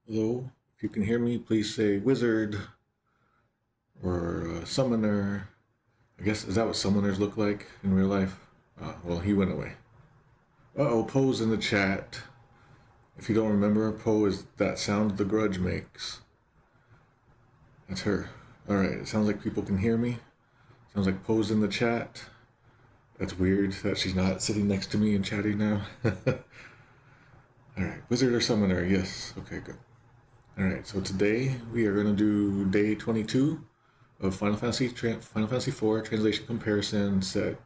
Hello, if you can hear me, please say wizard or summoner. I guess, is that what summoners look like in real life? Well, he went away. Uh-oh, Poe's in the chat. If you don't remember, Poe is that sound the grudge makes. That's her. Alright, it sounds like people can hear me. Sounds like Poe's in the chat. That's weird that she's not sitting next to me and chatting now. Alright, wizard or summoner, yes. Okay, good. Alright, so today we are going to do day 22 of Final Fantasy IV Translation Comparison Set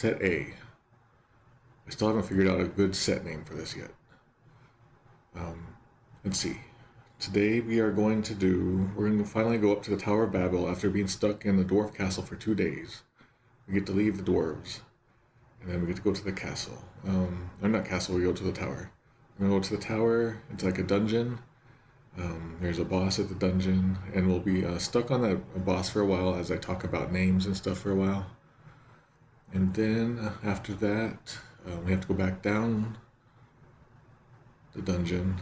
A. I still haven't figured out a good set name for this yet. Let's see. Today we're going to finally go up to the Tower of Babil after being stuck in the dwarf castle for 2 days. We get to leave the dwarves, and then we get to go to the castle. Or not castle, we go to the tower. We're going to go to the tower. It's like a dungeon. There's a boss at the dungeon, and we'll be stuck on that boss for a while as I talk about names and stuff for a while. And then after that, we have to go back down the dungeon.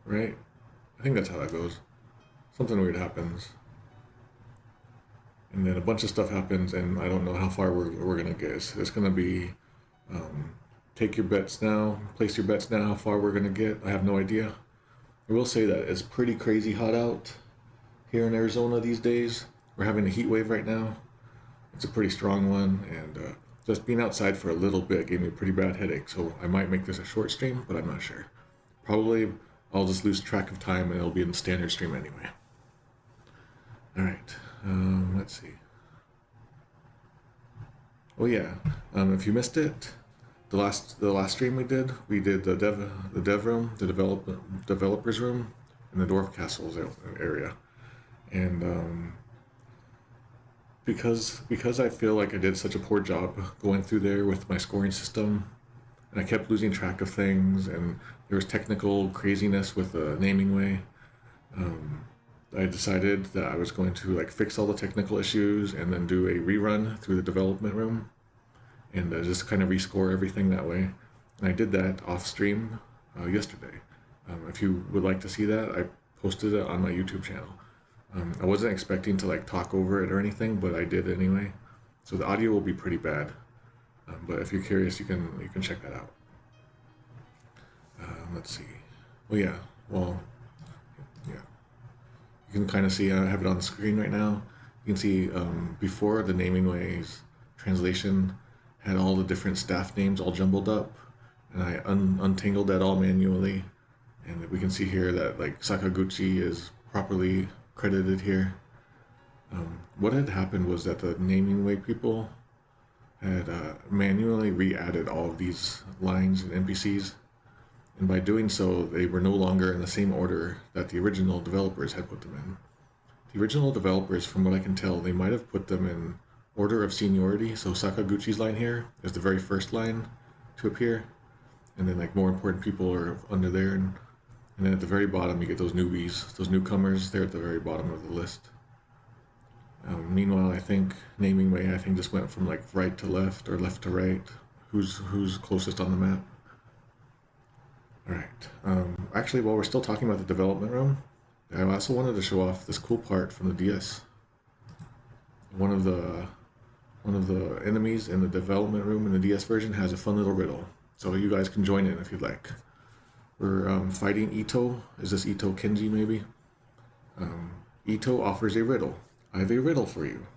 Right? I think that's how that goes. Something weird happens. And then a bunch of stuff happens, and I don't know how far we're going to get. It's going to be take your bets now, place your bets now, how far we're going to get. I have no idea. I will say that it's pretty crazy hot out here in Arizona these days. We're having a heat wave right now. It's a pretty strong one, and just being outside for a little bit gave me a pretty bad headache, so I might make this a short stream, but I'm not sure. Probably I'll just lose track of time and it'll be in the standard stream anyway. Alright, let's see. Oh yeah, if you missed it, the last stream we did the dev room, the developers room, in the dwarf castles area, and because I feel like I did such a poor job going through there with my scoring system, and I kept losing track of things, and there was technical craziness with the naming way. I decided that I was going to fix all the technical issues and then do a rerun through the development room and just kind of rescore everything that way. And I did that off stream yesterday. If you would like to see that, I posted it on my YouTube channel. I wasn't expecting to talk over it or anything, but I did anyway. So the audio will be pretty bad. But if you're curious, you can check that out. Let's see. Oh yeah, well, yeah. You can kind of see, I have it on the screen right now. You can see before the naming ways translation had all the different staff names all jumbled up, and I untangled that all manually, and we can see here that Sakaguchi is properly credited here. What had happened was that the naming way people had manually re-added all of these lines and NPCs, and by doing so, they were no longer in the same order that the original developers had put them in. The original developers, from what I can tell, they might have put them in order of seniority, so Sakaguchi's line here is the very first line to appear, and then more important people are under there, and then at the very bottom you get those newbies, those newcomers, they're at the very bottom of the list. Meanwhile, I think naming way, just went from right to left or left to right, who's closest on the map. Alright, actually while we're still talking about the development room, I also wanted to show off this cool part from the DS. One of the enemies in the development room in the DS version has a fun little riddle, so you guys can join in if you'd like. We're fighting Ito. Is this Ito Kenji maybe? Ito offers a riddle. I have a riddle for you.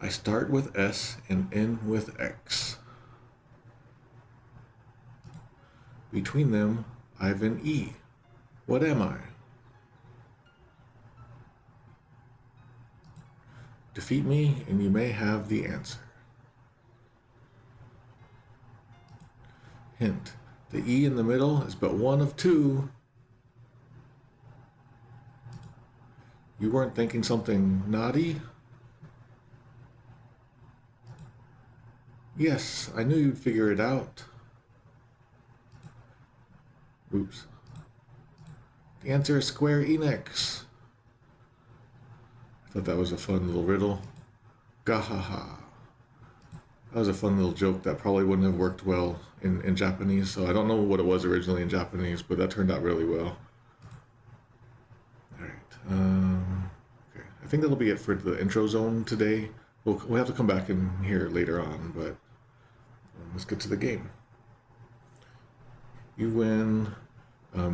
I start with S and end with X. Between them, I have an E. What am I? Defeat me, and you may have the answer. Hint, the E in the middle is but one of two. You weren't thinking something naughty? Yes, I knew you'd figure it out. Oops. The answer is Square Enix. I thought that was a fun little riddle. Gahaha. That was a fun little joke that probably wouldn't have worked well in Japanese. So I don't know what it was originally in Japanese, but that turned out really well. All right. Okay. I think that'll be it for the intro zone today. We'll have to come back in here later on, but let's get to the game. You win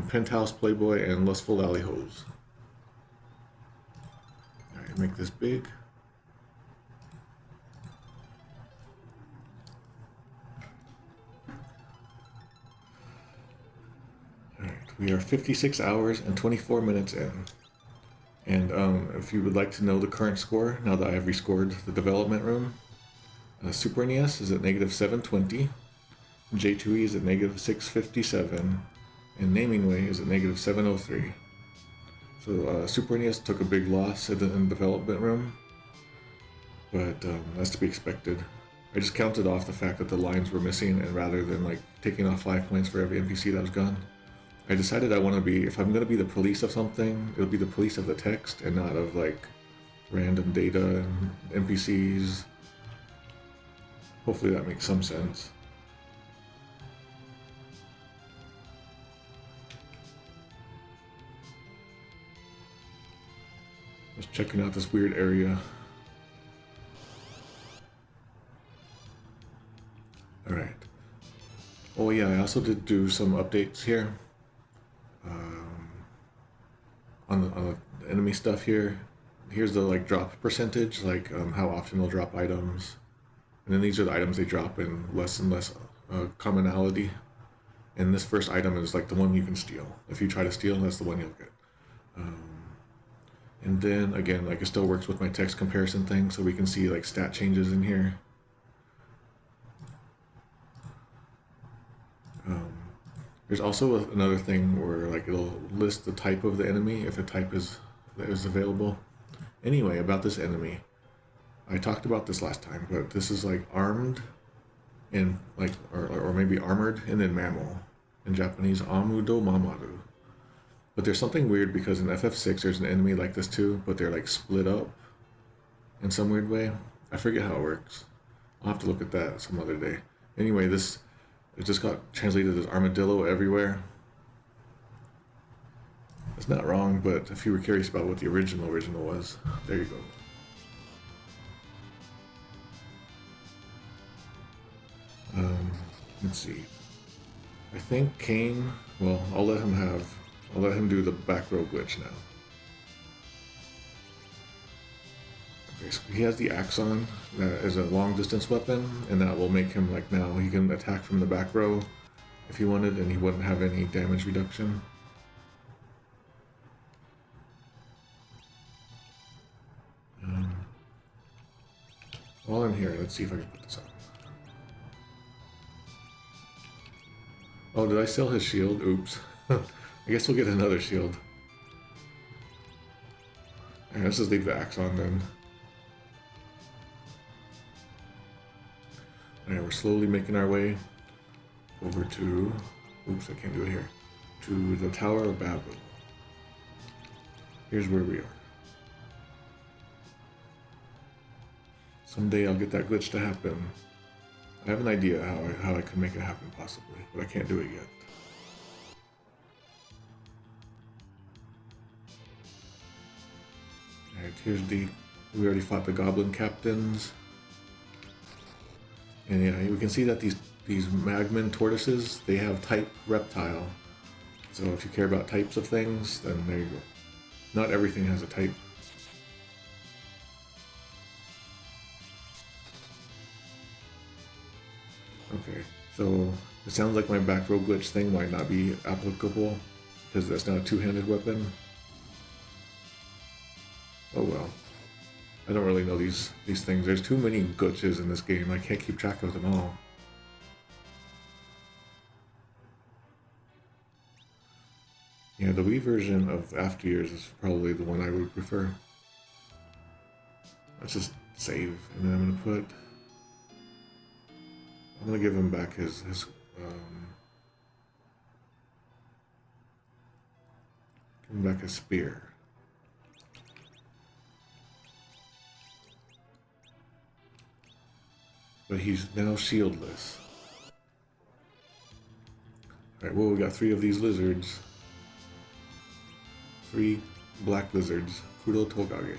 Penthouse, Playboy, and Lustful Alley Hose. All right, make this big. All right, we are 56 hours and 24 minutes in. And if you would like to know the current score, now that I have rescored the development room, Super NES is at negative 720, J2E is at negative 657, and Naming Way is at negative 703. So Super NES took a big loss in the development room, but that's to be expected. I just counted off the fact that the lines were missing, and rather than like taking off 5 points for every NPC that was gone, I decided I want to be, if I'm going to be the police of something, it'll be the police of the text and not of like random data and NPCs. Hopefully that makes some sense. Just checking out this weird area. Alright. Oh yeah, I also did do some updates here. On the enemy stuff here. Here's the like drop percentage, like how often they'll drop items. And then these are the items they drop in less and less commonality. And this first item is like the one you can steal. If you try to steal, that's the one you'll get. And then again, like it still works with my text comparison thing, so we can see like stat changes in here. There's also another thing where like it'll list the type of the enemy if a type is available. Anyway, about this enemy, I talked about this last time, but this is like armed and like or maybe armored and then mammal in Japanese, amudo mamaru. But there's something weird because in FF6 there's an enemy like this too, but they're like split up in some weird way. I forget how it works. I'll have to look at that some other day. Anyway, it just got translated as armadillo everywhere. It's not wrong, but if you were curious about what the original was, there you go. Let's see. I think Kane, well, I'll let him do the back row glitch now. Okay, so he has the axe on, that is a long distance weapon, and that will make him like now he can attack from the back row if he wanted, and he wouldn't have any damage reduction. While I'm here, let's see if I can put this on. Oh, did I sell his shield? Oops. I guess we'll get another shield. Alright, let's just leave the axe on then. Alright, we're slowly making our way over to, oops, I can't do it here, to the Tower of Babil. Here's where we are. Someday I'll get that glitch to happen. I have an idea how I can make it happen possibly, but I can't do it yet. Alright, here's we already fought the goblin captains. And yeah, we can see that these magman tortoises, they have type reptile. So if you care about types of things, then there you go. Not everything has a type. Okay, so it sounds like my back row glitch thing might not be applicable because that's not a two-handed weapon. Oh well. I don't really know these things. There's too many glitches in this game. I can't keep track of them all. Yeah, the Wii version of After Years is probably the one I would prefer. Let's just save, and then I'm gonna give him back his give him back his spear. but he's now shieldless. Alright, well, we got 3 of these lizards. 3 black lizards. Kuro Tokage.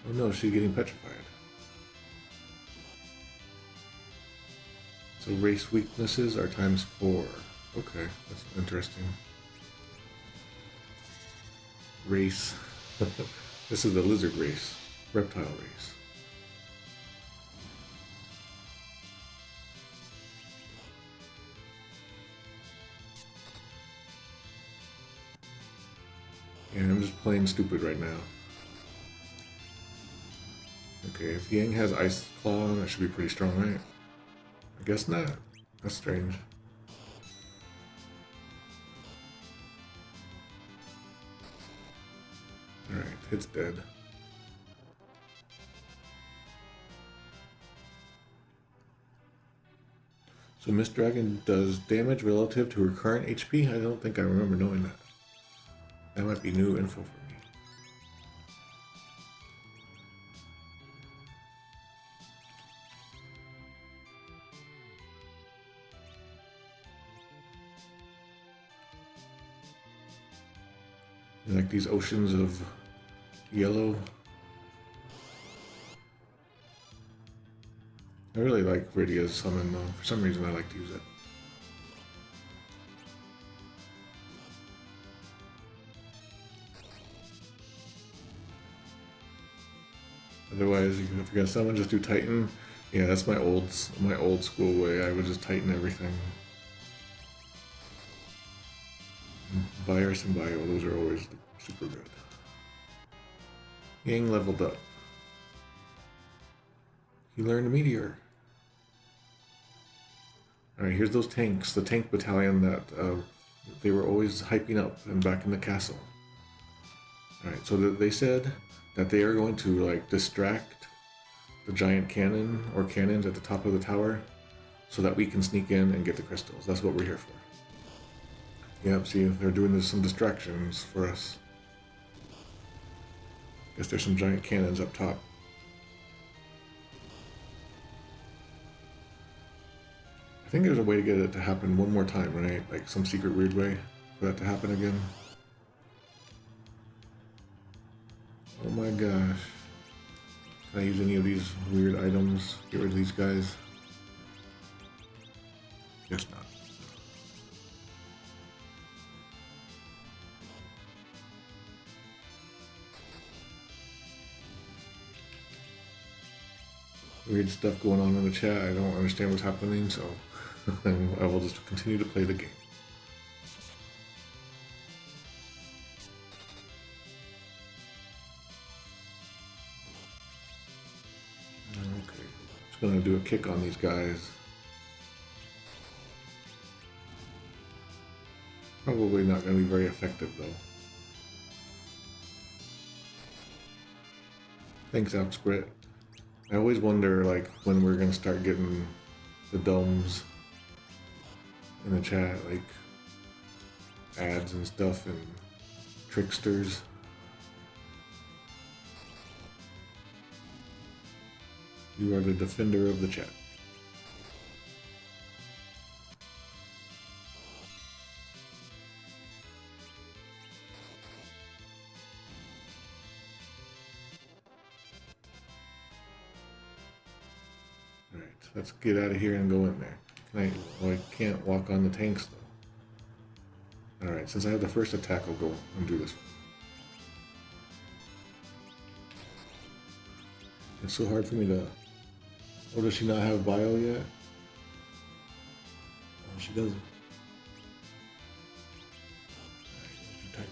Oh no, she's getting petrified. So race weaknesses are ×4. Okay, that's interesting. Race. This is the lizard race. Reptile race. Yeah, I'm just playing stupid right now. Okay, if Yang has Ice Claw, that should be pretty strong, right? I guess not. That's strange. Alright, it's dead. So Miss Dragon does damage relative to her current HP? I don't think I remember knowing that. That might be new info for me. You like these oceans of yellow? I really like Rydia's summon though. For some reason I like to use it. Otherwise, if you're gonna summon, just do Titan. Yeah, that's my old school way. I would just Titan everything. Virus and Bio, those are always super good. Yang leveled up. He learned Meteor. Alright, here's those tanks, the tank battalion that they were always hyping up and back in the castle. Alright, so they said that they are going to like distract the giant cannon or cannons at the top of the tower so that we can sneak in and get the crystals. That's what we're here for. Yep, see, they're doing some distractions for us. Guess there's some giant cannons up top. I think there's a way to get it to happen one more time, right? Like some secret weird way for that to happen again. Oh my gosh. Can I use any of these weird items? Get rid of these guys? Guess not. Weird stuff going on in the chat. I don't understand what's happening, so I will just continue to play the game. Okay, just gonna do a kick on these guys. Probably not gonna be very effective though. Thanks, Outsprit. I always wonder, like, when we're gonna start getting the domes in the chat, like ads and stuff and tricksters. You are the defender of the chat. Let's get out of here and go in there. Well, I can't walk on the tanks though. Alright, since I have the first attack, I'll go and do this one. It's so hard for me to... Oh, does she not have bio yet? Oh, she doesn't. Alright,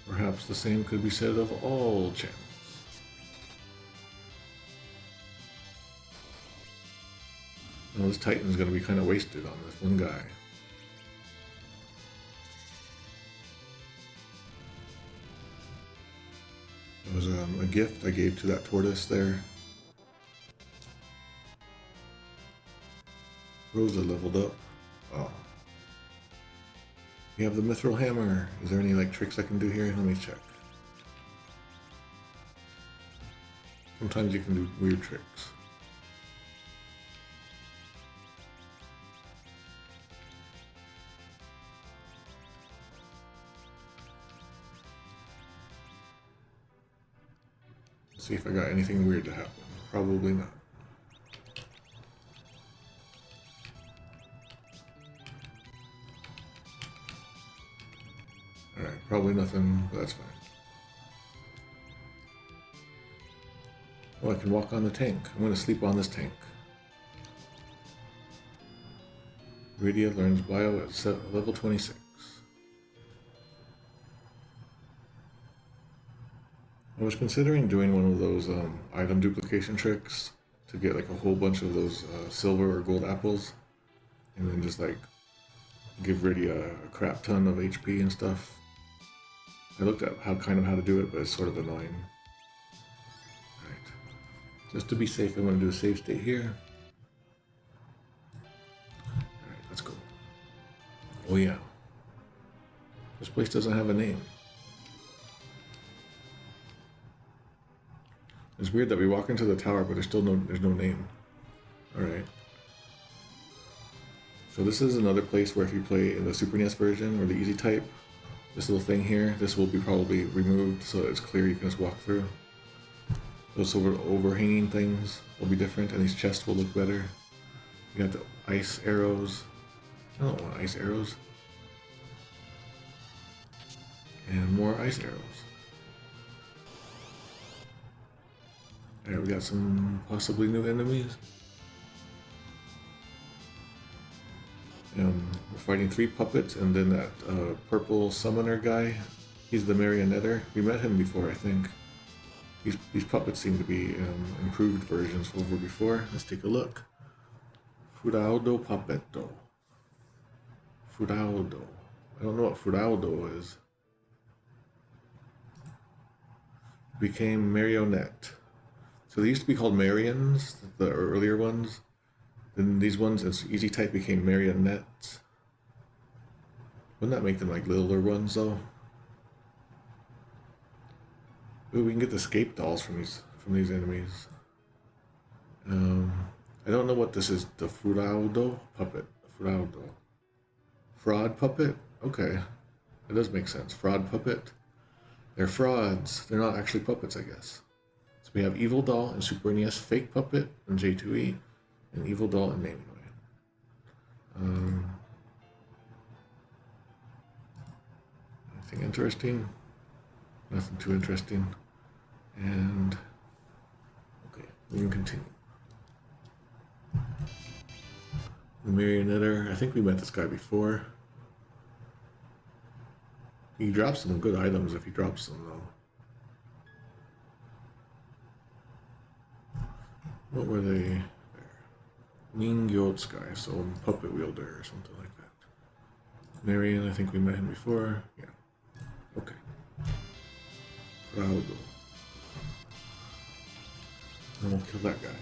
perhaps the same could be said of all channels. Now this Titan's going to be kind of wasted on this one guy. It was a gift I gave to that tortoise there. Rosa leveled up. Oh. We have the Mithril Hammer. Is there any like tricks I can do here? Let me check. Sometimes you can do weird tricks. Let's see if I got anything weird to happen. Probably not. Alright, probably nothing, but that's fine. Oh, I can walk on the tank. I'm going to sleep on this tank. Radia learns bio at level 26. I was considering doing one of those item duplication tricks to get like a whole bunch of those silver or gold apples, and then just like give Radia a crap ton of HP and stuff. I looked at how to do it, but it's sort of annoying. Alright. Just to be safe, I'm going to do a save state here. Alright, let's go. Oh yeah. This place doesn't have a name. It's weird that we walk into the tower, but there's no name. Alright. So this is another place where if you play in the Super NES version or the easy type, this little thing here, this will be probably removed so that it's clear you can just walk through. Those sort of overhanging things will be different, and these chests will look better. You got the ice arrows. I don't want ice arrows. And more ice arrows. Alright, we got some possibly new enemies. We're fighting 3 puppets, and then that purple summoner guy. He's the marionetter. We met him before, I think. These puppets seem to be improved versions over before. Let's take a look. Furaudo Puppetto. Furaudo. I don't know what Furaudo is. Became marionette. So they used to be called Marions, the earlier ones. Then these ones, it's easy type, became marionettes. Wouldn't that make them like littler ones though? Ooh, we can get the escape dolls from these enemies. I don't know what this is. The Furaudo puppet. Furaudo. Fraud puppet? Okay. That does make sense. Fraud puppet. They're frauds. They're not actually puppets, I guess. So we have Evil Doll and Super NES Fake Puppet and J2E. And Evil Doll and Naming Way. Anything interesting? Nothing too interesting. And okay, we can continue. The marionetter. I think we met this guy before. He drops some good items if he drops them though. What were they? Ningyots guy, so puppet wielder or something like that. Marion, I think we met him before. Yeah. Okay. Fraudo. Then we'll kill that guy.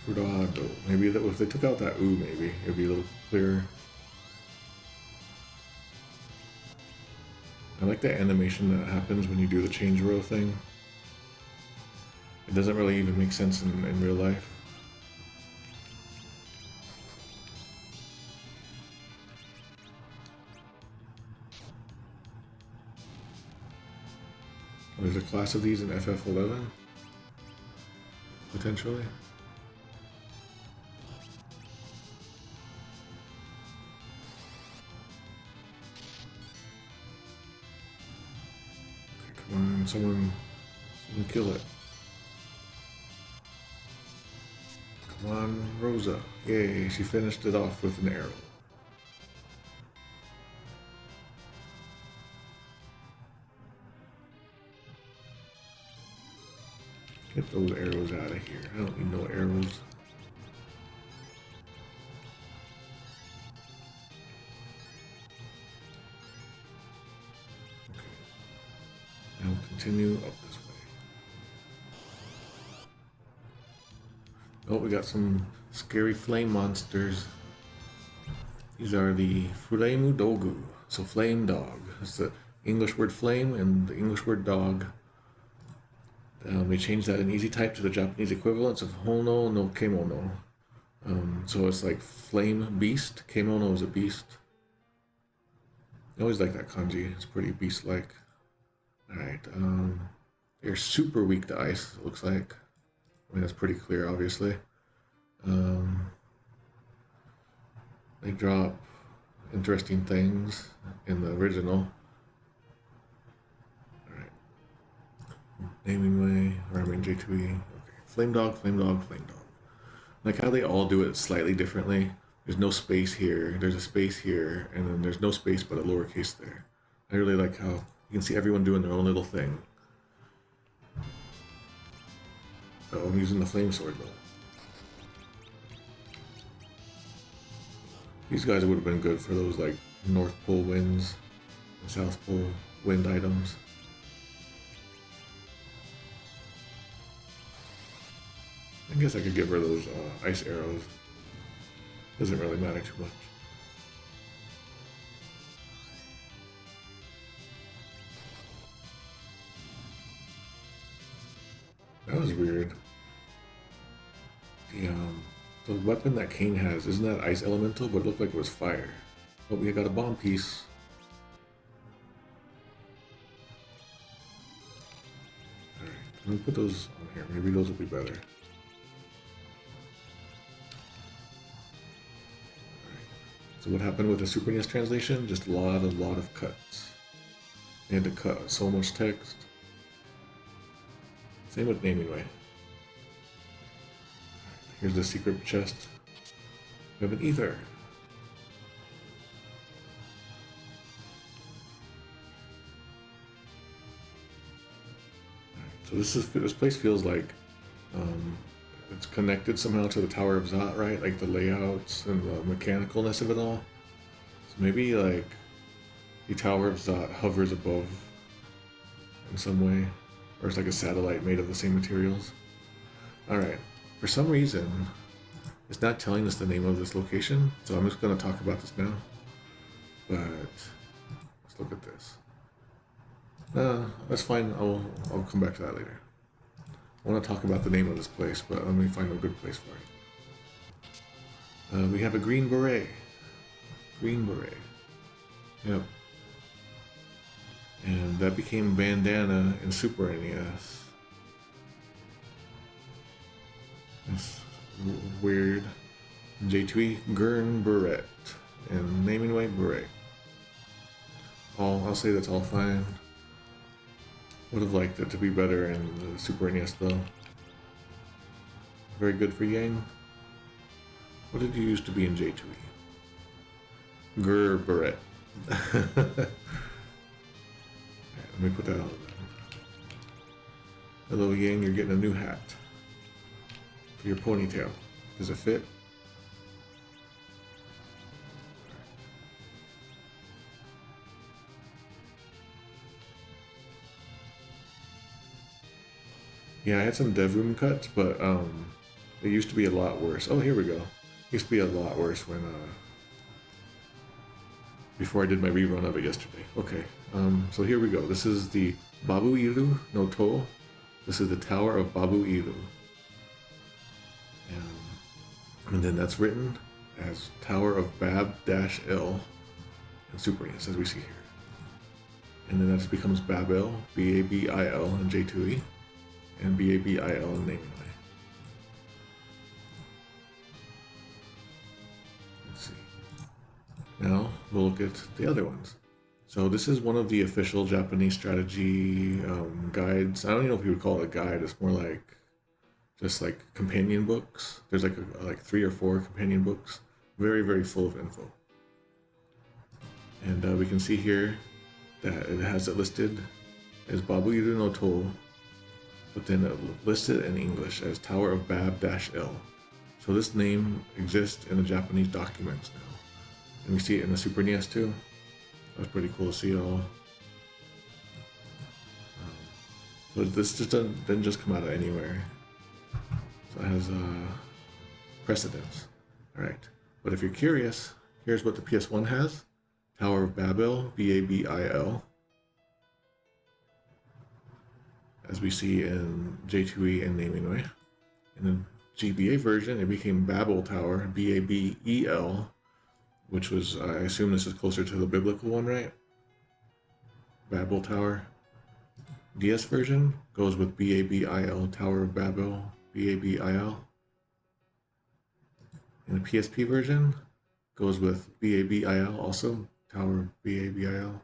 Fraudo. Maybe that if they took out that ooh, maybe it'd be a little clearer. I like the animation that happens when you do the change row thing. It doesn't really even make sense in real life. There's a class of these in FF11, potentially. Okay, come on, someone kill it. Come on, Rosa. Yay, she finished it off with an arrow. Get those arrows out of here. I don't need no arrows. Okay. Now continue up this way. Oh, we got some scary flame monsters. These are the Furemu Dogu, so flame dog. It's the English word flame and the English word dog. They changed that in easy type to the Japanese equivalents of Hono no Kemono. So it's like flame beast. Kemono is a beast. I always like that kanji. It's pretty beast-like. Alright, they're super weak to ice, it looks like. I mean, that's pretty clear, obviously. They drop interesting things in the original. Alright. Naming way, or I mean J2E. Okay. Flame dog, flame dog, flame dog. Like how they all do it slightly differently. There's no space here, there's a space here, and then there's no space but a lowercase there. I really like how you can see everyone doing their own little thing. Oh, I'm using the flame sword though. These guys would have been good for those like North Pole winds and South Pole wind items. I guess I could give her those ice arrows. Doesn't really matter too much. That was weird. The weapon that Kane has, isn't that ice elemental, but it looked like it was fire. Oh, we got a bomb piece. Alright, let me put those on here. Maybe those will be better. Alright. So what happened with the Super NES translation? Just a lot of cuts. They had to cut so much text. Same with naming way. Here's the secret chest. We have an ether. So this place feels like it's connected somehow to the Tower of Zot, right? Like the layouts and the mechanicalness of it all. So maybe like the Tower of Zot hovers above in some way. Or it's like a satellite made of the same materials. Alright, for some reason, it's not telling us the name of this location, so I'm just going to talk about this now. But, let's look at this. That's fine, I'll come back to that later. I want to talk about the name of this place, but let me find a good place for it. We have a green beret. Green beret. Yep. And that became bandana in Super NES. That's weird. J2E Gurn Beret and naming way beret. I'll say that's all fine. Would have liked it to be better in the Super NES though. Very good for Yang. What did you used to be in J2E? Gur Beret. Let me put that on. Hello Yang, you're getting a new hat for your ponytail. Does it fit? Yeah, I had some dev room cuts, but it used to be a lot worse. Oh, here we go. It used to be a lot worse when before I did my rerun of it yesterday. Okay, so here we go. This is the Babu-iru no To. This is the Tower of Babu-iru. And then that's written as Tower of Bab-il in Super NES, as we see here. And then that just becomes Babil, B-A-B-I-L in J2E, and B-A-B-I-L in naming way. Let's see. Now we'll look at the other ones. So this is one of the official Japanese strategy guides. I don't even know if you would call it a guide. It's more like just like companion books. There's like 3 or 4 companion books, very, very full of info. And we can see here that it has it listed as Babu-iru no To, but then it listed in English as Tower of Bab-il. So this name exists in the Japanese documents now. And we see it in the Super NES too. That was pretty cool to see it all. So this just didn't just come out of anywhere. So it has precedence. Alright, but if you're curious, here's what the PS1 has. Tower of Babil, B-A-B-I-L. As we see in J2E and Naming Way. In the GBA version, it became Babel Tower, B-A-B-E-L, which was, I assume this is closer to the biblical one, right? Babel Tower. DS version goes with B-A-B-I-L, Tower of Babil, B-A-B-I-L. And the PSP version goes with B-A-B-I-L also, Tower of B-A-B-I-L.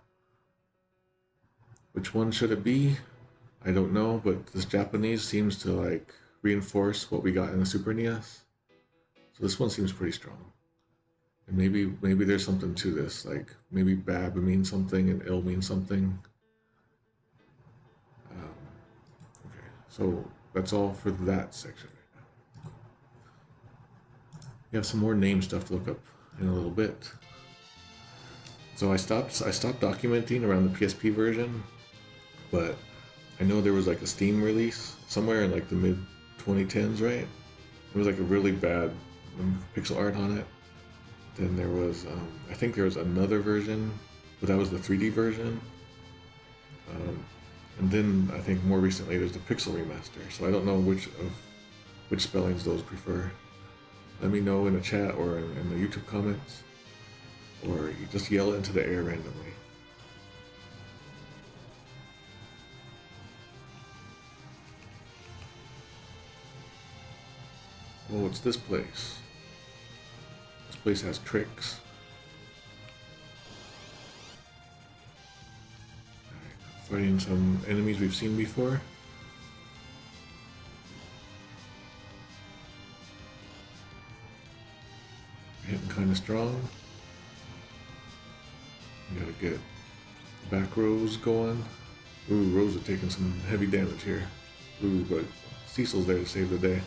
Which one should it be? I don't know, but this Japanese seems to like reinforce what we got in the Super NES. So this one seems pretty strong. And maybe there's something to this, like maybe Bab means something and Il means something. Okay, so that's all for that section right now. We have some more name stuff to look up in a little bit. So I stopped documenting around the PSP version, but I know there was like a Steam release somewhere in like the mid 2010s, right? It was like a really bad pixel art on it. Then there was, I think there was another version, but that was the 3D version. And then I think more recently there's the Pixel Remaster. So I don't know which spellings those prefer. Let me know in the chat or in the YouTube comments, or you just yell it into the air randomly. Oh, what's this place? This place has tricks. Alright, fighting some enemies we've seen before. Hitting kind of strong. You gotta get back rows going. Ooh, Rose are taking some heavy damage here. Ooh, but Cecil's there to save the day.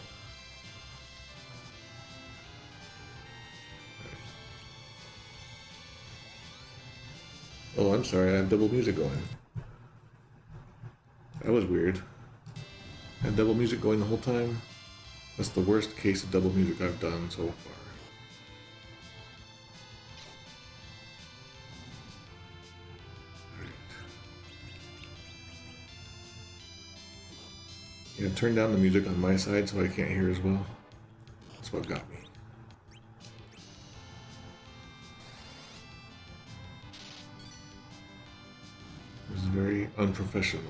Oh, I'm sorry, I have double music going. That was weird. I had double music going the whole time. That's the worst case of double music I've done so far. Alright. Yeah, turn down the music on my side so I can't hear as well. That's what got me. This is very unprofessional.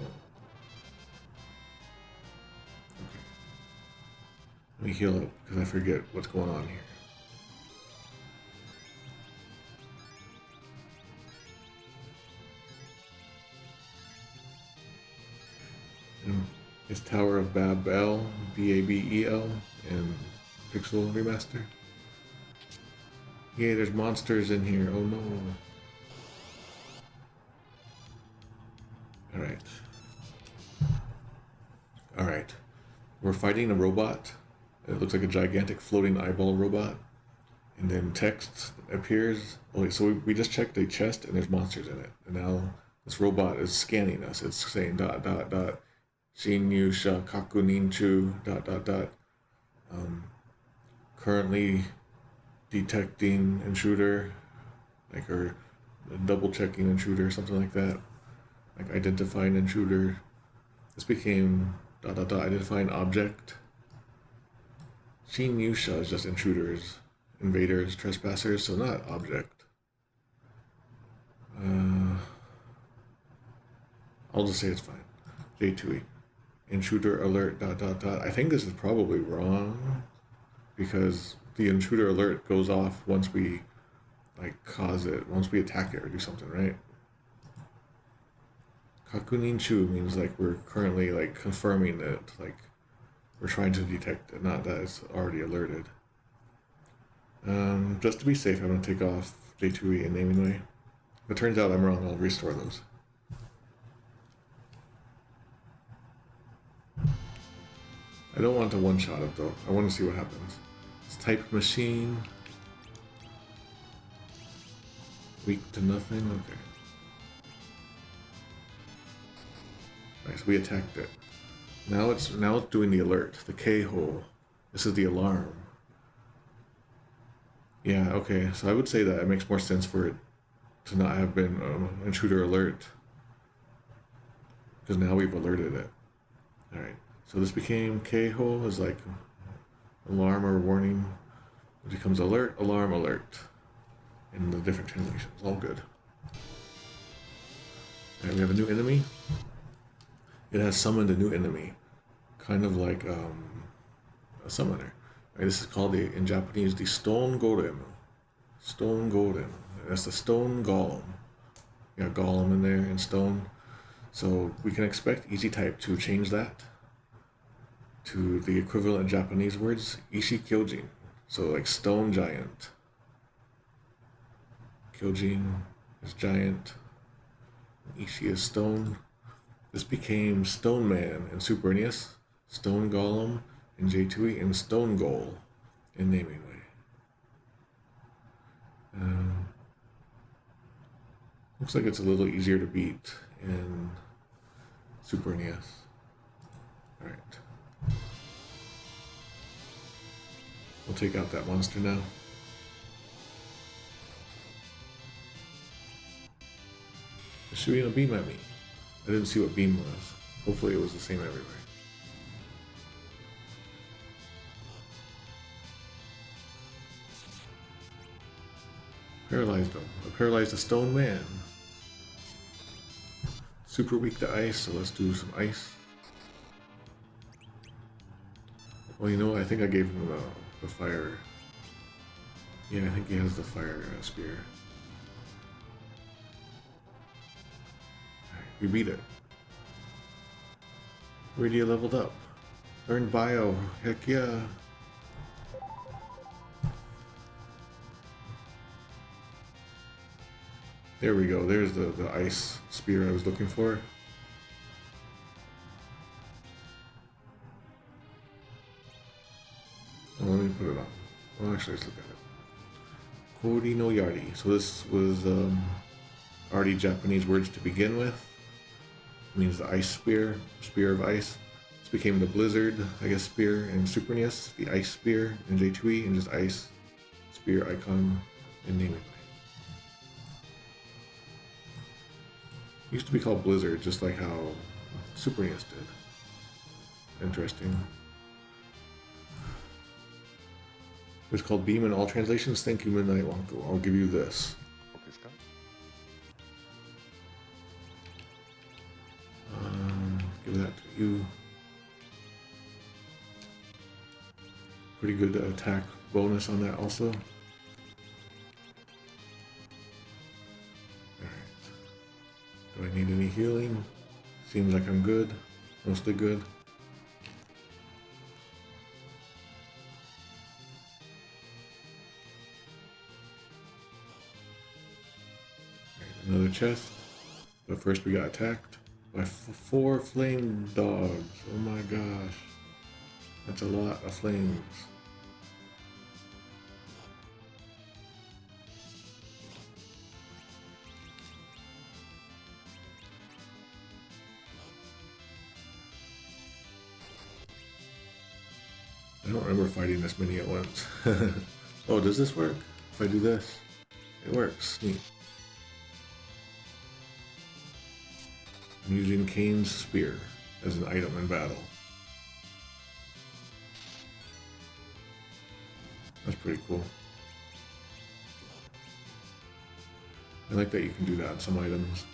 Okay. Let me heal up because I forget what's going on here. It's Tower of Babil, B-A-B-E-L, and Pixel Remaster. Yay, there's monsters in here. Oh no. Alright. Alright. We're fighting a robot. It looks like a gigantic floating eyeball robot. And then text appears. Okay, so we just checked a chest and there's monsters in it. And now this robot is scanning us. It's saying ... Shinyu sha kakuninchu ... Currently detecting intruder, like, or double checking intruder, something like that. Like identifying intruder. This became ... identifying object. Shinyu sha is just intruders, invaders, trespassers, so not object. I'll just say it's fine. J2E. Intruder alert ... I think this is probably wrong because the intruder alert goes off once we like cause it, once we attack it or do something, right? Kakuninchu means like we're currently like confirming that like we're trying to detect it, not that it's already alerted. Just to be safe, I'm gonna take off J2E and naming way. If it turns out I'm wrong, I'll restore those. I don't want to one-shot it though. I want to see what happens. It's type machine. Weak to nothing. Okay. Alright, so we attacked it. Now it's doing the alert. The K-hole. This is the alarm. Yeah, okay. So I would say that it makes more sense for it to not have been intruder alert. Because now we've alerted it. Alright. So this became Keiho is like alarm or warning. It becomes alert, alarm, alert. In the different translations. All good. Alright, we have a new enemy. It has summoned a new enemy. Kind of like a summoner. Right, this is called in Japanese the Stone Golem. Stone Golem. That's the Stone Golem. You got Golem in there and Stone. So we can expect Easy Type to change that to the equivalent Japanese words Ishi Kyojin. So like Stone Giant. Kyojin is giant. Ishi is stone. This became Stone Man in Super NES, Stone Golem in J2E, and Stone Goal in Naming Way. Looks like it's a little easier to beat in Super NES. Alright. We'll take out that monster now. It's shooting a beam at me. I didn't see what beam was. Hopefully it was the same everywhere. Paralyzed him. I paralyzed a stone man. Super weak to ice, so let's do some ice. Well, you know what? I think I gave him the fire. Yeah, I think he has the fire spear. Alright, we beat it. Radio leveled up. Learned bio. Heck yeah. There we go. There's the ice spear I was looking for. Oh, let me put it on. Well, actually, let's look at it. Kori no Yari. So this was already Japanese words to begin with. It means the ice spear, spear of ice. This became the blizzard, I guess, spear in Super NES, the ice spear in J2E, and just ice spear icon in Naming. Used to be called Blizzard, just like how Super NES did. Interesting. It was called Beam in all translations. Thank you, Midnight Wonko. I'll give you this. Give that to you. Pretty good attack bonus on that also. Do I need any healing? Seems like I'm good. Mostly good. Right, another chest. But first we got attacked by 4 flame dogs. Oh my gosh. That's a lot of flames. I don't remember fighting this many at once. Oh, does this work? If I do this, it works. Neat. I'm using Kane's spear as an item in battle. That's pretty cool. I like that you can do that on some items.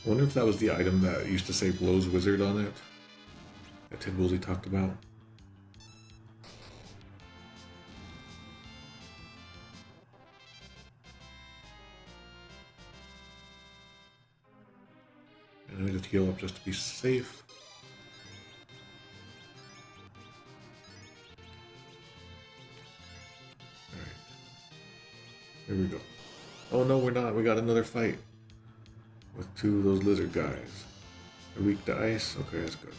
I wonder if that was the item that used to say Blows Wizard on it, that Ted Woolsey talked about. And I just heal up just to be safe. Alright. Here we go. Oh no, we're not. We got another fight with 2 of those lizard guys. They're weak to ice. Okay, that's good.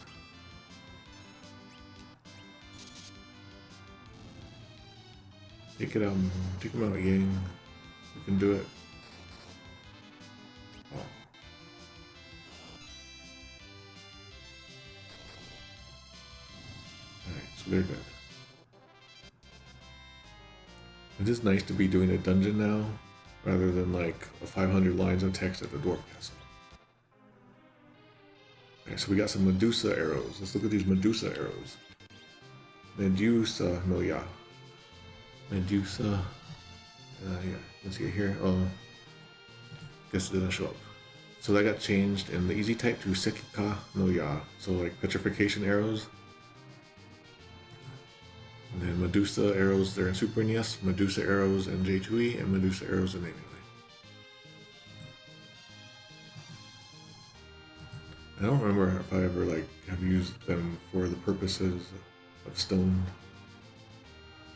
Take them out, Yang. We can do it. Oh. Alright, so they're good. It is nice to be doing a dungeon now, rather than like 500 lines of text at the dwarf castle. Alright, so we got some Medusa arrows. Let's look at these Medusa arrows. Medusa, no, yeah. Medusa, yeah, you can see it here. Oh, guess it didn't show up. So that got changed in the easy type to Sekika no Ya, so like petrification arrows. And then Medusa arrows, they're in Super NES, Medusa arrows in J2E, and Medusa arrows in Naming Way. I don't remember if I ever like have used them for the purposes of stone.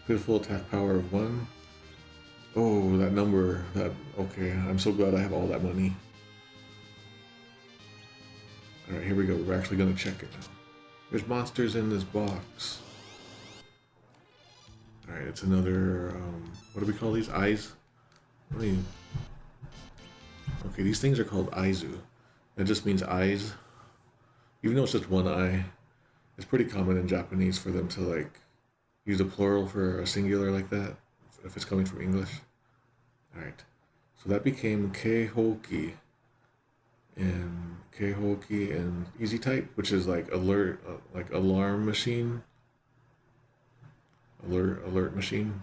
Pitiful attack power of 1. Oh, that number, okay, I'm so glad I have all that money. Alright, here we go, we're actually gonna check it now. There's monsters in this box. Alright, it's another, what do we call these? Eyes? Okay, these things are called Aizu. That just means eyes. Even though it's just one eye, it's pretty common in Japanese for them to like use a plural for a singular like that, if it's coming from English. Alright, so that became Keihoki in easy type, which is like alert, like alarm machine. Alert machine.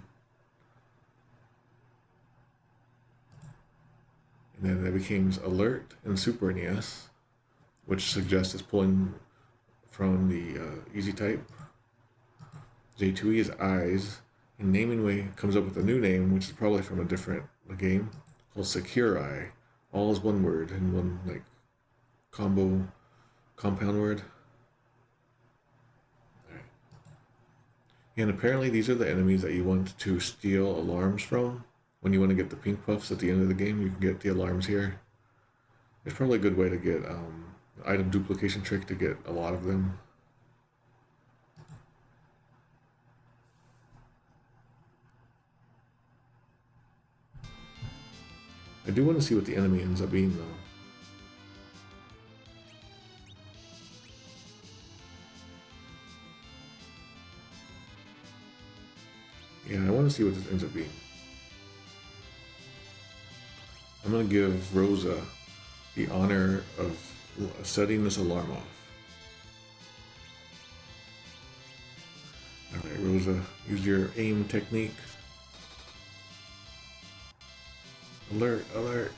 And then that becomes alert in Super NES, which suggests it's pulling from the easy type. J2E is eyes, and Naming Way comes up with a new name, which is probably from a different game, called Securai. All is one word in one like compound word. Alright. And apparently these are the enemies that you want to steal alarms from. When you want to get the pink puffs at the end of the game, you can get the alarms here. It's probably a good way to get item duplication trick to get a lot of them. I do want to see what the enemy ends up being, though. Yeah, I want to see what this ends up being. I'm going to give Rosa the honor of setting this alarm off. Alright, Rosa, use your aim technique. Alert, alert.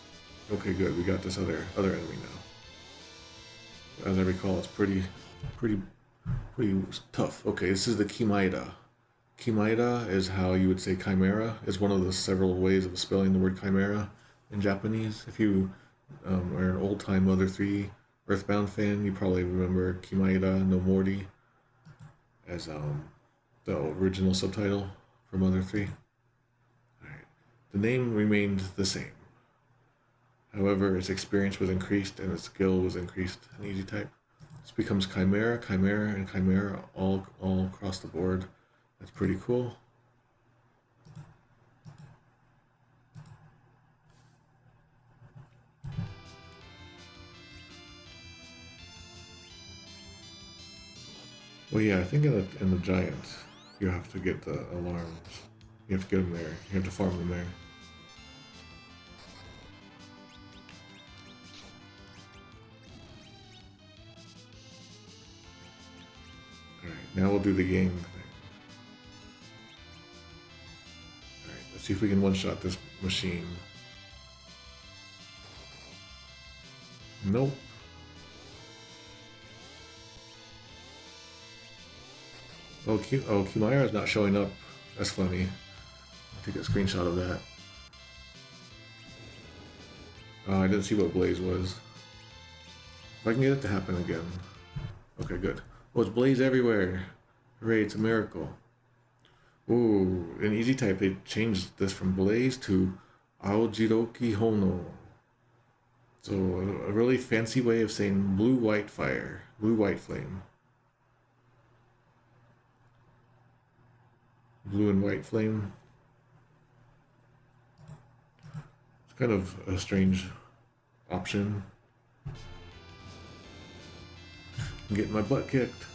Okay, good. We got this other enemy now. As I recall, it's pretty tough. Okay, this is the Kimaida. Kimaida is how you would say chimera. It's one of the several ways of spelling the word chimera in Japanese. If you are an old-time Mother 3 Earthbound fan, you probably remember Kimaida no Mori as the original subtitle for Mother 3. The name remained the same. However, its experience was increased and its skill was increased in easy type. This becomes Chimera, Chimera, and Chimera all across the board. That's pretty cool. Well, yeah, I think in the Giant, you have to get the alarms. You have to get them there. You have to farm them there. Alright, now we'll do the game thing. Alright, let's see if we can one-shot this machine. Nope. Oh, Kimira is not showing up. That's funny. Take a screenshot of that. I didn't see what Blaze was. If I can get it to happen again. Okay, good. Oh, it's Blaze everywhere. Hooray, it's a miracle. Ooh, in easy type, they changed this from Blaze to Aojiroki Hono. So, a really fancy way of saying blue-white fire. Blue-white flame. Blue and white flame. It's kind of a strange option. I'm getting my butt kicked.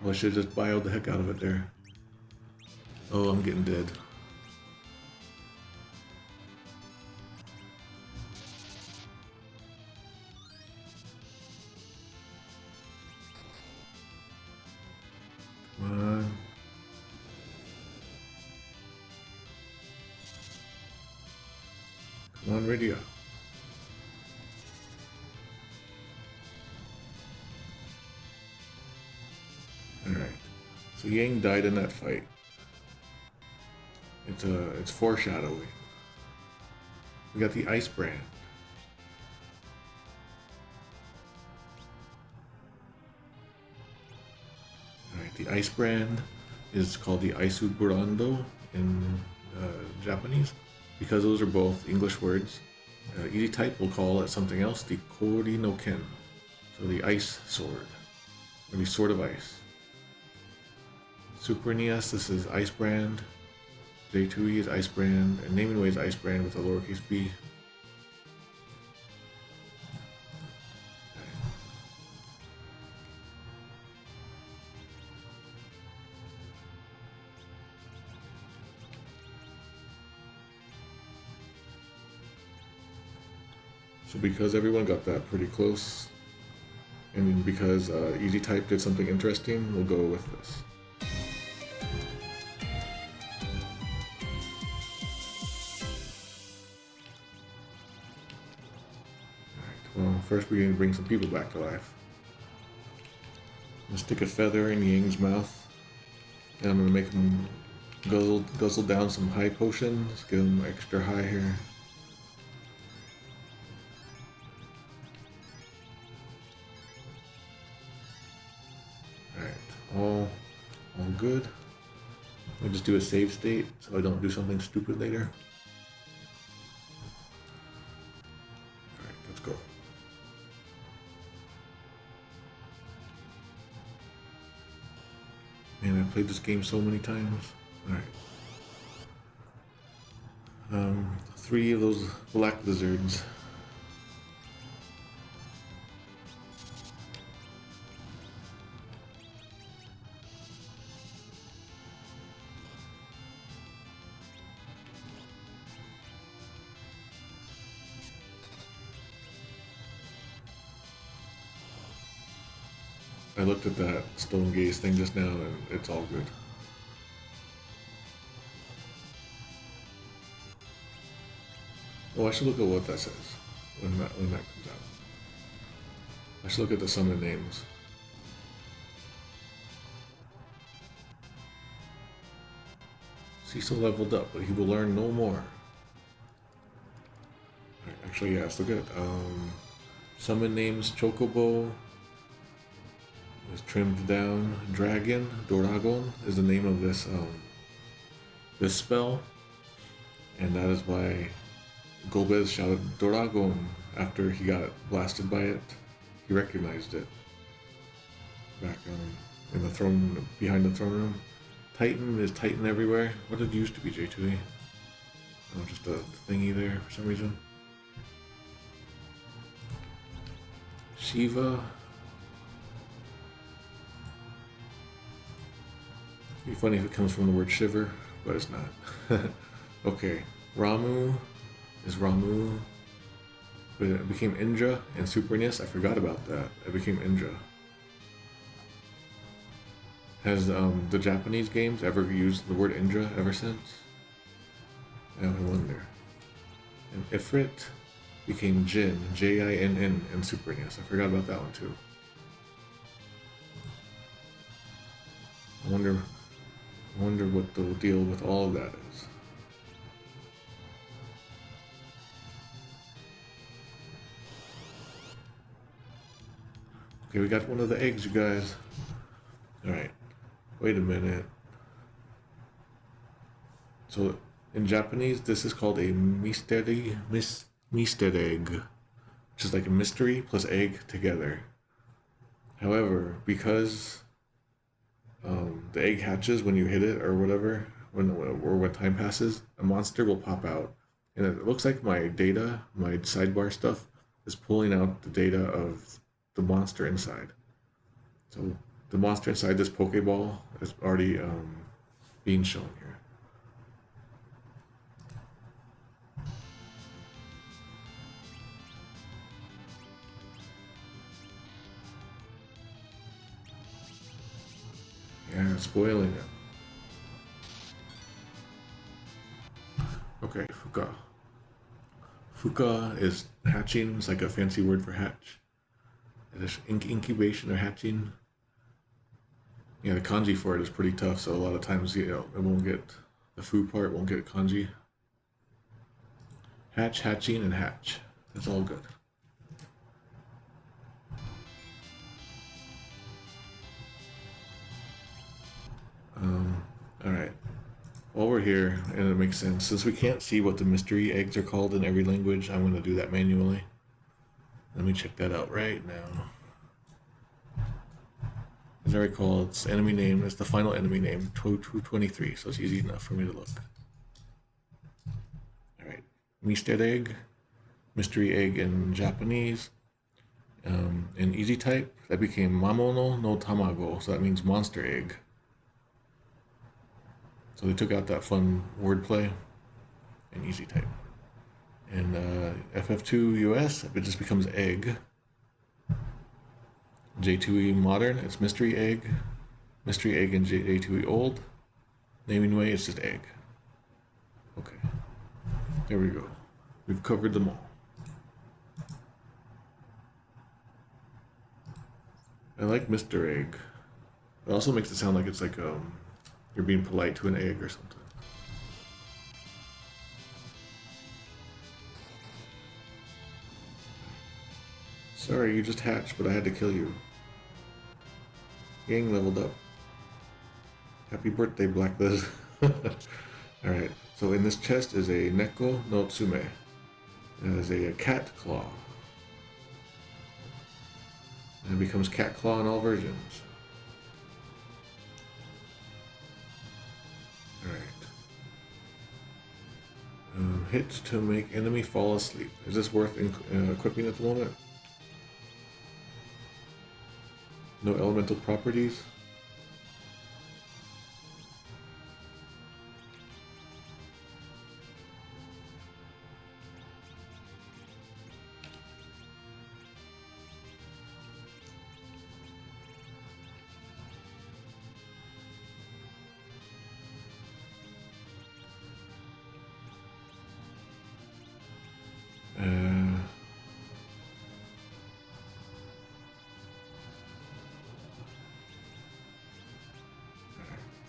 Oh, I should just bioed the heck out of it there. Oh, I'm getting dead. Come on. Come on, radio. Alright. So Yang died in that fight. It's foreshadowing. We got the ice brand. Alright, the ice brand is called the Aisu Burando in Japanese, because those are both English words. Easy type will call it something else, the Kori no Ken, so the ice sword, or the sword of ice. Super NES, this is ice brand. J2E is ice brand, and Naming Way is ice brand with a lowercase b. So because everyone got that pretty close, and because Easy Type did something interesting, we'll go with this. Alright, well, first we're going to bring some people back to life. I'm going to stick a feather in Yang's mouth, and I'm going to make him guzzle down some high potions, get him extra high here. All good. I'll just do a save state so I don't do something stupid later. Alright, let's go. Man, I've played this game so many times. Alright. 3 of those black lizards. I looked at that stone gaze thing just now and it's all good. Oh, I should look at what that says when that comes out. I should look at the summon names. Cecil leveled up, but he will learn no more. Right, actually, yeah, let's look at summon names. Chocobo is trimmed down. Dragon, Doragon, is the name of this this spell, and that is why Golbez shouted Doragon after he got blasted by it. He recognized it back in the throne, behind the throne room. Titan is Titan everywhere. What did it used to be, J2E? Oh, just a thingy there for some reason. Shiva. It'd be funny if it comes from the word shiver, but it's not. Okay, Ramu is Ramu, but it became Indra in Super NES. I forgot about that. It became Indra. Has the Japanese games ever used the word Indra ever since? I wonder. And Ifrit became Jin, Jinn, in Super NES. I forgot about that one too. I wonder what the deal with all of that is. Okay, we got one of the eggs, you guys. Alright, wait a minute. So, in Japanese, this is called a mystery egg, which is like a mystery plus egg together. However, because the egg hatches when you hit it or whatever, when time passes, a monster will pop out. And it looks like my data, my sidebar stuff, is pulling out the data of the monster inside. So the monster inside this Pokeball is already being shown here. Yeah, spoiling it. Okay, Fuka. Fuka is hatching. It's like a fancy word for hatch. It is incubation or hatching. Yeah, the kanji for it is pretty tough, so a lot of times, it won't get, the fu part won't get kanji. Hatch, hatching, and hatch. That's all good. Alright. While we're here, and it makes sense, since we can't see what the mystery eggs are called in every language, I'm going to do that manually. Let me check that out right now. As I recall, its enemy name is the final enemy name, 223, so it's easy enough for me to look. Alright. Mystery egg in Japanese. In easy type, that became Mamono no Tamago, so that means monster egg. So they took out that fun wordplay in easy type. In FF2 US, it just becomes egg. J2E modern, it's mystery egg in J2E old. Naming way, it's just egg. Okay, there we go. We've covered them all. I like Mr. Egg. It also makes it sound like it's like you're being polite to an egg or something. Sorry, you just hatched, but I had to kill you. Gang leveled up. Happy birthday, Black Liz. Alright, so in this chest is a Neko no Tsume. It is a cat claw. And it becomes cat claw in all versions. Alright. Hit to make enemy fall asleep. Is this worth equipping at the moment? No elemental properties.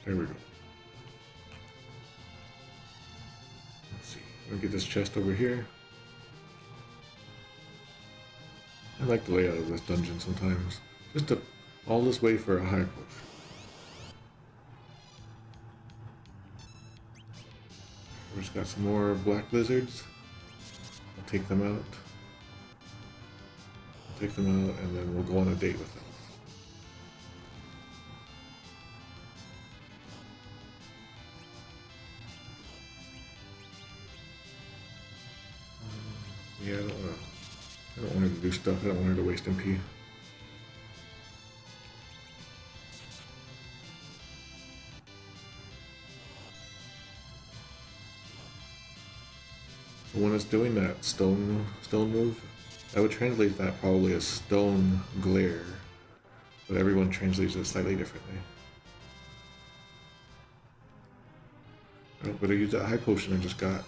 There we go. Let's see. We'll get this chest over here. I like the layout of this dungeon sometimes. Just all this way for a high push. We just got some more black lizards. I'll take them out. And then we'll go on a date with them. Yeah, I don't want her to do stuff. I don't want her to waste MP. So when it's doing that stone move, I would translate that probably as stone glare, but everyone translates it slightly differently. Oh, but I used that high potion I just got.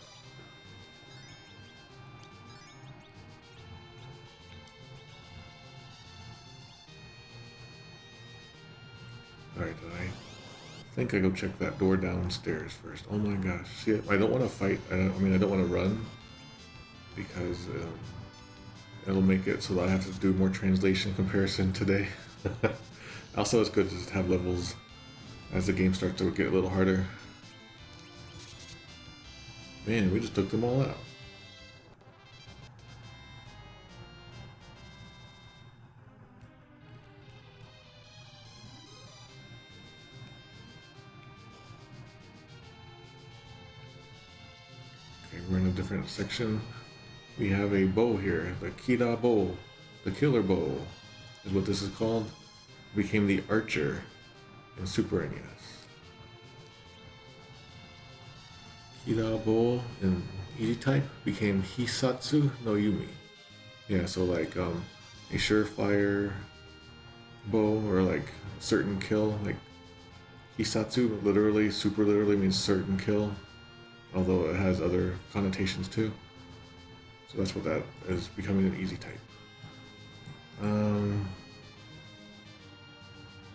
Alright, I think I go check that door downstairs first. Oh my gosh. See, I don't want to fight. I don't want to run because it'll make it so that I have to do more translation comparison today. Also, it's good to just have levels as the game starts to get a little harder. Man, we just took them all out. We're in a different section. We have a bow here, the Kira bow, the killer bow is what this is called. became the archer in Super NES. Kirabo in easy type became Hisatsu no Yumi. Yeah, so like a surefire bow or like certain kill. Like Hisatsu literally, super literally means certain kill, although it has other connotations too. So that's what that is, becoming an easy type.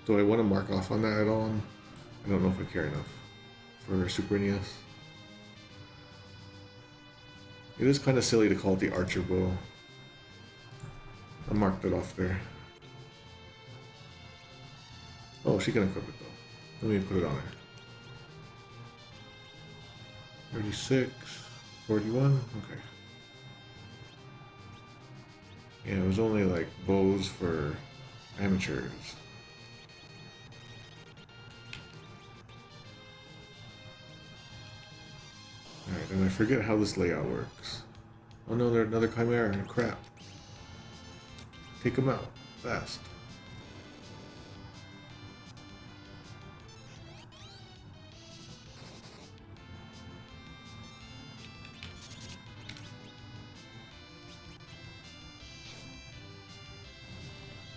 Do I want to mark off on that at all? I don't know if I care enough for Super NES. It is kind of silly to call it the Archer Bow. I marked it off there. Oh, she can equip it though. Let me put it on her. 36, 41, okay. Yeah, it was only like bows for amateurs. Alright, and I forget how this layout works. Oh no, there's another Chimera. Crap. Take them out. Fast.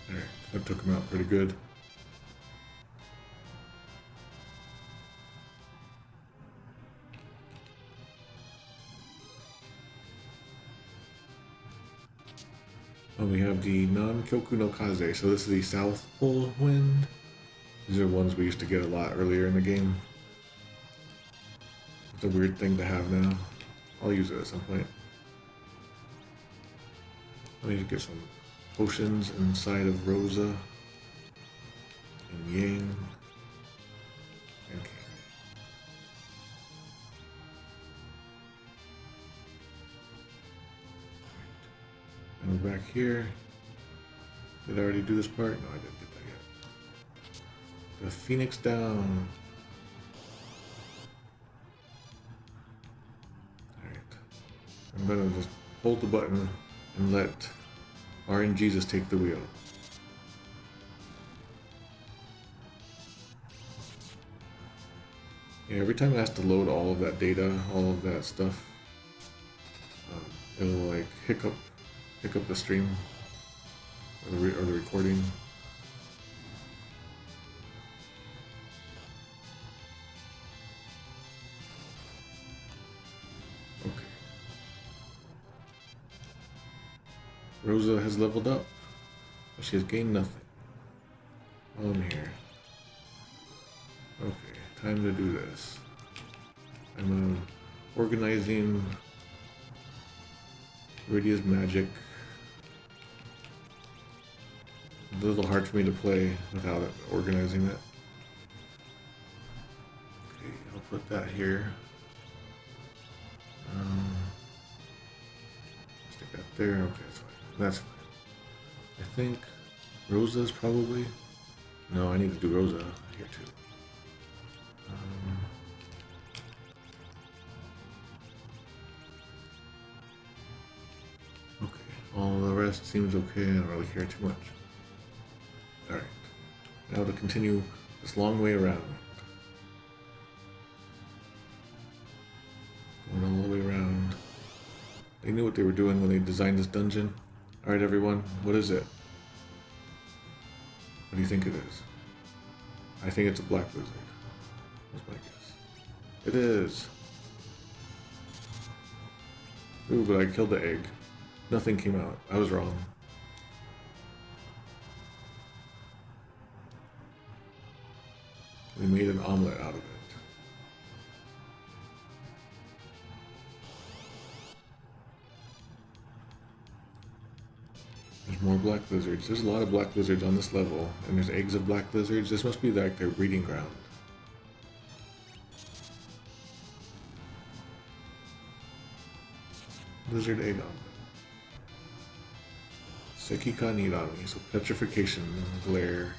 Alright, that took him out pretty good. We have the non-Kyoku no Kaze, so this is the South Pole Wind. These are ones we used to get a lot earlier in the game. It's a weird thing to have now. I'll use it at some point. Let me get some potions inside of Rosa and Yang and King. And we're back here. Did I already do this part? No, I didn't get that yet. The Phoenix down. Alright. I'm gonna just hold the button and let RNGesus take the wheel. Yeah, every time it has to load all of that data, all of that stuff, it'll like hiccup the stream or the recording. Okay. Rosa has leveled up, but she has gained nothing. While I'm here. Okay, time to do this. I'm organizing Rydia's magic. A little hard for me to play without organizing it. Okay, I'll put that here. Stick that there. Okay, that's fine. That's fine. I think Rosa's probably. No, I need to do Rosa here too. Okay, all the rest seems okay. I don't really care too much. Alright, now to continue this long way around. Going all the way around. They knew what they were doing when they designed this dungeon. Alright everyone, what is it? What do you think it is? I think it's a black lizard. That's my guess. It is! Ooh, but I killed the egg. Nothing came out. I was wrong. We made an omelet out of it. There's more black lizards. There's a lot of black lizards on this level, and there's eggs of black lizards. This must be like their breeding ground. Lizard egg omelet. Sekika Nirami, so petrification, glare.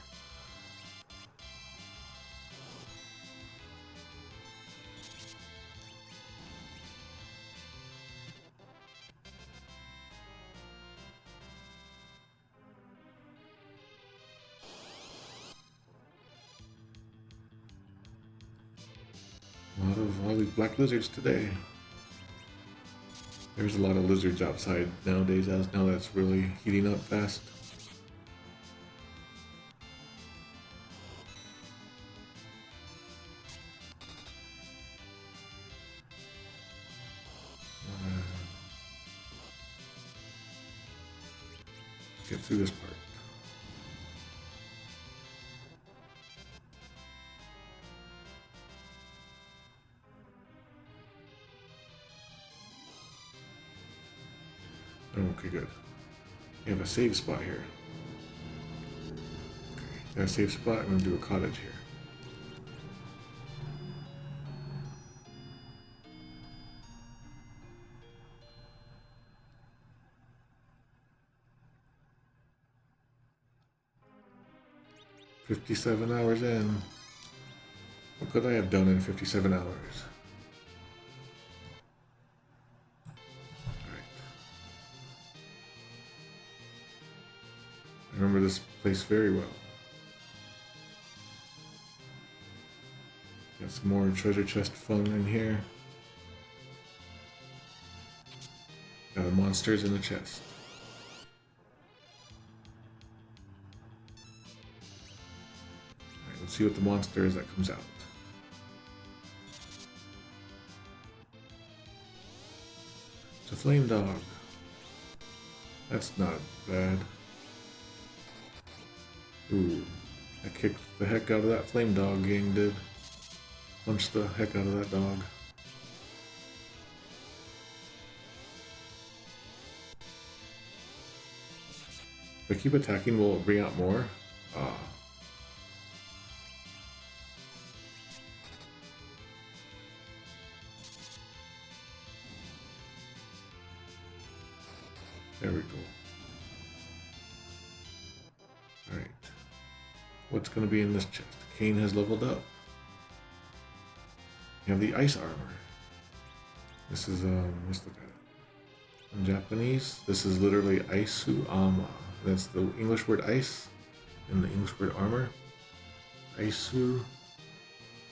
A lot of these black lizards today. There's a lot of lizards outside nowadays, now that's really heating up fast. Get through this part. Okay, good. We have a save spot here. Okay, got a save spot. I'm gonna do a cottage here. "57 hours in. What could I have done in 57 hours? I remember this place very well. Got some more treasure chest fun in here. Got the monsters in the chest. Alright, let's see what the monster is that comes out. It's a flame dog. That's not bad. Ooh, I kicked the heck out of that flame dog gang did. Punched the heck out of that dog. If I keep attacking, will it bring out more? Ah. There we go. Alright. What's going to be in this chest? Kane has leveled up. You have the ice armor. This is, let's look at it. In Japanese, this is literally Aisu Ama. That's the English word ice and the English word armor. Aisu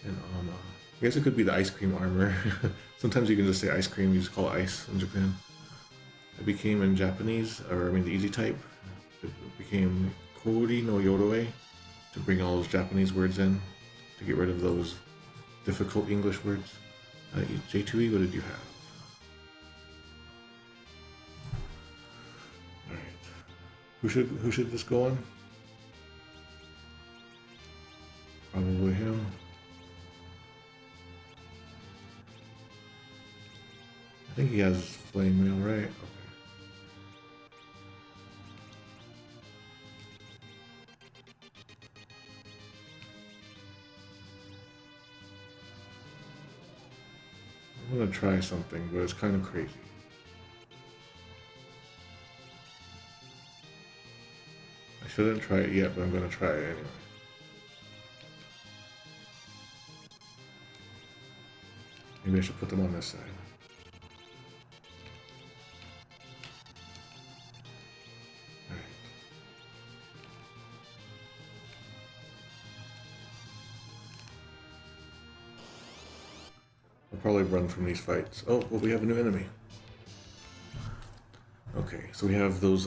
and Ama. I guess it could be the ice cream armor. Sometimes you can just say ice cream, you just call it ice in Japan. It became in Japanese, or I mean the easy type, it became Kori no Yoroi, to bring all those Japanese words in, to get rid of those difficult English words. J2E, what did you have? Alright. Who should this go on? Probably him. I think he has flame mail, right? Okay. I'm gonna try something, but it's kind of crazy. I shouldn't try it yet, but I'm gonna try it anyway. Maybe I should put them on this side. Alright. I'll probably run from these fights. Oh, well, we have a new enemy. Okay, so we have those,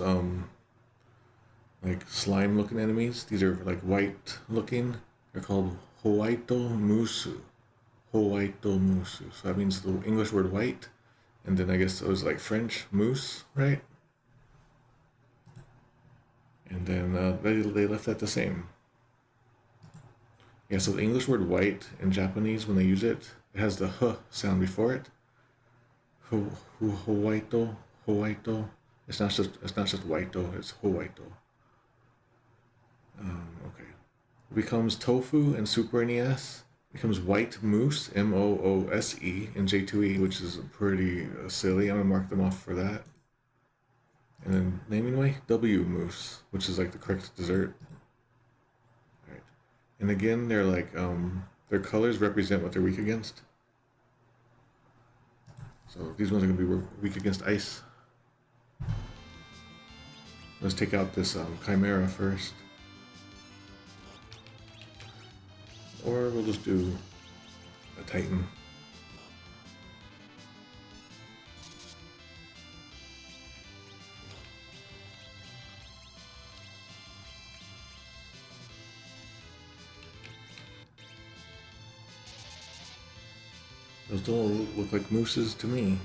like slime-looking enemies. These are like white-looking. They're called Howaito Musu. Howaito Musu. So that means the English word white, and then I guess it was like French moose, right? And then they left that the same. Yeah, so the English word white in Japanese, when they use it, it has the h sound before it. Howaito, Howaito. It's not just whiteo, it's Howaito. Okay. It becomes tofu in Super NES. It becomes white moose, Moose in J2E, which is pretty silly. I'm gonna mark them off for that. And then naming way, W moose, which is like the correct dessert. Right. And again, they're like their colors represent what they're weak against. So these ones are gonna be weak against ice. Let's take out this Chimera first. Or we'll just do a Titan. Those don't look like mooses to me.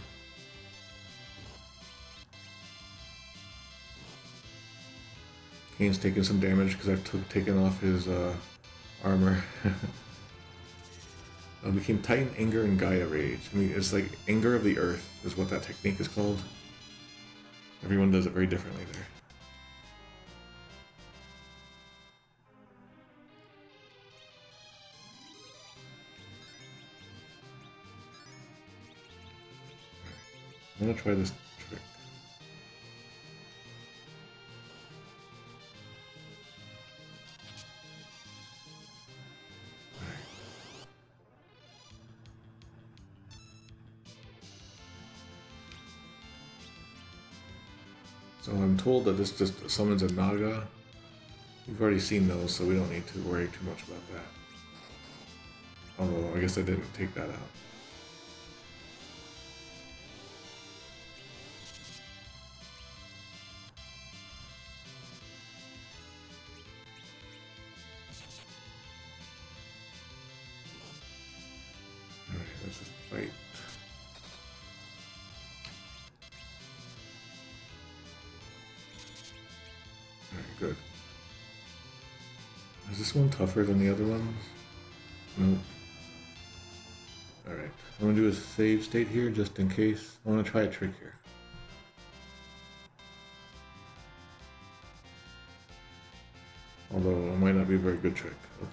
Kane's taking some damage because I've taken off his armor. Became Titan Anger and Gaia Rage. I mean, it's like Anger of the Earth is what that technique is called. Everyone does it very differently there. I'm gonna try this trick. So I'm told that this just summons a Naga. We've already seen those, so we don't need to worry too much about that. Although, I guess I didn't take that out. Alright, let's just fight. Good. Is this one tougher than the other ones? Nope. Alright, I'm gonna do a save state here just in case. I wanna try a trick here. Although it might not be a very good trick. Okay.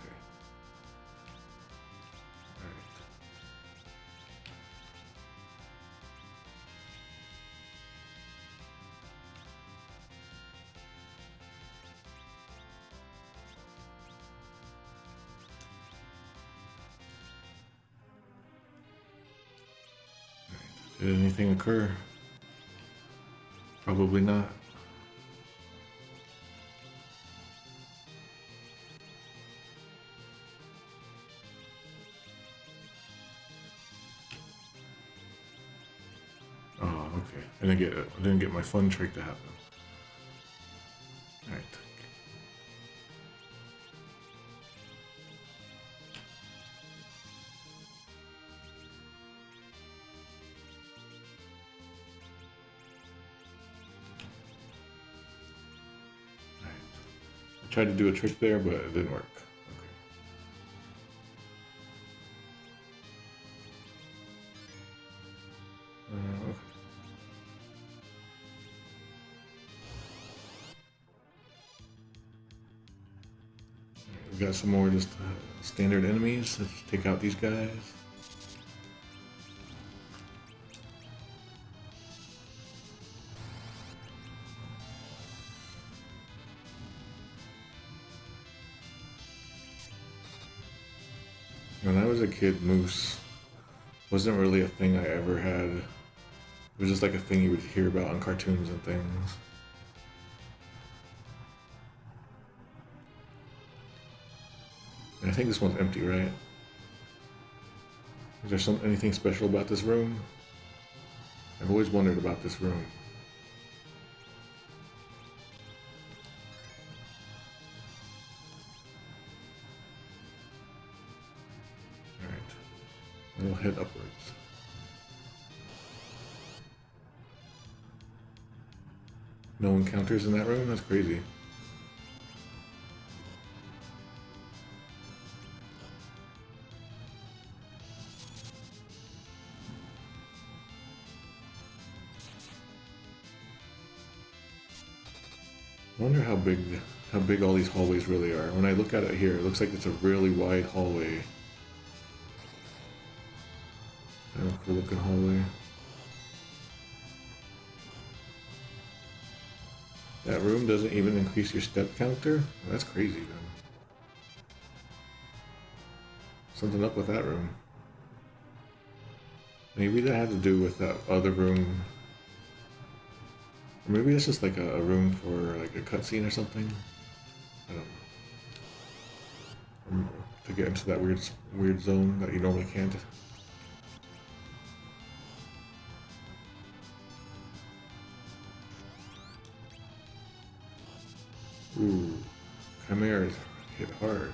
Did anything occur? Probably not. Oh, okay. I didn't get my fun trick to happen. All right. Tried to do a trick there, but it didn't work. Okay. We got some more just standard enemies. Let's take out these guys. When I was a kid, moose wasn't really a thing I ever had. It was just like a thing you would hear about on cartoons and things. And I think this one's empty, right? Is there anything special about this room? I've always wondered about this room. We'll head upwards. No encounters in that room? That's crazy. I wonder how big all these hallways really are. When I look at it here, it looks like it's a really wide hallway. Cool looking hallway. That room doesn't even increase your step counter? That's crazy then. Something up with that room. Maybe that had to do with that other room. Or maybe it's just like a room for like a cutscene or something. I don't know. To get into that weird zone that you normally can't. Ooh, chimeras hit hard.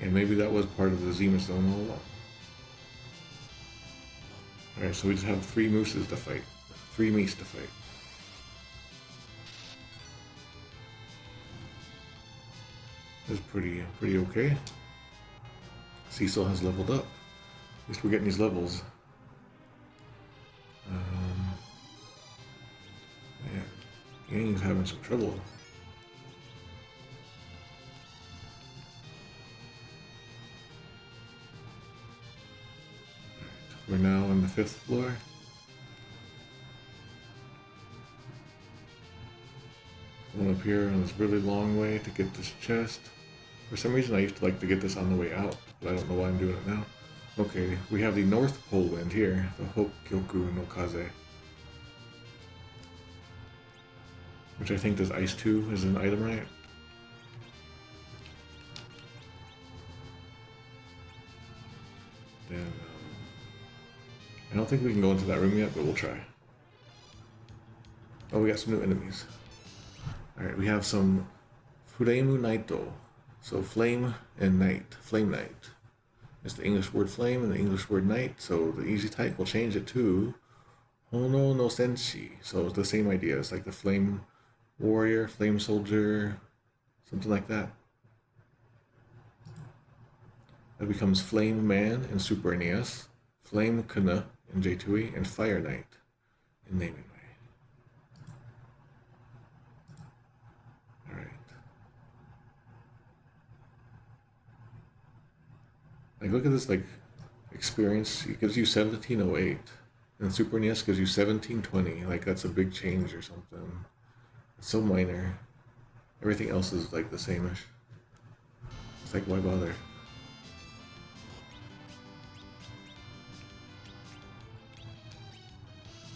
And maybe that was part of the Zenith Zone all along. Alright, so we just have 3 mooses to fight. 3 meese to fight. This is pretty okay. Cecil has leveled up. At least we're getting these levels. Man, Yang's having some trouble. We're now on the 5th floor. Going up here on this really long way to get this chest. For some reason I used to like to get this on the way out, but I don't know why I'm doing it now. Okay, we have the North Pole Wind here, the Hokkyoku no Kaze. Which I think does Ice 2 is an item, right? Then, I don't think we can go into that room yet, but we'll try. Oh, we got some new enemies. Alright, we have some Furemu Naito. So flame and night. Flame Knight. It's the English word flame and the English word night, so the easy type will change it to Hono no Senshi. So it's the same idea. It's like the flame warrior, flame soldier, something like that. That becomes Flame Man in Super NES, Flame Kana in J2E, and Fire Knight in Naming Way. Alright. Like, look at this, like, experience. It gives you 1708, and Super NES gives you 1720. Like, that's a big change or something. It's so minor. Everything else is, like, the same-ish. It's like, why bother?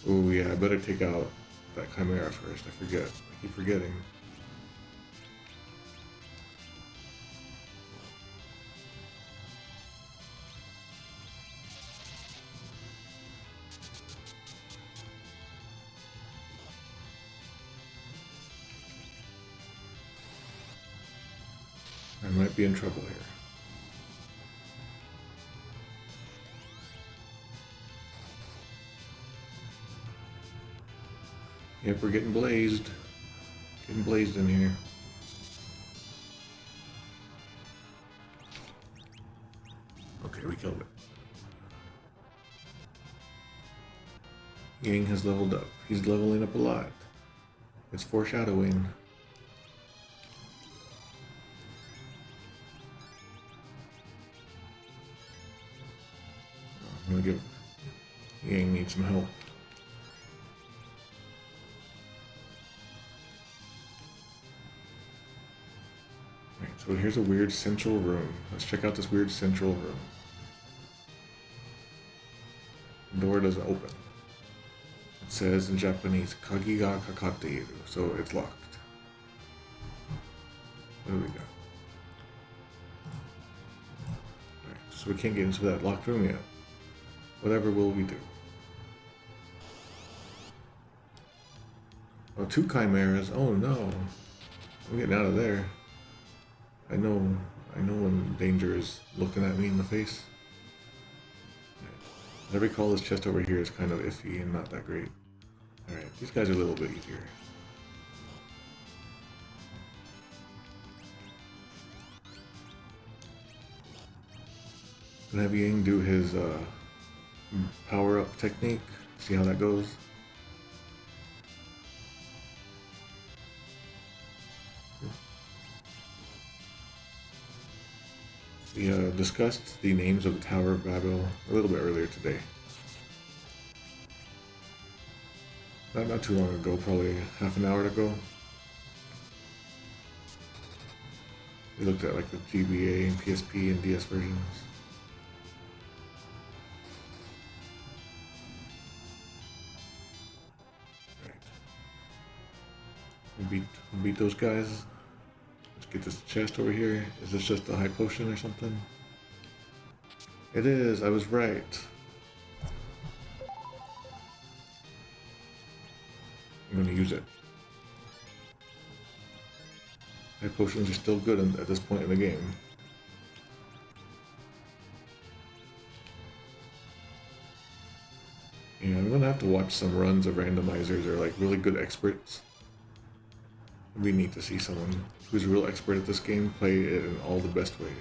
Oh yeah, I better take out that Chimera first. I forget. I keep forgetting. I might be in trouble here. Yep, we're getting blazed. Getting blazed in here. Okay, we killed it. Yang has leveled up. He's leveling up a lot. It's foreshadowing. I'm gonna give Yang needs some help. So here's a weird central room. Let's check out this weird central room. The door doesn't open. It says in Japanese, Kagi ga kakatte iru, so it's locked. What do we got? Alright, so we can't get into that locked room yet. Whatever will we do? Oh, 2 chimeras. Oh no. I'm getting out of there. I know when danger is looking at me in the face. As I recall, this chest over here is kind of iffy and not that great. Alright, these guys are a little bit easier. I'm gonna have Yang do his power-up technique. See how that goes. We discussed the names of the Tower of Babil a little bit earlier today. Not too long ago, probably half an hour ago. We looked at like the GBA and PSP and DS versions. Right. We beat those guys. Let's get this chest over here. Is this just a high potion or something? It is, I was right. I'm gonna use it. High potions are still good at this point in the game. Yeah, I'm gonna have to watch some runs of randomizers or like really good experts. We need to see someone who's a real expert at this game play it in all the best ways.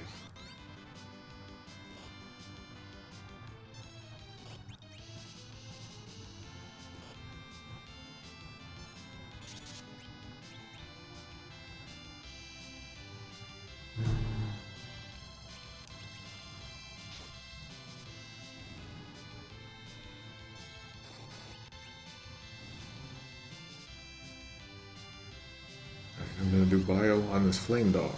I'm gonna do bio on this flame dog.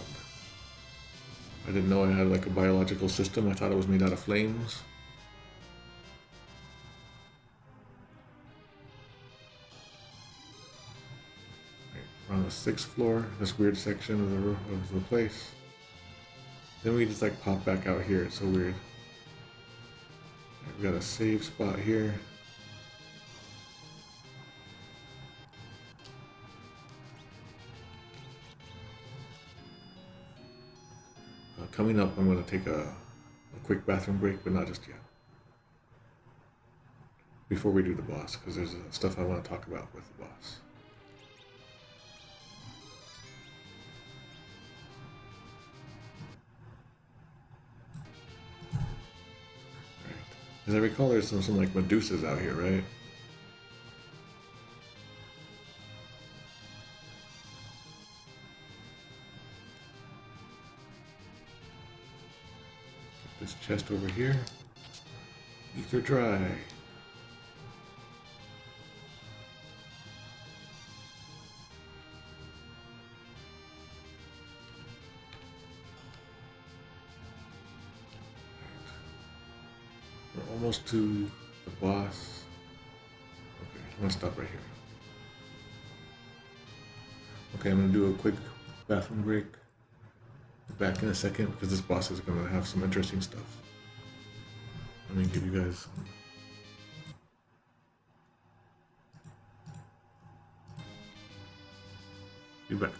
I didn't know I had like a biological system. I thought it was made out of flames. Right, we're on the 6th floor, this weird section of the place. Then we just like pop back out here. It's so weird. Right, we got a save spot here. Coming up, I'm going to take a quick bathroom break, but not just yet. Before we do the boss, because there's stuff I want to talk about with the boss. Alright. As I recall, there's some like Medusas out here, right? This chest over here. Ether dry. We're almost to the boss. Okay, I'm gonna stop right here. Okay, I'm gonna do a quick bathroom break. Back in a second because this boss is going to have some interesting stuff. Let me give you guys some. Be back.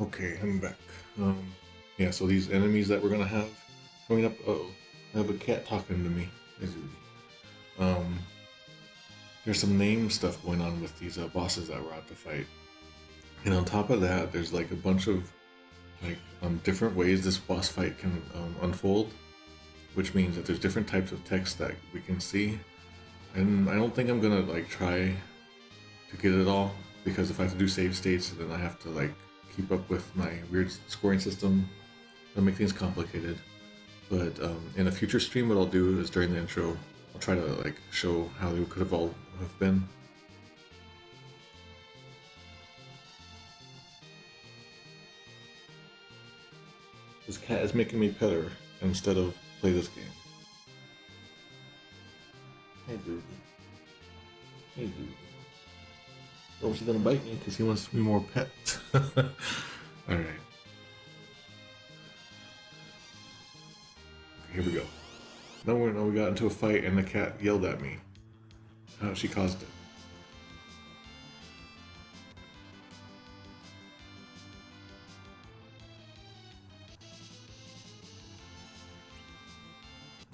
Okay, I'm back. Yeah, so these enemies that we're gonna have coming up. Oh, I have a cat talking to me. Um, there's some name stuff going on with these bosses that we're out to fight, and on top of that, there's like a bunch of like different ways this boss fight can unfold, which means that there's different types of text that we can see, and I don't think I'm gonna like try to get it all, because if I have to do save states, then I have to like keep up with my weird scoring system. It'll make things complicated. But in a future stream, what I'll do is during the intro, I'll try to like show how they could have all have been. This cat is making me pet her instead of play this game. Hey dude. Hey dude. Oh, she's gonna bite me because he wants me more pets. Alright. Here we go. Now we got into a fight and the cat yelled at me. She caused it.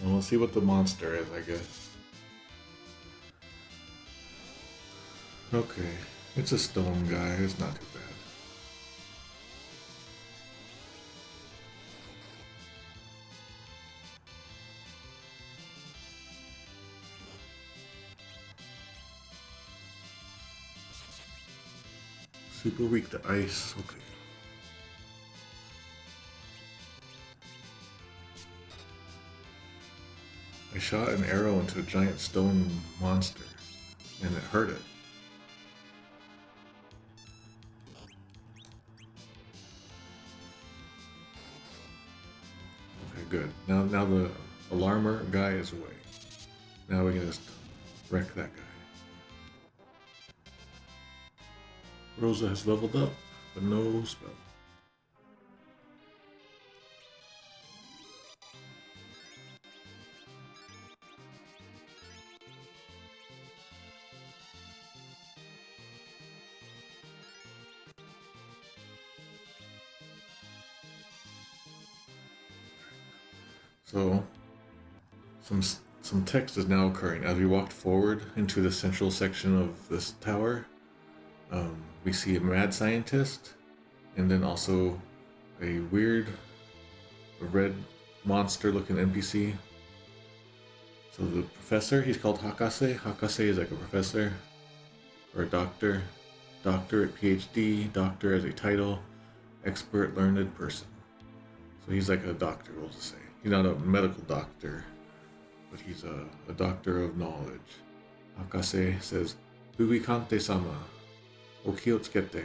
Well, let's see what the monster is, I guess. Okay, it's a stone guy. It's not too bad. Super weak to ice. Okay. I shot an arrow into a giant stone monster, and it hurt it. Okay, good. Now the alarmer guy is away. Now we can just wreck that guy. Rosa has leveled up, but no spell. So, some text is now occurring. As we walked forward into the central section of this tower, we see a mad scientist, and then also a weird red monster-looking NPC. So the professor, he's called Hakase. Hakase is like a professor, or a doctor. Doctorate, PhD, doctor as a title, expert, learned person. So he's like a doctor, we'll just say. He's not a medical doctor, but he's a doctor of knowledge. Hakase says, Rubicante-sama, okiyotsukete, ...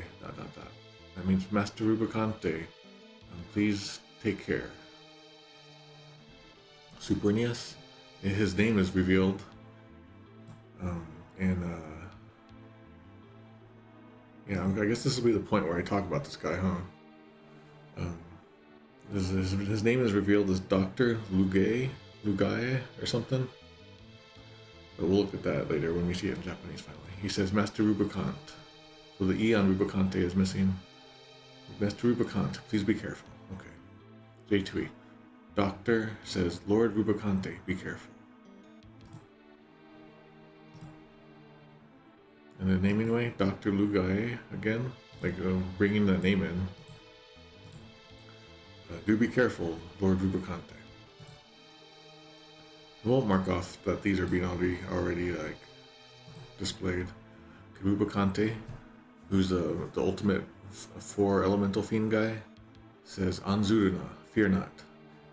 That means Master Rubicante, please take care. Supernius, his name is revealed, yeah, I guess this will be the point where I talk about this guy, huh? His name is revealed as Dr. Lugae or something. But we'll look at that later when we see it in Japanese finally. He says Master Rubicante. So the E on Rubicante is missing. Master Rubicante, please be careful. Okay. J2E. Doctor says, Lord Rubicante, be careful. And the naming way, Dr. Lugae again, like bringing the name in. Do be careful, Lord Rubicante. I won't mark off that these are being already like displayed. Rubicante, who's the ultimate 4 elemental fiend guy, says Anzuruna, fear not.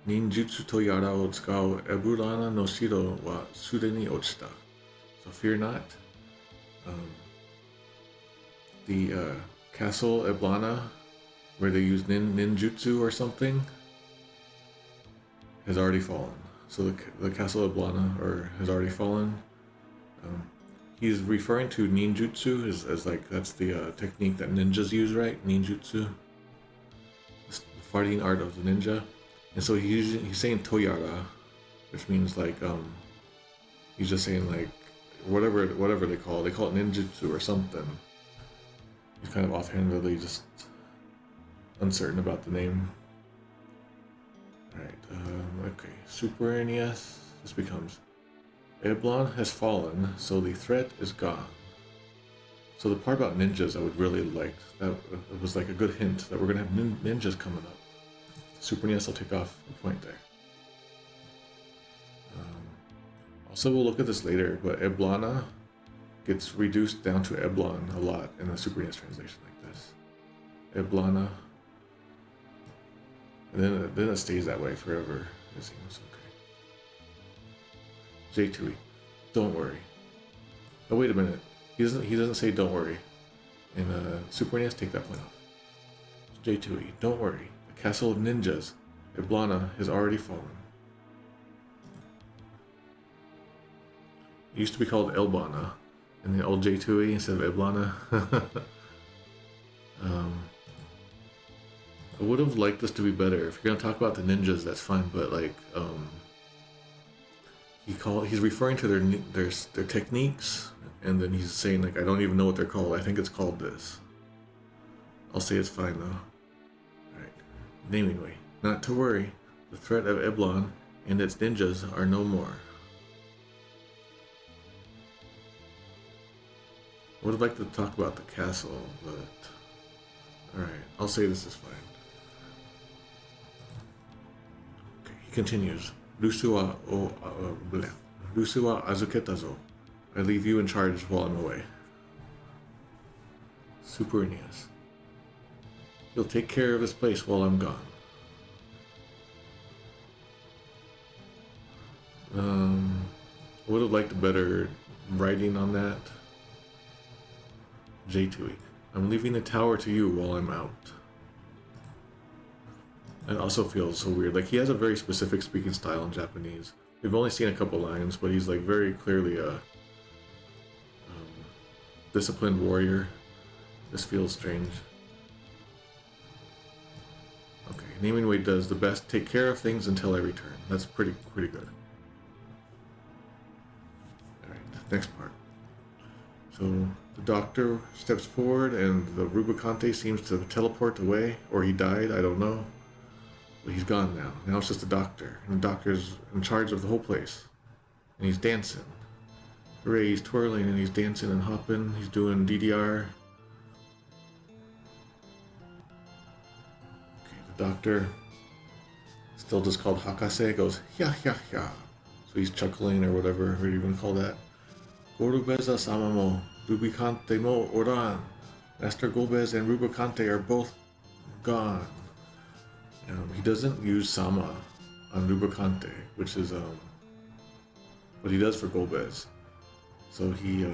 Ninjutsu to yara o tsukau Eburana no shiro wa sudeni ochita. So fear not. The castle Eblana, where they use ninjutsu or something, has already fallen. So the castle Eblana has already fallen. He's referring to ninjutsu as like that's the technique that ninjas use, right? Ninjutsu, the fighting art of the ninja. And so he's saying Toyara, which means like he's just saying like whatever they call it ninjutsu or something. He's kind of offhandedly just uncertain about the name. Alright, okay. Super NES. This becomes Eblon has fallen, so the threat is gone. So the part about ninjas I would really like. That it was like a good hint that we're gonna have ninjas coming up. Super NES will take off a point there. Also, we'll look at this later, but Eblana gets reduced down to Eblon a lot in the Super NES translation like this. Eblana. And then it stays that way forever, it seems. Okay. J2E, don't worry. Oh, wait a minute. He doesn't say don't worry. In Super NES, take that point off. J2E, don't worry. The castle of ninjas, Eblana, has already fallen. It used to be called Elbana in the old J2E instead of Eblana. I would have liked this to be better. If you're gonna talk about the ninjas, that's fine, but like he's referring to their techniques, and then he's saying like I don't even know what they're called. I think it's called this. I'll say it's fine though. Alright. Naming way. Not to worry, the threat of Eblon and its ninjas are no more. I would have liked to talk about the castle, but alright, I'll say this is fine. Okay, he continues. Lusua azuketazo. I leave you in charge while I'm away. Super NES. You'll take care of this place while I'm gone. I would have liked a better writing on that. J2E. I'm leaving the tower to you while I'm out. It also feels so weird. Like he has a very specific speaking style in Japanese. We've only seen a couple lines, but he's like very clearly a disciplined warrior. This feels strange. Okay, Naming Way does the best. Take care of things until I return. That's pretty good. Alright, next part. So the doctor steps forward and the Rubicante seems to teleport away, or he died, I don't know. But he's gone now. Now it's just the doctor, and the doctor's in charge of the whole place. And he's dancing. Hooray, he's twirling and he's dancing and hopping. He's doing DDR. Okay, the doctor, still just called Hakase, goes, ya ya ya. So he's chuckling or whatever you want to call that. Golbez sama mo, Rubicante mo oran. Master Golbez and Rubicante are both gone. He doesn't use sama on Rubicante, which is what he does for Golbez. So he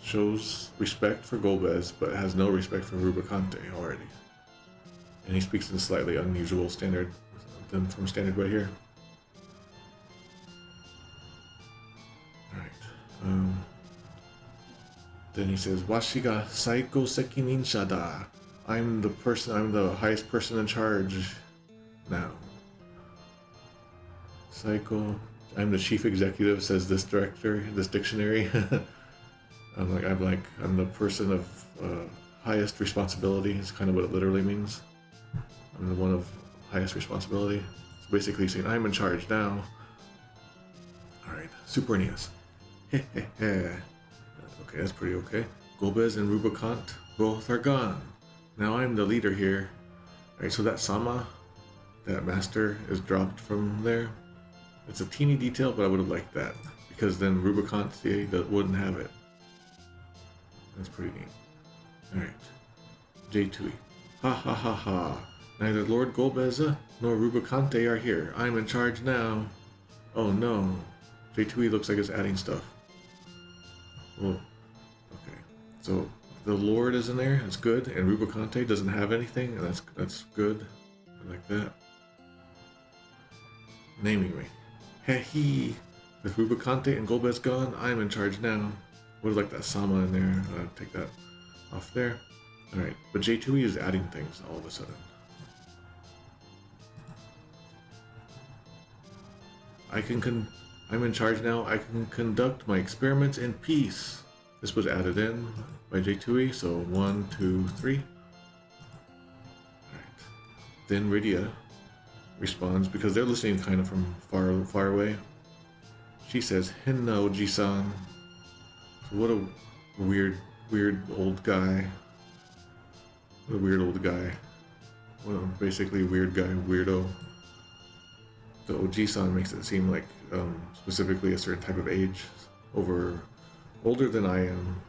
shows respect for Golbez, but has no respect for Rubicante already. And he speaks in a slightly unusual standard than from standard right here. Alright. Then he says, Washi ga saiko sekininsha da. I'm the highest person in charge now. Psycho, I'm the chief executive, says this dictionary. I'm the person of highest responsibility. It's kind of what it literally means. I'm the one of highest responsibility. So basically saying, I'm in charge now. Alright, Super NES. Okay, that's pretty okay. Golbez and Rubicante both are gone. Now I'm the leader here. Alright, so that Sama, that master, is dropped from there. It's a teeny detail, but I would have liked that. Because then Rubicante wouldn't have it. That's pretty neat. Alright. J2E. Ha ha ha ha. Neither Lord Golbez nor Rubicante are here. I'm in charge now. Oh no. J2E looks like it's adding stuff. Well, okay. So the Lord is in there, that's good, and Rubicante doesn't have anything, and that's good. I like that. Naming Way. Heh. With Rubicante and Golbez gone, I'm in charge now. Would have liked that Sama in there. Take that off there. Alright, but J2E is adding things all of a sudden. I'm in charge now. I can conduct my experiments in peace. This was added in by J2E, so 1, 2, 3. Then Rydia responds, because they're listening kind of from far away. She says, "Henna Oji-san." So what a weird old guy. What a weird old guy. Well, basically weird guy, weirdo. The Oji-san makes it seem like specifically a certain type of age, older than I am.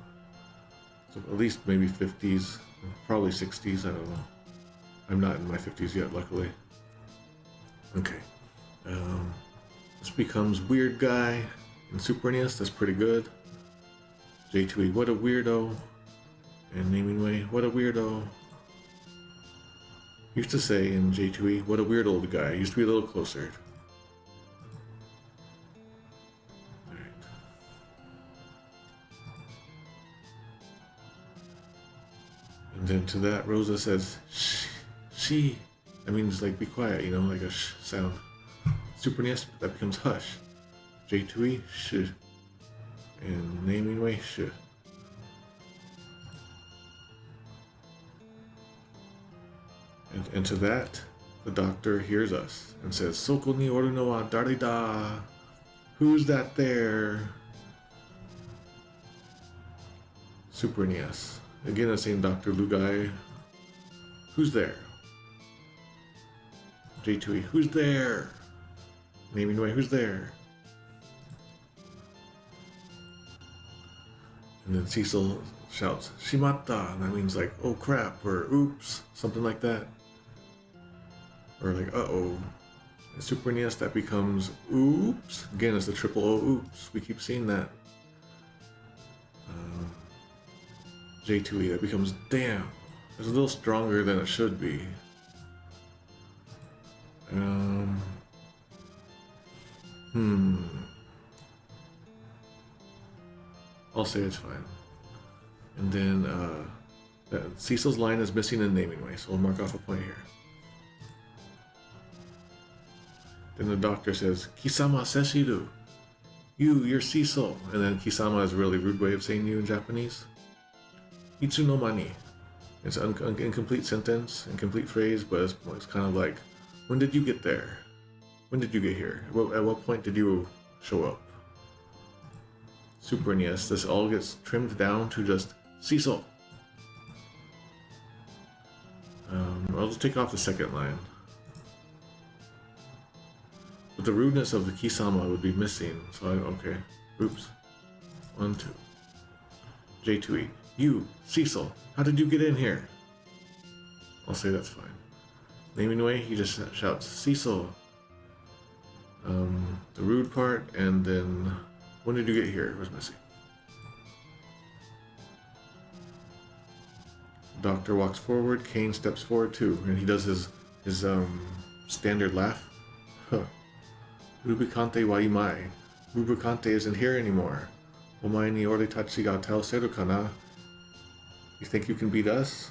So at least maybe 50s, probably 60s, I don't know. I'm not in my 50s yet, luckily. Okay. This becomes weird guy in Super NES, that's pretty good. J2E, what a weirdo. And Naming Way, what a weirdo. Used to say in J2E, what a weird old guy. Used to be a little closer. Alright. And then to that, Rosa says, she. That means like be quiet, you know, like a sh sound. Super NES, that becomes hush. J2E, sh. And Naming Way, sh. And to that, the doctor hears us and says, "Soko ni oru no wa dare da?" Who's that there? Super NES. Again, the same Dr. Lugae. Who's there? J2E, who's there? Naming Way, who's there? And then Cecil shouts, "Shimatta!" And that means like, "Oh crap," or "oops," something like that. Or like, "uh-oh." In Super NES, that becomes "oops." Again, it's the triple O, oops. We keep seeing that. J2E, that becomes damn. It's a little stronger than it should be. I'll say it's fine. And then Cecil's line is missing in Naming Way, so we'll mark off a point here. Then the doctor says, "Kisama Seshiru." You're Cecil. And then Kisama is a really rude way of saying you in Japanese. Itsu no mani. It's an incomplete sentence, incomplete phrase, but it's kind of like, when did you get there? When did you get here? At what point did you show up? Super NES, this all gets trimmed down to just Cecil. I'll just take off the second line. But the rudeness of the Kisama would be missing, so okay. Oops. 1, 2. J2E. You, Cecil, how did you get in here? I'll say that's fine. Naming Way, he just shouts, "Cecil." The rude part, and then, when did you get here? It was missing. Doctor walks forward, Kane steps forward too, and he does his standard laugh. Huh. Rubicante wa imai. Rubicante isn't here anymore. Omae ni ore tachi ga taoseru kana? You think you can beat us?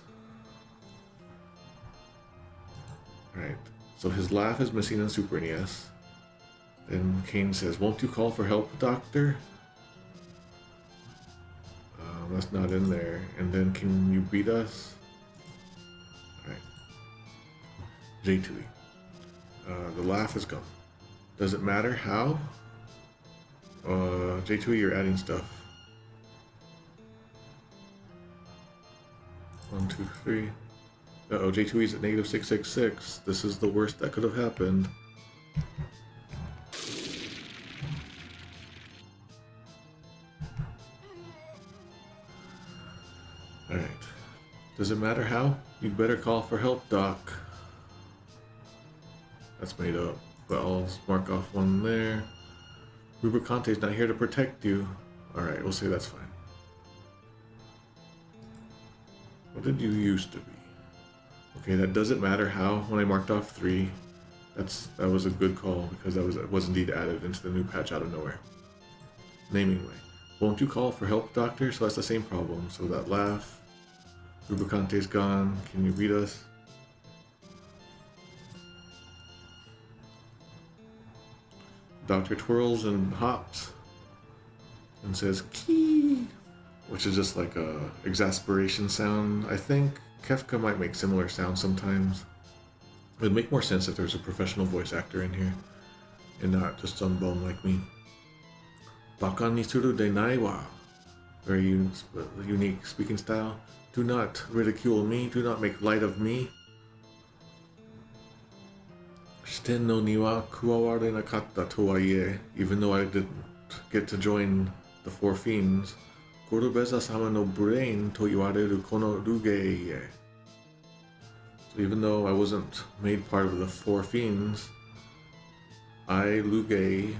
Right. So his laugh is missing in Super NES. Then Kane says, "Won't you call for help, Doctor?" That's not in there. And then, "Can you beat us?" Alright. J2E. The laugh is gone. Does it matter how? J2E, you're adding stuff. 1, 2, 3. Uh-oh, J2E's at -666. This is the worst that could have happened. Alright. Does it matter how? You'd better call for help, Doc. That's made up, but I'll mark off one there. Rubicante's not here to protect you. Alright, we'll say that's fine. What did you used to be? Okay, that doesn't matter how. When I marked off 3, that was a good call, because that was indeed added into the new patch out of nowhere. Naming Way. Won't you call for help, Doctor? So that's the same problem. So that laugh. Rubicante's gone. Can you beat us? Doctor twirls and hops and says "key," which is just like a exasperation sound. I think Kefka might make similar sounds sometimes. It would make more sense if there's a professional voice actor in here and not just some bum like me. Baka ni suru de nai wa. Very unique speaking style. Do not ridicule me. Do not make light of me. Shiten no ni wa kuwaware nakatta to waie. Even though I didn't get to join the Four Fiends. Golbez sama no brain to iwareru kono Lugae. So even though I wasn't made part of the Four Fiends, I, Lugae,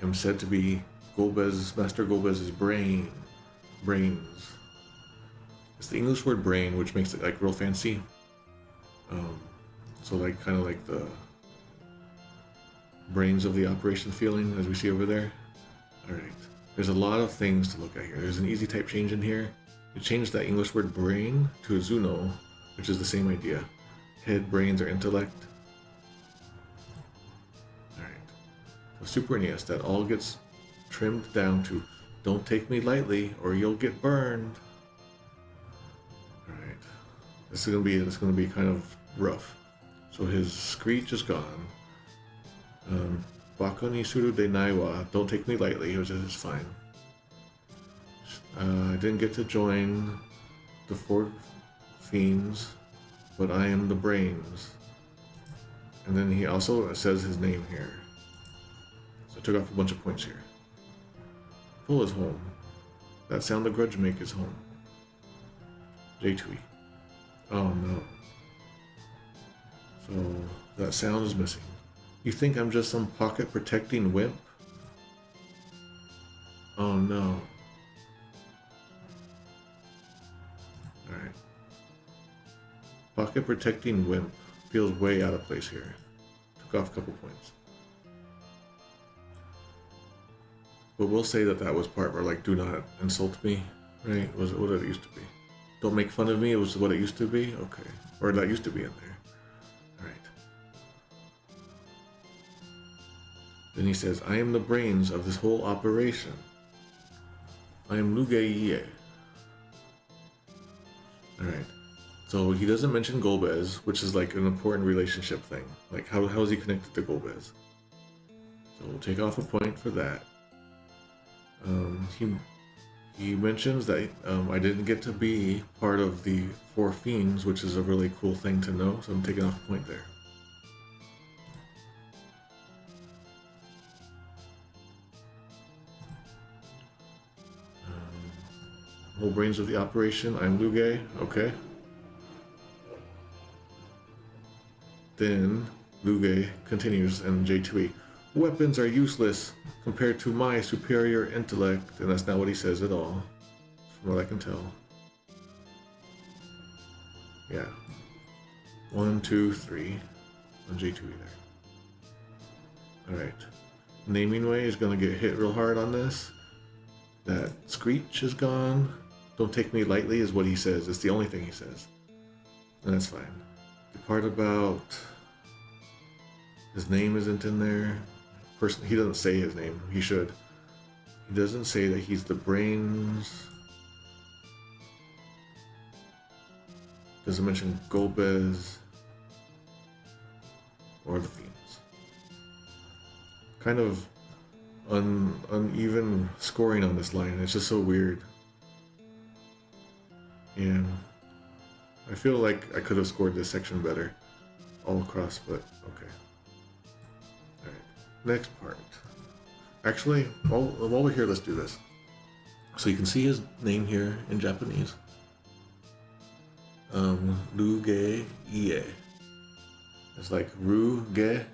am said to be Master Golbez's brains. It's the English word brain, which makes it like real fancy. So like kind of like the brains of the operation feeling as we see over there. All right, there's a lot of things to look at here. There's an easy type change in here. It changed that English word brain to Zuno, which is the same idea. Head, brains, or intellect. Alright. So Super NES, that all gets trimmed down to don't take me lightly or you'll get burned. Alright. This is gonna be kind of rough. So his screech is gone. Baka ni suru de nai wa, don't take me lightly, which is fine. I didn't get to join the Four Fiends, but I am the brains. And then he also says his name here. So I took off a bunch of points here. Pull is home. That sound the grudge make is home. J2E. Oh no. So that sound is missing. You think I'm just some pocket protecting wimp? Oh no. Alright. Pocket protecting wimp feels way out of place here. Took off a couple points. But we'll say that was part where like, do not insult me, right? Was what it used to be. Don't make fun of me, it was what it used to be? Okay. Or that used to be in there. Alright. Then he says, I am the brains of this whole operation. I am Lugae. Alright. So he doesn't mention Golbez, which is like an important relationship thing. Like how is he connected to Golbez? So we'll take off a point for that. He mentions that I didn't get to be part of the Four Fiends, which is a really cool thing to know, so I'm taking off a point there. Whole brains of the operation, I'm Lugae, okay. Then Lugae continues in J2E. Weapons are useless compared to my superior intellect, and that's not what he says at all, from what I can tell. Yeah. 1, 2, 3 on J2E there. Alright. Naming Way is gonna get hit real hard on this. That screech is gone. Don't take me lightly is what he says. It's the only thing he says. And that's fine. The part about his name isn't in there. He doesn't say his name. He should. He doesn't say that he's the brains. Doesn't mention Golbez or the Fiends. Kind of uneven scoring on this line. It's just so weird. And I feel like I could have scored this section better all across, but okay. Next part. Actually, while we're here, let's do this. So you can see his name here in Japanese. Lugae. It's like Lugae.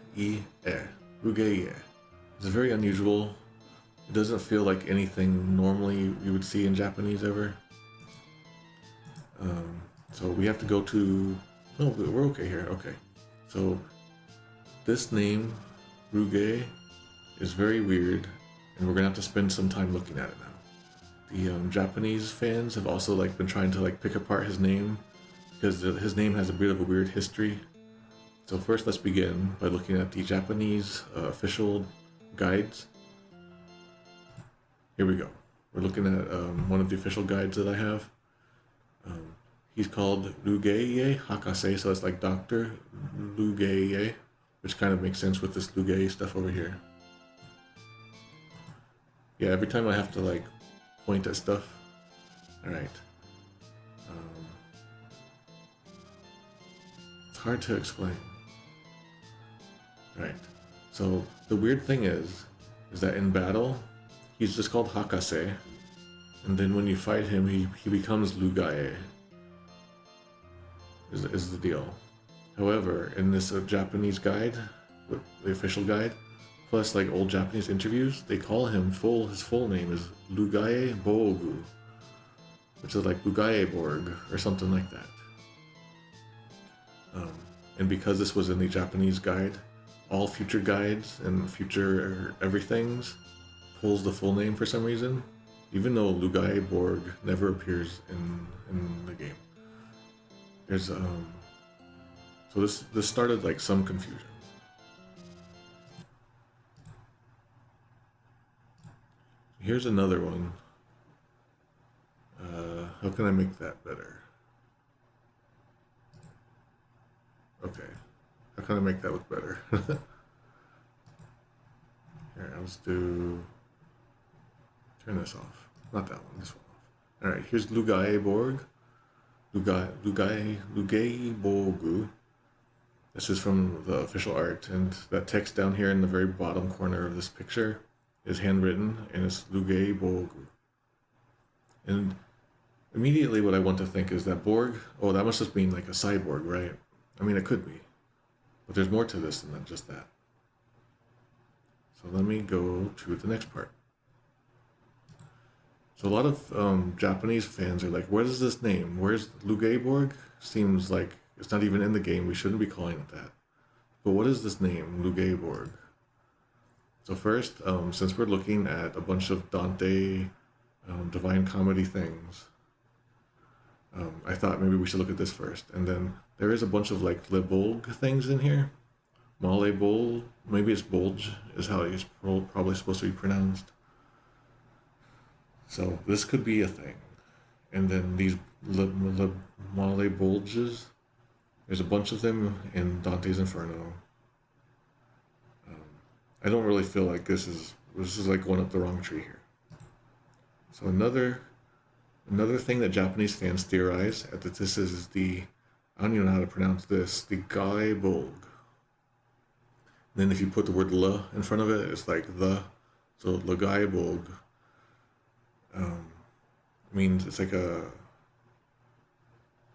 Lugae. It's very unusual. It doesn't feel like anything normally you would see in Japanese ever. So we have to go to... No, we're okay here. Okay. So this name... Lugae is very weird, and we're gonna have to spend some time looking at it now. The Japanese fans have also like been trying to like pick apart his name because his name has a bit of a weird history. So first, let's begin by looking at the Japanese official guides. Here we go. We're looking at one of the official guides that I have. he's called Lugae Hakase, so it's like Dr. Lugae, which kind of makes sense with this Lugae stuff over here. Yeah, every time I have to like point at stuff. Alright. It's hard to explain. Right. So the weird thing is that in battle, he's just called Hakase, and then when you fight him, he becomes Lugae. Is the deal. However, in this Japanese guide, the official guide, plus like old Japanese interviews, they call him his full name is Lugae Bogu, which is like Lugaeborg or something like that. And because this was in the Japanese guide, all future guides and future everythings pulls the full name for some reason, even though Lugaeborg never appears in the game. There's so this started like some confusion. Here's another one. How can I make that better? Okay. How can I make that look better? Here, let's turn this off. Not that one, this one off. Alright, here's Lugaeborg. Lugaeborgu. This is from the official art, and that text down here in the very bottom corner of this picture is handwritten, and it's Lugaeborgu. And immediately what I want to think is that Borg, oh, that must just mean like a cyborg, right? I mean, it could be. But there's more to this than just that. So let me go to the next part. So a lot of Japanese fans are like, where is this name? Where's Lugaeborg? Seems like it's not even in the game. We shouldn't be calling it that. But what is this name, Lugaeborg? So first, since we're looking at a bunch of Dante Divine Comedy things, I thought maybe we should look at this first. And then there is a bunch of like Le Bolg things in here. Male Bolg, maybe it's Bolge is how it's probably supposed to be pronounced. So this could be a thing. And then these Male Bolges, there's a bunch of them in Dante's Inferno. I don't really feel like this is like going up the wrong tree here. So another thing that Japanese fans theorize that this is the, I don't even know how to pronounce this, the Gae Bolg. Then if you put the word "la" in front of it, it's like the, so Lugae Bolg. Means it's like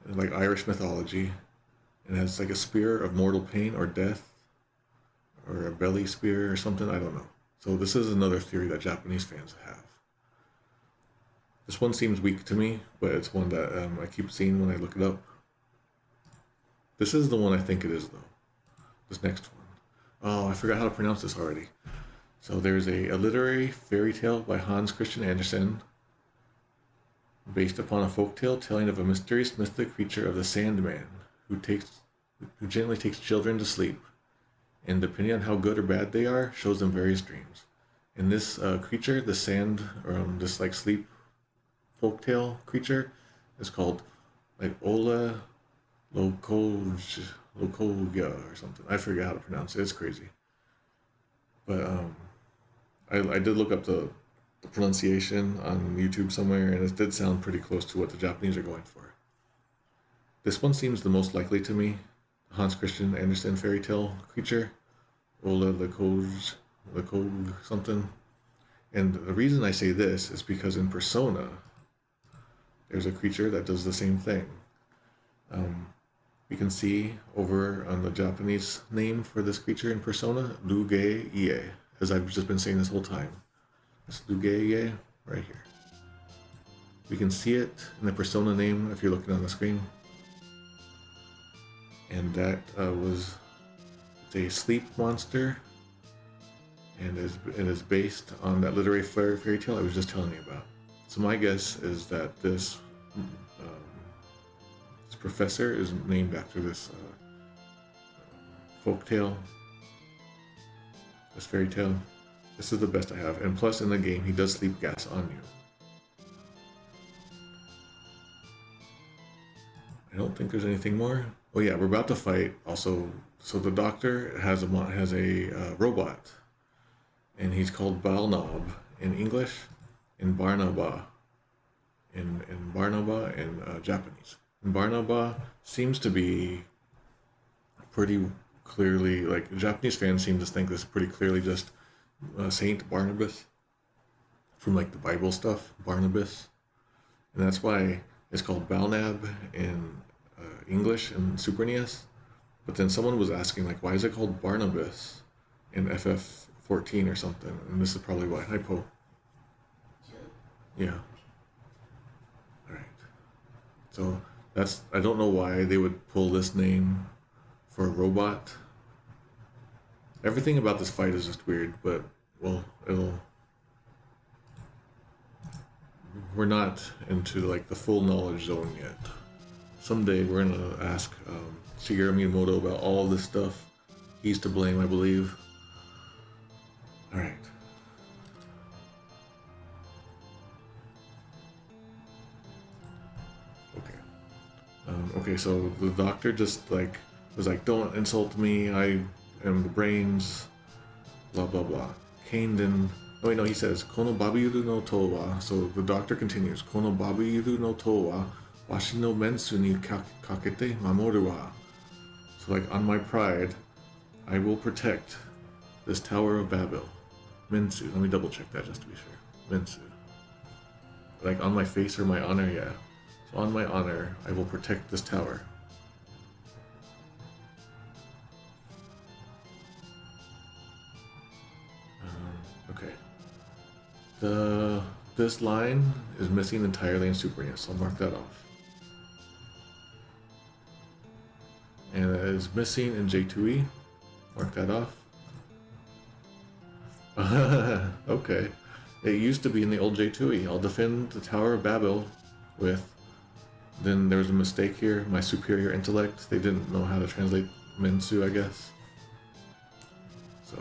like Irish mythology, and it has like a spear of mortal pain or death, or a belly spear or something. I don't know. So this is another theory that Japanese fans have. This one seems weak to me, but it's one that I keep seeing when I look it up. This is the one I think it is, though. This next one. Oh, I forgot how to pronounce this already. So there's a literary fairy tale by Hans Christian Andersen, based upon a folktale telling of a mysterious mythic creature of the Sandman, who gently takes children to sleep, and depending on how good or bad they are, shows them various dreams. And this creature, the sand, this like sleep folktale creature, is called like Ole Lukøje or something. I forget how to pronounce it. It's crazy. But I did look up the pronunciation on YouTube somewhere, and it did sound pretty close to what the Japanese are going for. This one seems the most likely to me. Hans Christian Andersen fairy tale creature, Ole Lukøje something. And the reason I say this is because in Persona, there's a creature that does the same thing. You can see over on the Japanese name for this creature in Persona, Lugae, as I've just been saying this whole time. It's Lugae right here. We can see it in the Persona name if you're looking on the screen. And that it's a sleep monster, and it is based on that literary fairy tale I was just telling you about. So my guess is that this professor is named after this folktale, this fairy tale. This is the best I have, and plus in the game he does sleep gas on you. I don't think there's anything more. Oh yeah, we're about to fight. Also, so the doctor has a robot, and he's called Balnab in English, in Barnaba, in Barnaba in Japanese. And Barnaba seems to be pretty clearly, like, Japanese fans seem to think this is pretty clearly just Saint Barnabas from like the Bible stuff, Barnabas, and that's why it's called Balnab in English and Super NES. But then someone was asking, like, why is it called Barnabas in FF14 or something? And this is probably why. Hi, Poe. Yeah. All right. So that's, I don't know why they would pull this name for a robot. Everything about this fight is just weird, but, well, we're not into like the full knowledge zone yet. Someday we're gonna ask Shigeru Miyamoto about all this stuff. He's to blame, I believe. All right. Okay. Okay, so the doctor just like was like, "Don't insult me. I am the brains." Blah blah blah. Kane then. Oh wait, no, he says, "Kono babiru no to wa." So the doctor continues, "Kono babiru no to wa, washi no mensu ni kakete mamoru wa." So like, on my pride, I will protect this Tower of Babil. Mensu. Let me double check that just to be sure. Mensu. Like on my face or my honor, yeah. So on my honor, I will protect this tower. Okay. This line is missing entirely in Super NES, so I'll mark that off. And it is missing in J2E. Mark that off. Okay. It used to be in the old J2E. I'll defend the Tower of Babil with... Then there was a mistake here. My superior intellect. They didn't know how to translate Mensu, I guess. So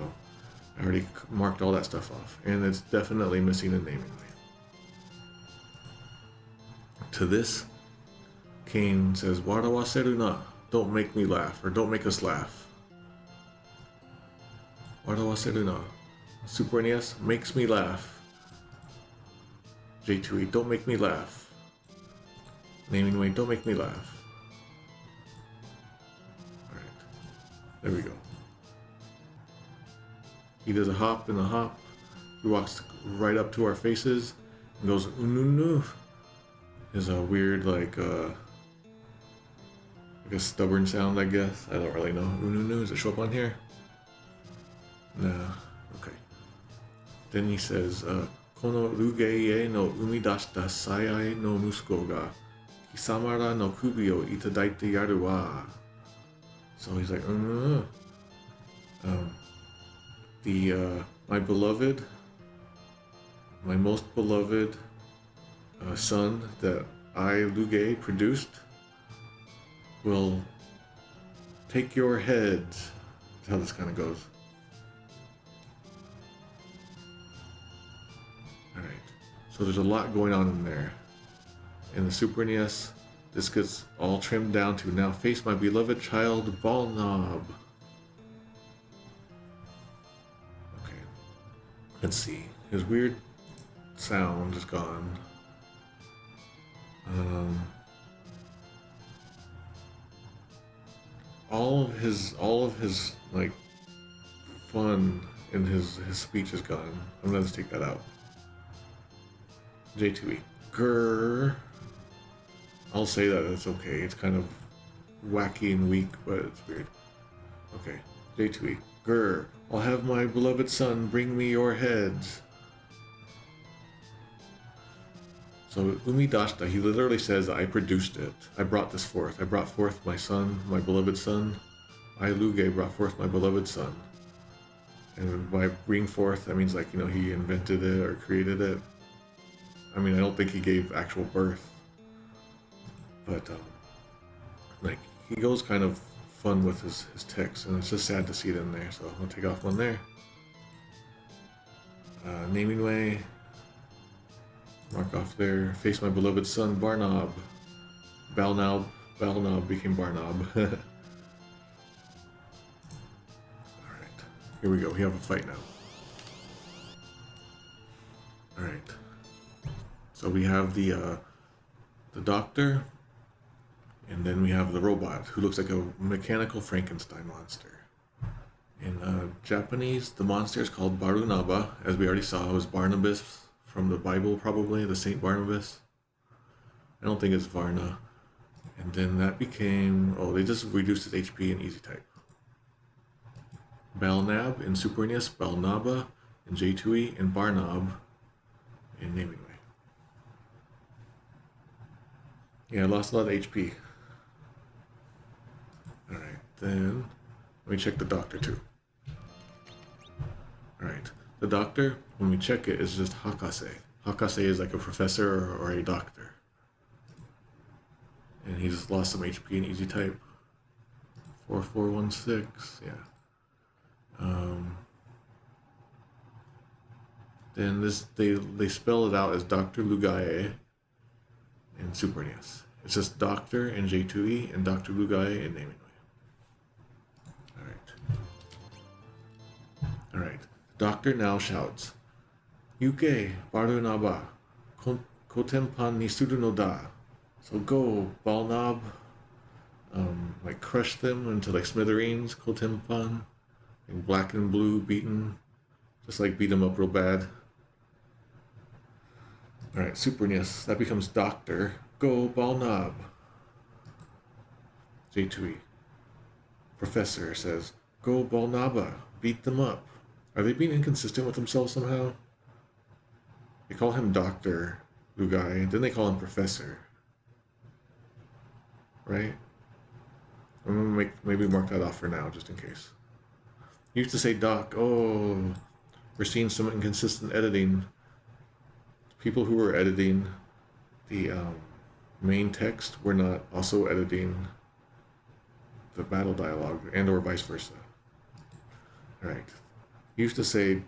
I already marked all that stuff off. And it's definitely missing a naming way. To this, Kane says, "Warawaseru na." Don't make me laugh, or don't make us laugh. Warawaseru na. Super NES makes me laugh. J2E, don't make me laugh. Naming way, don't make me laugh. Alright. There we go. He does a hop and a hop. He walks right up to our faces and goes, "Ununu." Is a weird, like a stubborn sound, I guess. I don't really know. Ununu, does it show up on here? Nah. Okay. Then he says, "Kono Lugae no umidashita Sayai no musuko ga Kisamara no kubi o itadaite yaru wa." So he's like, my beloved, my most beloved son that I, Lugae, produced will take your heads. That's how this kind of goes. Alright, so there's a lot going on in there. In the Super NES, this gets all trimmed down to, "Now face my beloved child, Balnab." Okay, let's see. His weird sound is gone. All of his like fun in his speech is gone. I'm gonna just take that out. J2E. Grrr. I'll say that, it's okay. It's kind of wacky and weak, but it's weird. Okay. J2E. Grrr. I'll have my beloved son bring me your heads. So Umidashita, he literally says, "I produced it. I brought this forth. I brought forth my son, my beloved son. I, Lugae, brought forth my beloved son." And by bring forth, that means like, you know, he invented it or created it. I mean, I don't think he gave actual birth. But, like, he goes kind of fun with his text, and it's just sad to see it in there, so I'll take off one there. Naming way. Mark off there. Face my beloved son, Balnab. Balnab became Barnab. Alright, here we go. We have a fight now. Alright. So we have the doctor, and then we have the robot, who looks like a mechanical Frankenstein monster. In Japanese, the monster is called Barunaba. As we already saw, it was Barnabas from the Bible, probably, the Saint Barnabas. I don't think it's Varna. And then that became... Oh, they just reduced its HP in easy type. Balnab in Super NES, Balnaba in J2E, and Barnab in Naming Way. Yeah, I lost a lot of HP. Alright, then let me check the doctor too. Alright, the doctor, when we check it, is just Hakase. Hakase is like a professor or a doctor. And he just lost some HP in easy type. 4416, yeah. Then this they spell it out as Dr. Lugae in Super NES. It's just Doctor in J2E and Dr. Lugae in Naming Way. Alright. Doctor now shouts, Lugae Balnab Kotenpan ni suru no da. So go, Balnab. Like crush them into like smithereens, Kotenpan. And black and blue beaten. Just like beat them up real bad. Alright, Super NES. That becomes Doctor. Go, Balnab. J2E. Professor says, go, Balnaba. Beat them up. Are they being inconsistent with themselves somehow? They call him Dr. Lugae, then they call him Professor. Right? I'm gonna maybe mark that off for now, just in case. You used to say Doc. Oh, we're seeing some inconsistent editing. People who were editing the main text were not also editing the battle dialogue, and or vice versa. Alright. You used to say,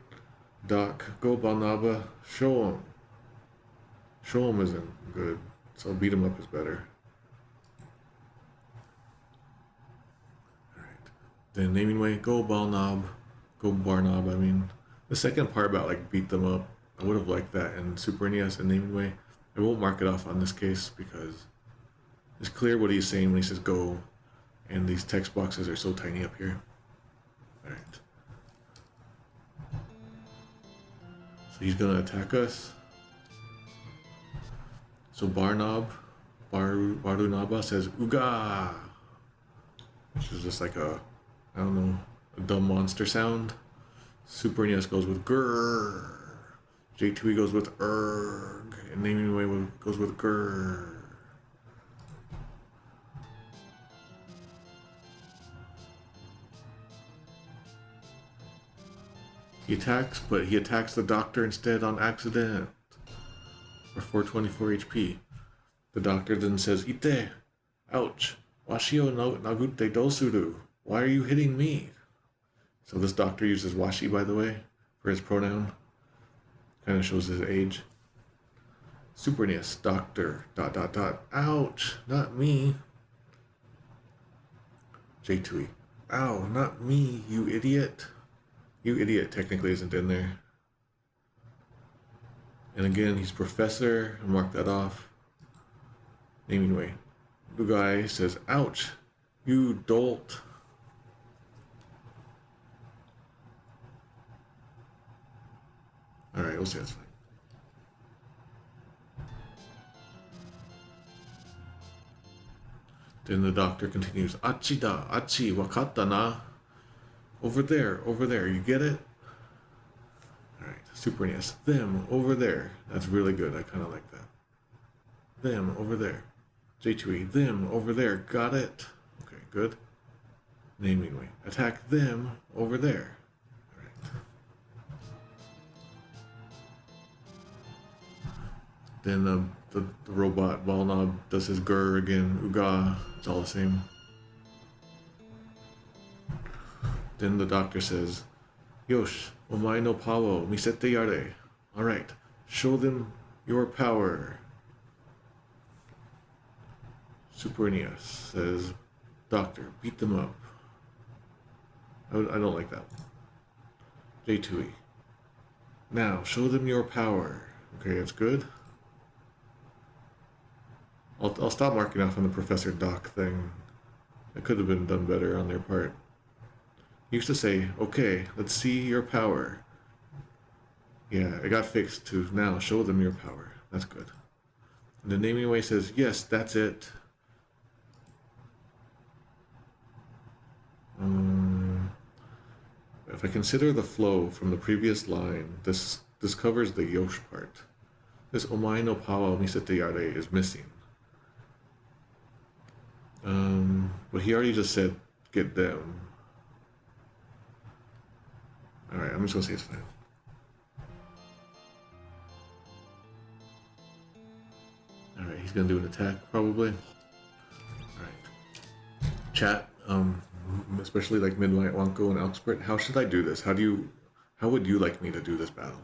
Doc, go Balnaba, show him. Show him isn't good, so beat him up is better. Alright. Then Naming Way, go Balnab, go Barnab, I mean. The second part about like beat them up, I would have liked that in Super NES and Naming Way. I won't mark it off on this case because it's clear what he's saying when he says go, and these text boxes are so tiny up here. Alright. So he's gonna attack us. So Barnaba says Uga, which is just like a, I don't know, a dumb monster sound. Super NES goes with grrr. J2E goes with erg, and Naming Way goes with grrr. He attacks, but he attacks the doctor instead on accident. For 424 HP. The doctor then says, Ite! Ouch! Washi o nagute dosuru. Why are you hitting me? So this doctor uses washi, by the way, for his pronoun. Kind of shows his age. Super NES, doctor, ... Ouch! Not me. J2E. Ow, not me, you idiot. You idiot technically isn't in there. And again, he's Professor. I'll mark that off. Naming Way. Lugae says, ouch, you dolt. Alright, we'll see, that's fine. Then the doctor continues, Achi da, achi, wakatta na. Over there, you get it? Alright, Super NES. Them, over there. That's really good, I kind of like that. Them, over there. J2E, them, over there, got it? Okay, good. Naming Way. Attack them, over there. Alright. Then the robot Balnab does his grr again, Uga, it's all the same. Then the doctor says, Yosh, omae no power misete yare. Alright, show them your power. Super NES says, Doctor, beat them up. I don't like that one. J2E. Now, show them your power. Okay, that's good. I'll stop marking off on the Professor Doc thing. It could have been done better on their part. He used to say, okay, let's see your power. Yeah, it got fixed to now, show them your power. That's good. And the naming way says, yes, that's it. If I consider the flow from the previous line, this covers the Yosh part. This Omae no Pawa Misete Yare is missing. But he already just said, get them. Alright, I'm just gonna say it's fine. Alright, he's gonna do an attack, probably. Alright. Chat, especially like Midnight Wanko and Elkspert, how should I do this? How would you like me to do this battle?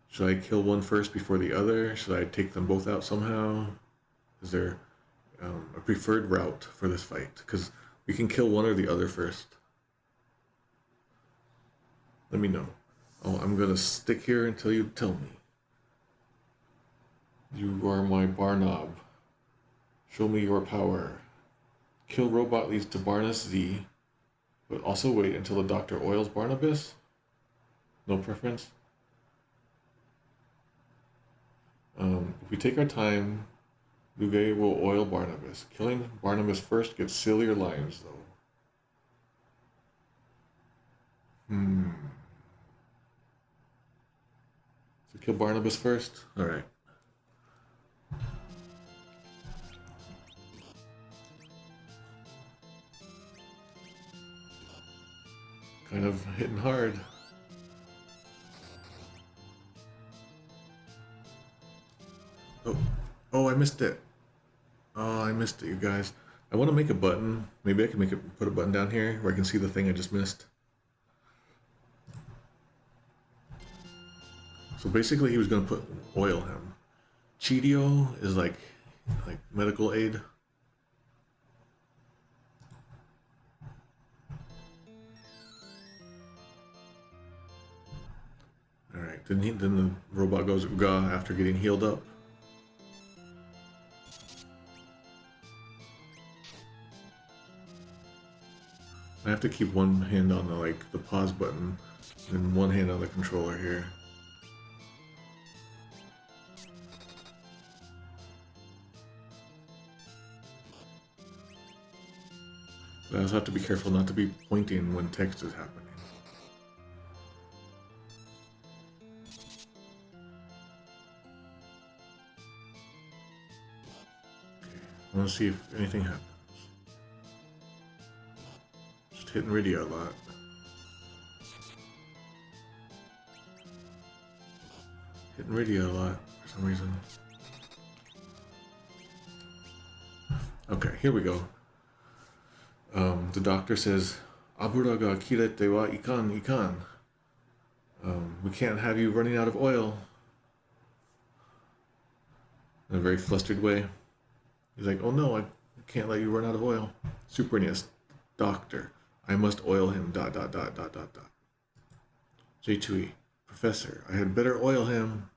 Should I kill one first before the other? Should I take them both out somehow? Is there a preferred route for this fight? Because we can kill one or the other first. Let me know. Oh, I'm gonna stick here until you tell me. You are my Barnab. Show me your power. Kill robot leads to Barnus Z, but also wait until the doctor oils Barnabas? No preference? If we take our time, Lugae will oil Barnabas. Killing Barnabas first gets sillier lines, though. So kill Barnabas first? Alright. Kind of hitting hard. Oh, I missed it. Oh, I missed it, you guys. I want to make a button. Maybe I can put a button down here where I can see the thing I just missed. So basically he was going to oil him. Chidio is like medical aid. Alright, then the robot goes Uga after getting healed up. I have to keep one hand on the pause button and one hand on the controller here. But I also have to be careful not to be pointing when text is happening. Okay, I want to see if anything happens. Hitting radio a lot. Hitting radio a lot for some reason. Okay, here we go. The doctor says, Abura ga kirete wa ikan. We can't have you running out of oil. In a very flustered way. He's like, oh no, I can't let you run out of oil. Super NES. Doctor. I must oil him, ... J2E, Professor, I had better oil him.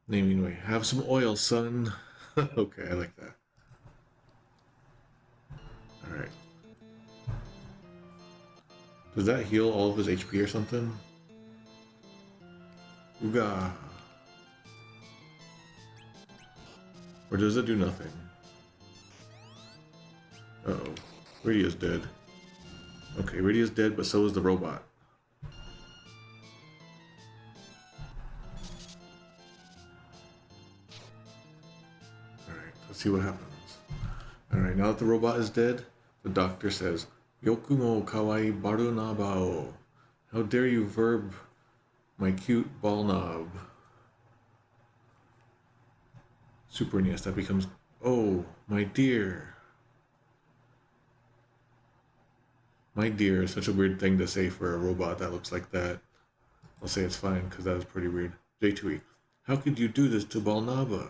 Naming way, have some oil, son. Okay, I like that. Alright. Does that heal all of his HP or something? Ooga. Or does it do nothing? Uh-oh. Radio's dead. Okay, Radio's dead, but so is the robot. Alright, let's see what happens. Alright, now that the robot is dead, the doctor says, Yokumo kawai baru nabao. How dare you verb my cute ball knob. Super NES, that becomes, oh, my dear. My dear is such a weird thing to say for a robot that looks like that. I'll say it's fine because that was pretty weird. J2E, how could you do this to Balnaba?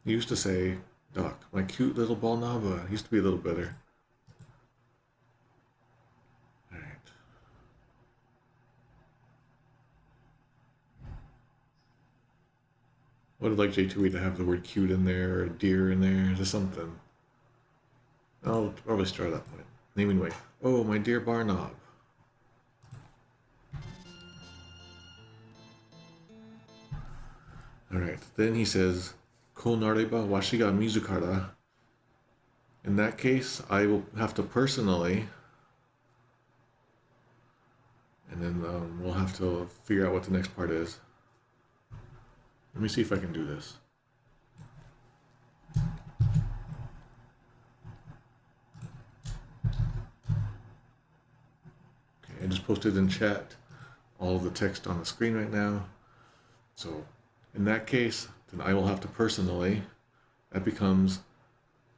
He used to say, Doc, my cute little Balnaba. He used to be a little better. Alright. I would like J2E to have the word cute in there, or deer in there, just something. I'll probably start at that point. Naming way. Oh, my dear Barnob. Alright, then he says, Ko nareba washi ga mizukara. In that case, I will have to personally, and then we'll have to figure out what the next part is. Let me see if I can do this. Okay, I just posted in chat all of the text on the screen right now. So in that case, then I will have to personally, that becomes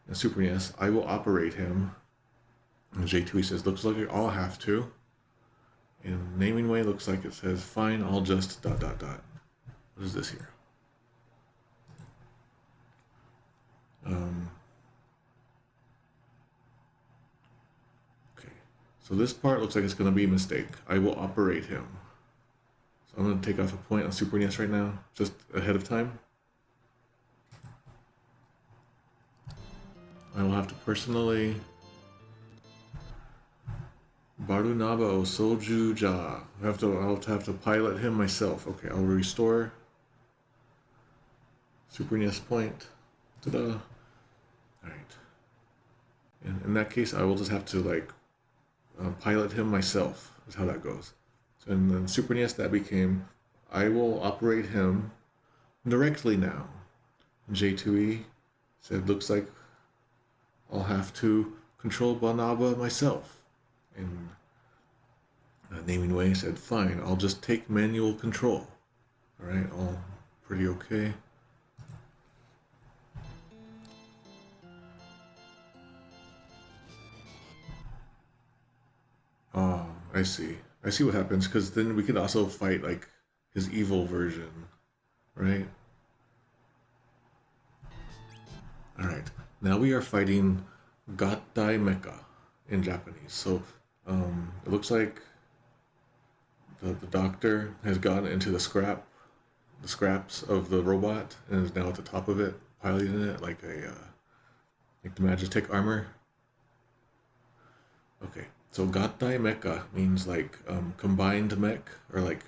in Super NES, I will operate him. And J2E says, looks like I'll have to. In naming way, looks like it says, fine, I'll just ... What is this here? Okay, so this part looks like it's going to be a mistake. I will operate him. So I'm going to take off a point on Super NES right now, just ahead of time. I will have to personally Barunaba o Soju Ja. I'll have to pilot him myself. Okay, I'll restore Super NES point. Ta-da. Alright. In that case, I will just have to like pilot him myself, is how that goes. So in the Super NES, that became, I will operate him directly now. J2E said, looks like I'll have to control Balnaba myself. And naming way said, fine, I'll just take manual control. Alright, all pretty okay. Oh, I see. I see what happens, because then we could also fight like his evil version, right? Alright, now we are fighting Gattai Mecha in Japanese. So it looks like the doctor has gotten into the scraps of the robot and is now at the top of it, piloting it like the Magitech armor. Okay, so Gattai Mecha means like combined mech, or like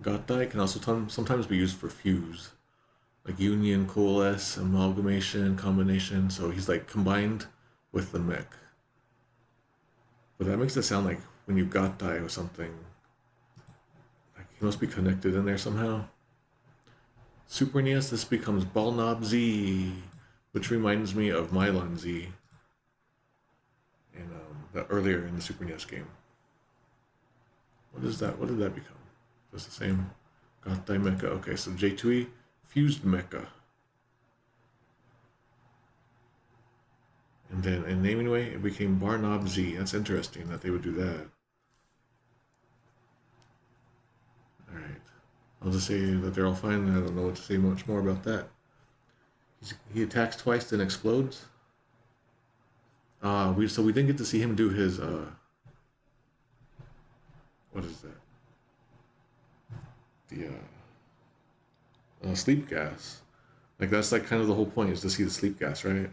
Gattai can also sometimes be used for fuse, like union, coalesce, amalgamation, combination. So he's like combined with the mech. But that makes it sound like when you Gattai or something, like he must be connected in there somehow. Super NES, this becomes Balnab Z, which reminds me of Mylon Z in earlier in the Super NES game. What is that? What did that become? Just the same? Gattai Mecha. Okay, so J2E fused Mecha. And then in naming way, it became Barnab Z. That's interesting that they would do that. Alright. I'll just say that they're all fine. I don't know what to say much more about that. He attacks twice, then explodes. So we didn't get to see him do his, what is that? The, sleep gas. Like, that's like kind of the whole point, is to see the sleep gas, right?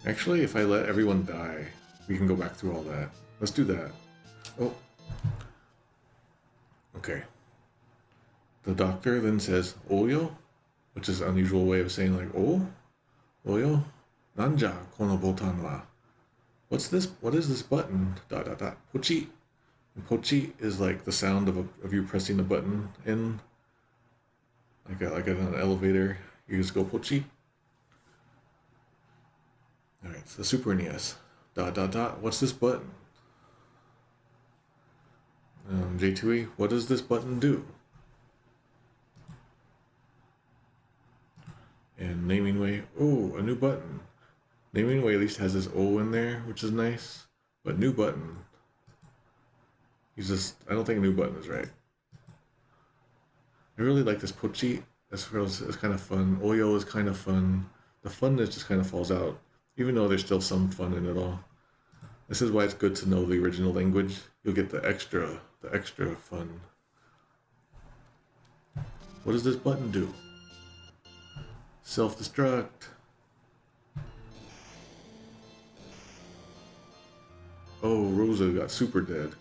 Actually, if I let everyone die, we can go back through all that. Let's do that. Oh. Okay. The doctor then says, Oyo? Which is an unusual way of saying like, oh? Oyo? Nanja kono botan wa? What's this? What is this button? ... Pochi. And pochi is like the sound of you pressing the button in, like an elevator. You just go pochi. Alright, so Super NES. ... What's this button? J2E, what does this button do? And naming way, oh, a new button. Naming way at least has this O in there, which is nice. But new button. He's just, I don't think new button is right. I really like this Pochi. It's kind of fun. Oyo is kind of fun. The funness just kind of falls out, even though there's still some fun in it all. This is why it's good to know the original language. You'll get the extra fun. What does this button do? Self-destruct. Oh, Rosa got super dead.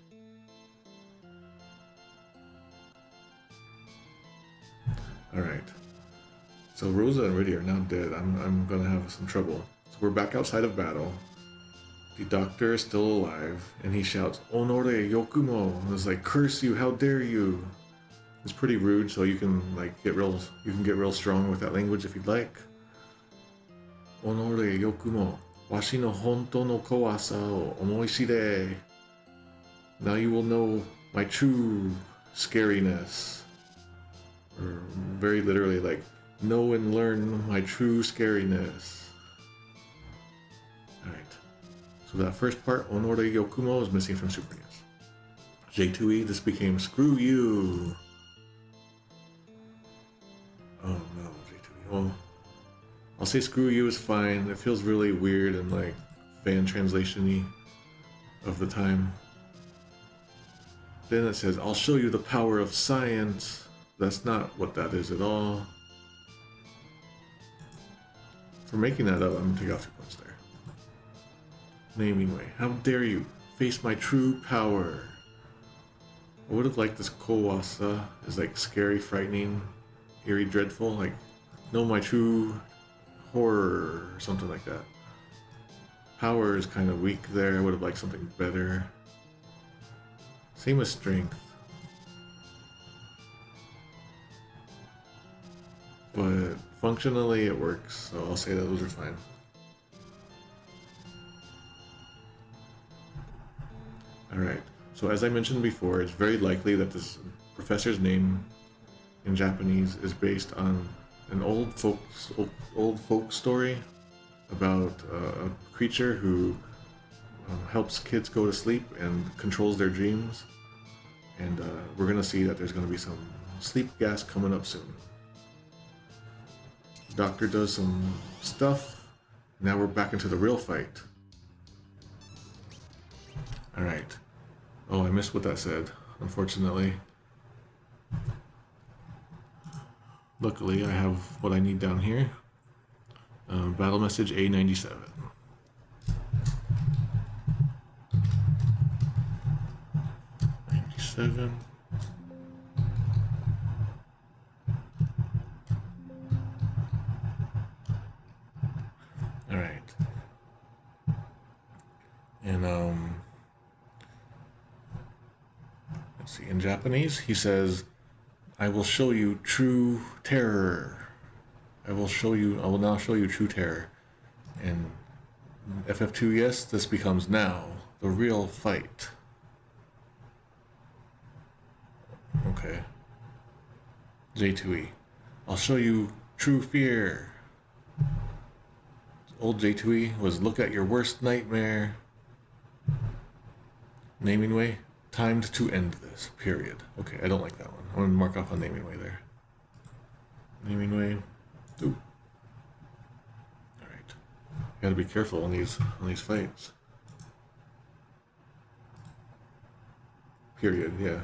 Alright. So Rosa and Riddy are now dead. I'm gonna have some trouble. So we're back outside of battle. The doctor is still alive, and he shouts, Honore Yokumo. And it's like, curse you, how dare you. It's pretty rude, so you can get real strong with that language if you'd like. Honore Yokumo. Washi no honto no kowasa o omoishire. Now you will know my true scariness. Or very literally, like, know and learn my true scariness. Alright. So that first part, Honore Yokumo, is missing from Super NES. J2E, this became Screw You. Oh no, J2E. Well, I'll say Screw You is fine. It feels really weird and like fan translation-y of the time. Then it says, I'll show you the power of science. That's not what that is at all. For making that up, I'm gonna take off 2 points there. Naming way. How dare you face my true power? I would have liked this Kowasa is like scary, frightening, eerie, dreadful, like know my true horror or something like that. Power is kind of weak there. I would have liked something better. Same with strength. But functionally it works, so I'll say that those are fine. Alright, so as I mentioned before, it's very likely that this professor's name in Japanese is based on an old folk story about a creature who helps kids go to sleep and controls their dreams. And we're going to see that there's going to be some sleep gas coming up soon. The doctor does some stuff. Now we're back into the real fight. Alright. Oh, I missed what that said, unfortunately. Luckily, I have what I need down here. Battle message A97. All right. And let's see. In Japanese, he says, "I will show you true terror. I will now show you true terror." And FF2, yes, this becomes now the real fight. Okay. J2E. I'll show you true fear. Old J2E was look at your worst nightmare. Naming way, timed to end this, period. Okay, I don't like that one. I'm going to mark off on naming way there. Naming way. Ooh. Alright. Gotta be careful on these fights. Period, yeah.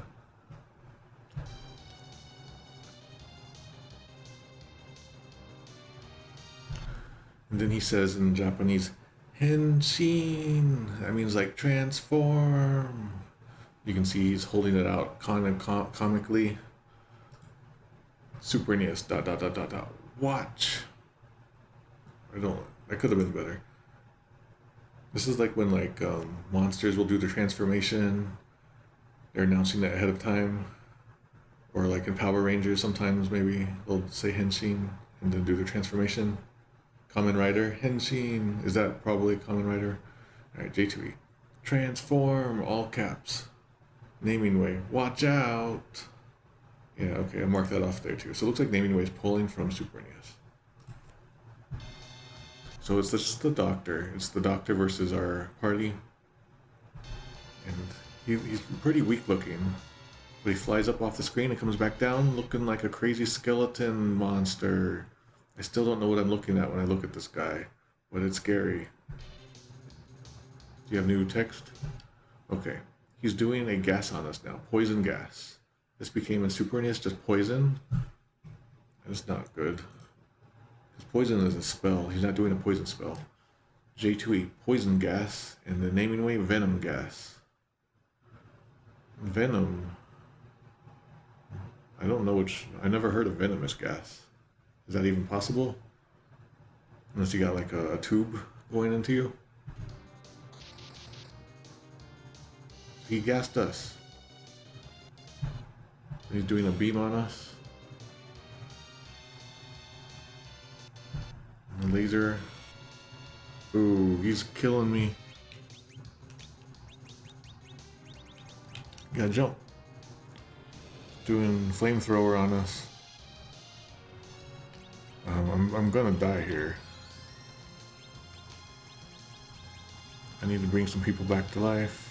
And then he says in Japanese, Henshin. That means like transform. You can see he's holding it out kind of comically. Super NES, ... Watch. That could have been better. This is like when monsters will do the transformation. They're announcing that ahead of time. Or like in Power Rangers, sometimes maybe they'll say Henshin and then do the transformation. Kamen Rider, Henshin. Is that probably Kamen Rider? Alright, J2E. Transform, all caps. Naming way, watch out. Yeah, okay, I marked that off there too. So it looks like naming way is pulling from Super NES. So it's just the doctor. It's the doctor versus our party. And he's pretty weak looking. But he flies up off the screen and comes back down looking like a crazy skeleton monster. I still don't know what I'm looking at when I look at this guy, but it's scary. Do you have new text? Okay. He's doing a gas on us now. Poison gas. This became in Super NES just poison. That's not good. Because poison is a spell. He's not doing a poison spell. J2E, poison gas. And the naming way, venom gas. Venom. I don't know which. I never heard of venomous gas. Is that even possible? Unless you got like a tube going into you. He gassed us. He's doing a beam on us. And laser. Ooh, he's killing me. Gotta jump. Doing flamethrower on us. I'm gonna die here. I need to bring some people back to life.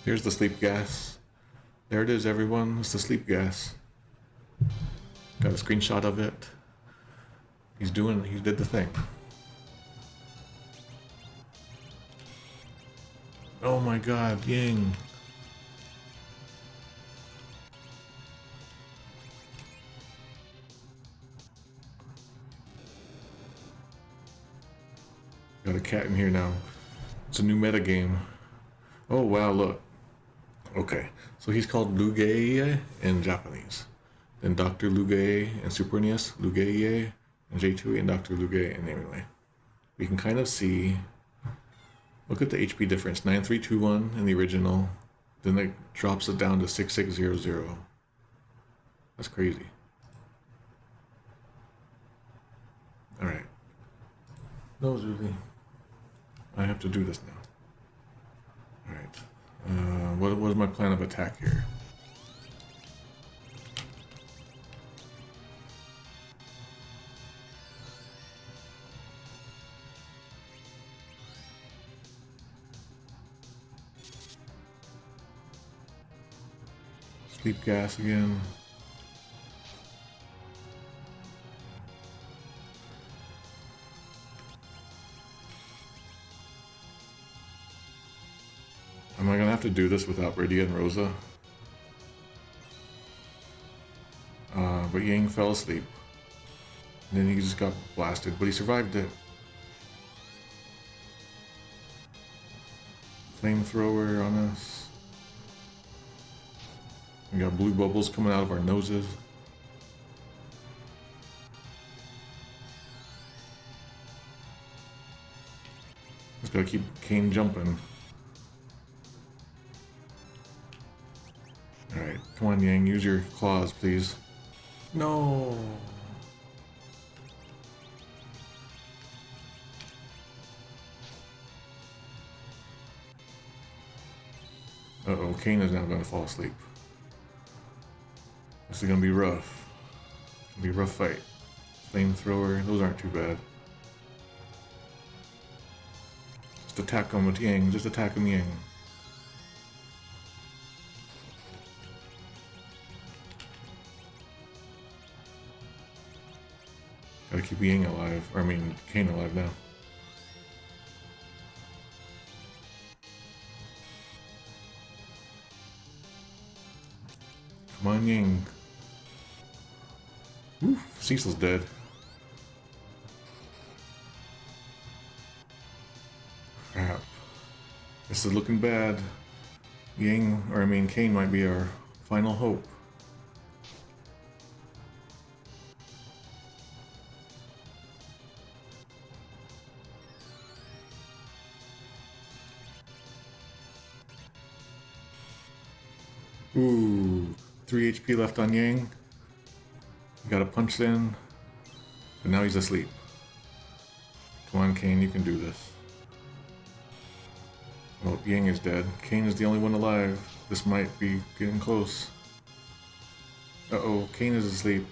Here's the sleep gas. There it is, everyone. It's the sleep gas. Got a screenshot of it. He did the thing. Oh my god, Yang. Got a cat in here now. It's a new meta game. Oh wow, look. Okay, so he's called Lugae in Japanese. Then Dr. Lugae in Super NES, Lugae and J2E and Dr. Lugae in Nameway. We can kind of see, look at the HP difference, 9321 in the original, then it drops it down to 6600. That's crazy. Alright. No, Zuzi. I have to do this now. Alright. What is my plan of attack here? Sleep gas again. Am I gonna have to do this without Rydia and Rosa? But Yang fell asleep. And then he just got blasted, but he survived it. Flamethrower on us. We got blue bubbles coming out of our noses. Just gotta keep Kane jumping. Alright, come on Yang, use your claws, please. No! Uh-oh, Kane is now gonna fall asleep. This is gonna be rough. It's gonna be a rough fight. Flamethrower, those aren't too bad. Just attack him with Yang, just attack him Yang. Gotta keep Yang alive, or I mean Kane alive now. Come on Yang. Oof, Cecil's dead. Crap. This is looking bad. Yang, or I mean Kane might be our final hope. Ooh, 3 HP left on Yang. Got a punch in, but now he's asleep. Come Come on, Kane, you can do this. Well, Yang is dead. Kane is the only one alive. This might be getting close. Uh-oh, Kane is asleep.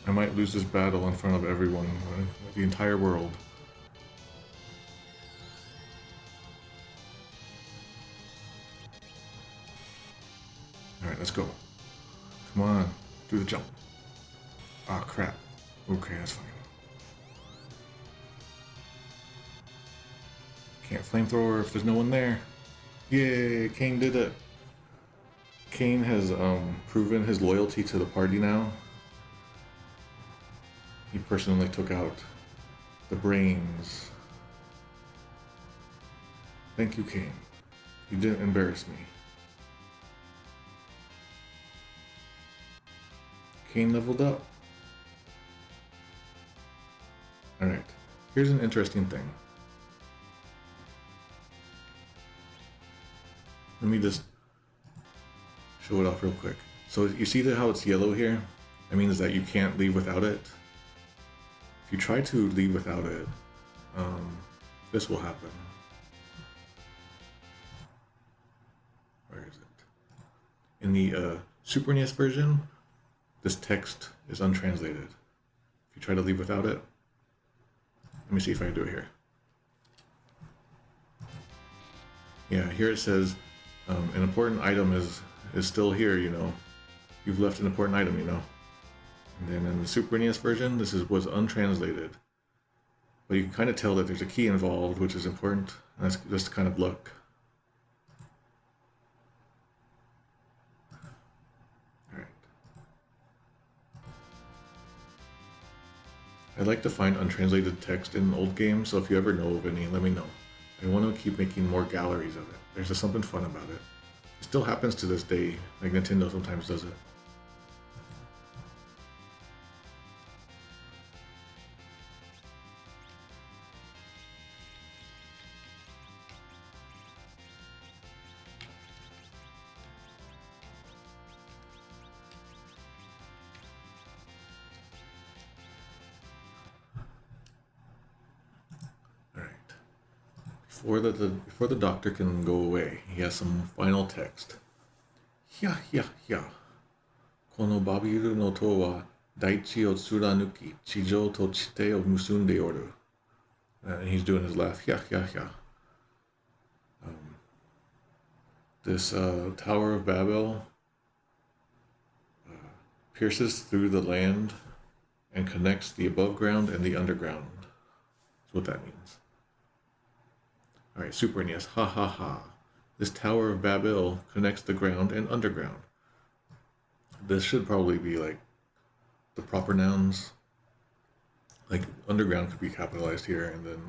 I might lose this battle in front of everyone, the entire world. Alright, let's go. Come on, do the jump. Ah, crap. Okay, that's fine. Can't flamethrower if there's no one there. Yay, Kane did it. Kane has proven his loyalty to the party now. He personally took out the brains. Thank you, Kane. You didn't embarrass me. Kane leveled up. Alright, here's an interesting thing. Let me just show it off real quick. So you see how it's yellow here? That means that you can't leave without it. If you try to leave without it, this will happen. Where is it? In the Super NES version, this text is untranslated. If you try to leave without it, let me see if I can do it here. Yeah, here it says, an important item is still here, you know. You've left an important item, you know. And then in the Super NES version, this was untranslated. But you can kind of tell that there's a key involved, which is important. And that's just kind of luck. Alright. I like to find untranslated text in old games, so if you ever know of any, let me know. I want to keep making more galleries of it. There's just something fun about it. It still happens to this day, like Nintendo sometimes does it. Before the doctor can go away, he has some final text. Hya hya hya. Kono Babiru no to wa daichi o tsuranuki, chijo to chite o musunde oru. And he's doing his laugh. Hya hya hya. This Tower of Babil pierces through the land and connects the above ground and the underground. That's what that means. Alright, Super NES, ha ha ha. This Tower of Babil connects the ground and underground. This should probably be like the proper nouns. Like underground could be capitalized here and then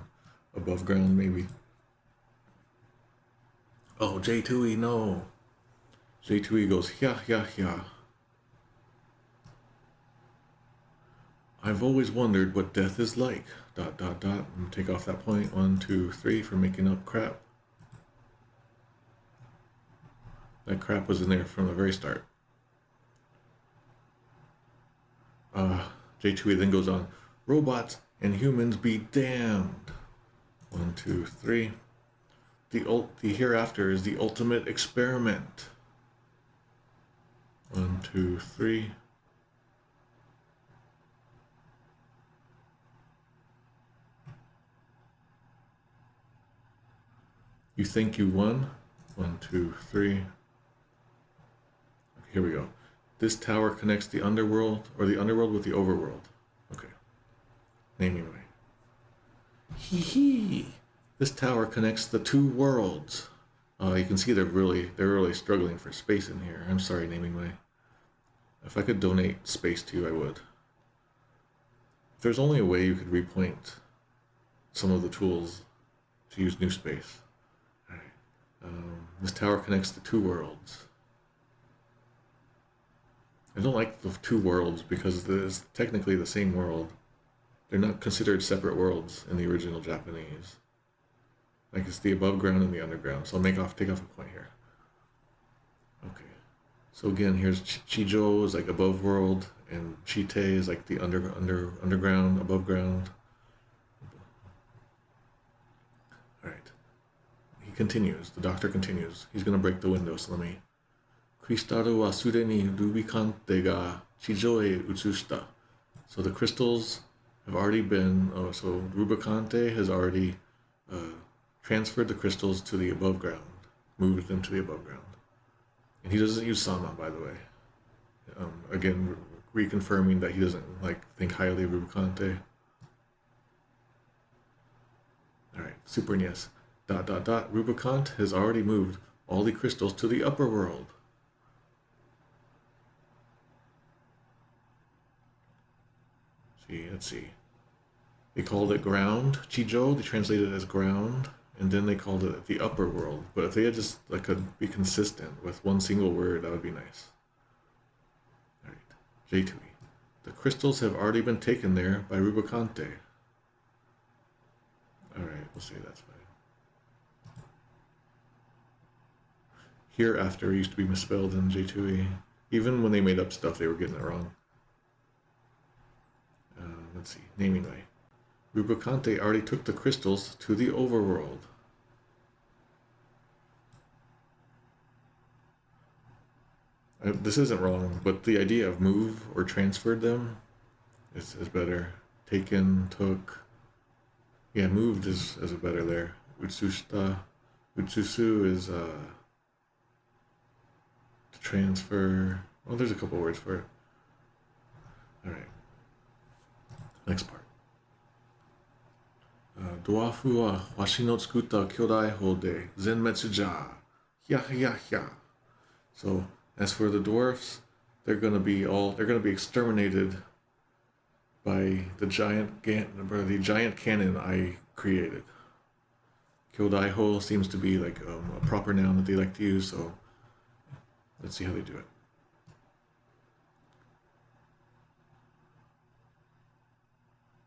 above ground maybe. Oh, J2E, no. J2E goes, hya hya hya. I've always wondered what death is like. ... And take off that point. 1, 2, 3 for making up crap. That crap was in there from the very start. J2E then goes on. Robots and humans be damned. 1, 2, 3. The hereafter is the ultimate experiment. 1, 2, 3. You think you won? 1, 2, 3. Okay, here we go. This tower connects the underworld, or the underworld with the overworld. Okay. Naming way. Hee hee. This tower connects the two worlds. You can see they're really struggling for space in here. I'm sorry, naming way. If I could donate space to you, I would. If there's only a way you could repoint some of the tools to use new space. This tower connects the two worlds. I don't like the two worlds because it's technically the same world. They're not considered separate worlds in the original Japanese. Like it's the above ground and the underground. So I'll take off a point here. Okay. So again, here's Chijo is like above world, and Chite is like the underground, above ground. All right. He continues. The doctor continues. He's gonna break the window. So let me. Kristaru wa sude ni Rubicante ga Chijo e utsushita. So the crystals have already been. So Rubicante has already transferred the crystals to the above ground, moved them to the above ground. And he doesn't use Sama, by the way. Again, reconfirming that he doesn't think highly of Rubicante. Alright, Super NES. ... Rubicante has already moved all the crystals to the upper world. Let's see. They called it ground. Chijo, they translated it as ground. And then they called it the upper world. But if they had just could be consistent with one single word, that would be nice. Alright, J2E. The crystals have already been taken there by Rubicante. Alright, we'll say that's fine. Hereafter used to be misspelled in J2E. Even when they made up stuff, they were getting it wrong. Let's see, naming way. Rubicante already took the crystals to the overworld. This isn't wrong, but the idea of move or transferred them is better. Taken, took. Yeah, moved is better there. Utsushita. Utsusu is to transfer. Well, there's a couple words for it. Alright. Next part. Dwarfu wa washi no tsukutta kyodai hou de zenmetsu ja. Hya hya hya. So, as for the dwarfs, they're gonna be exterminated by the giant cannon I created. Kyodai ho seems to be a proper noun that they like to use, so let's see how they do it.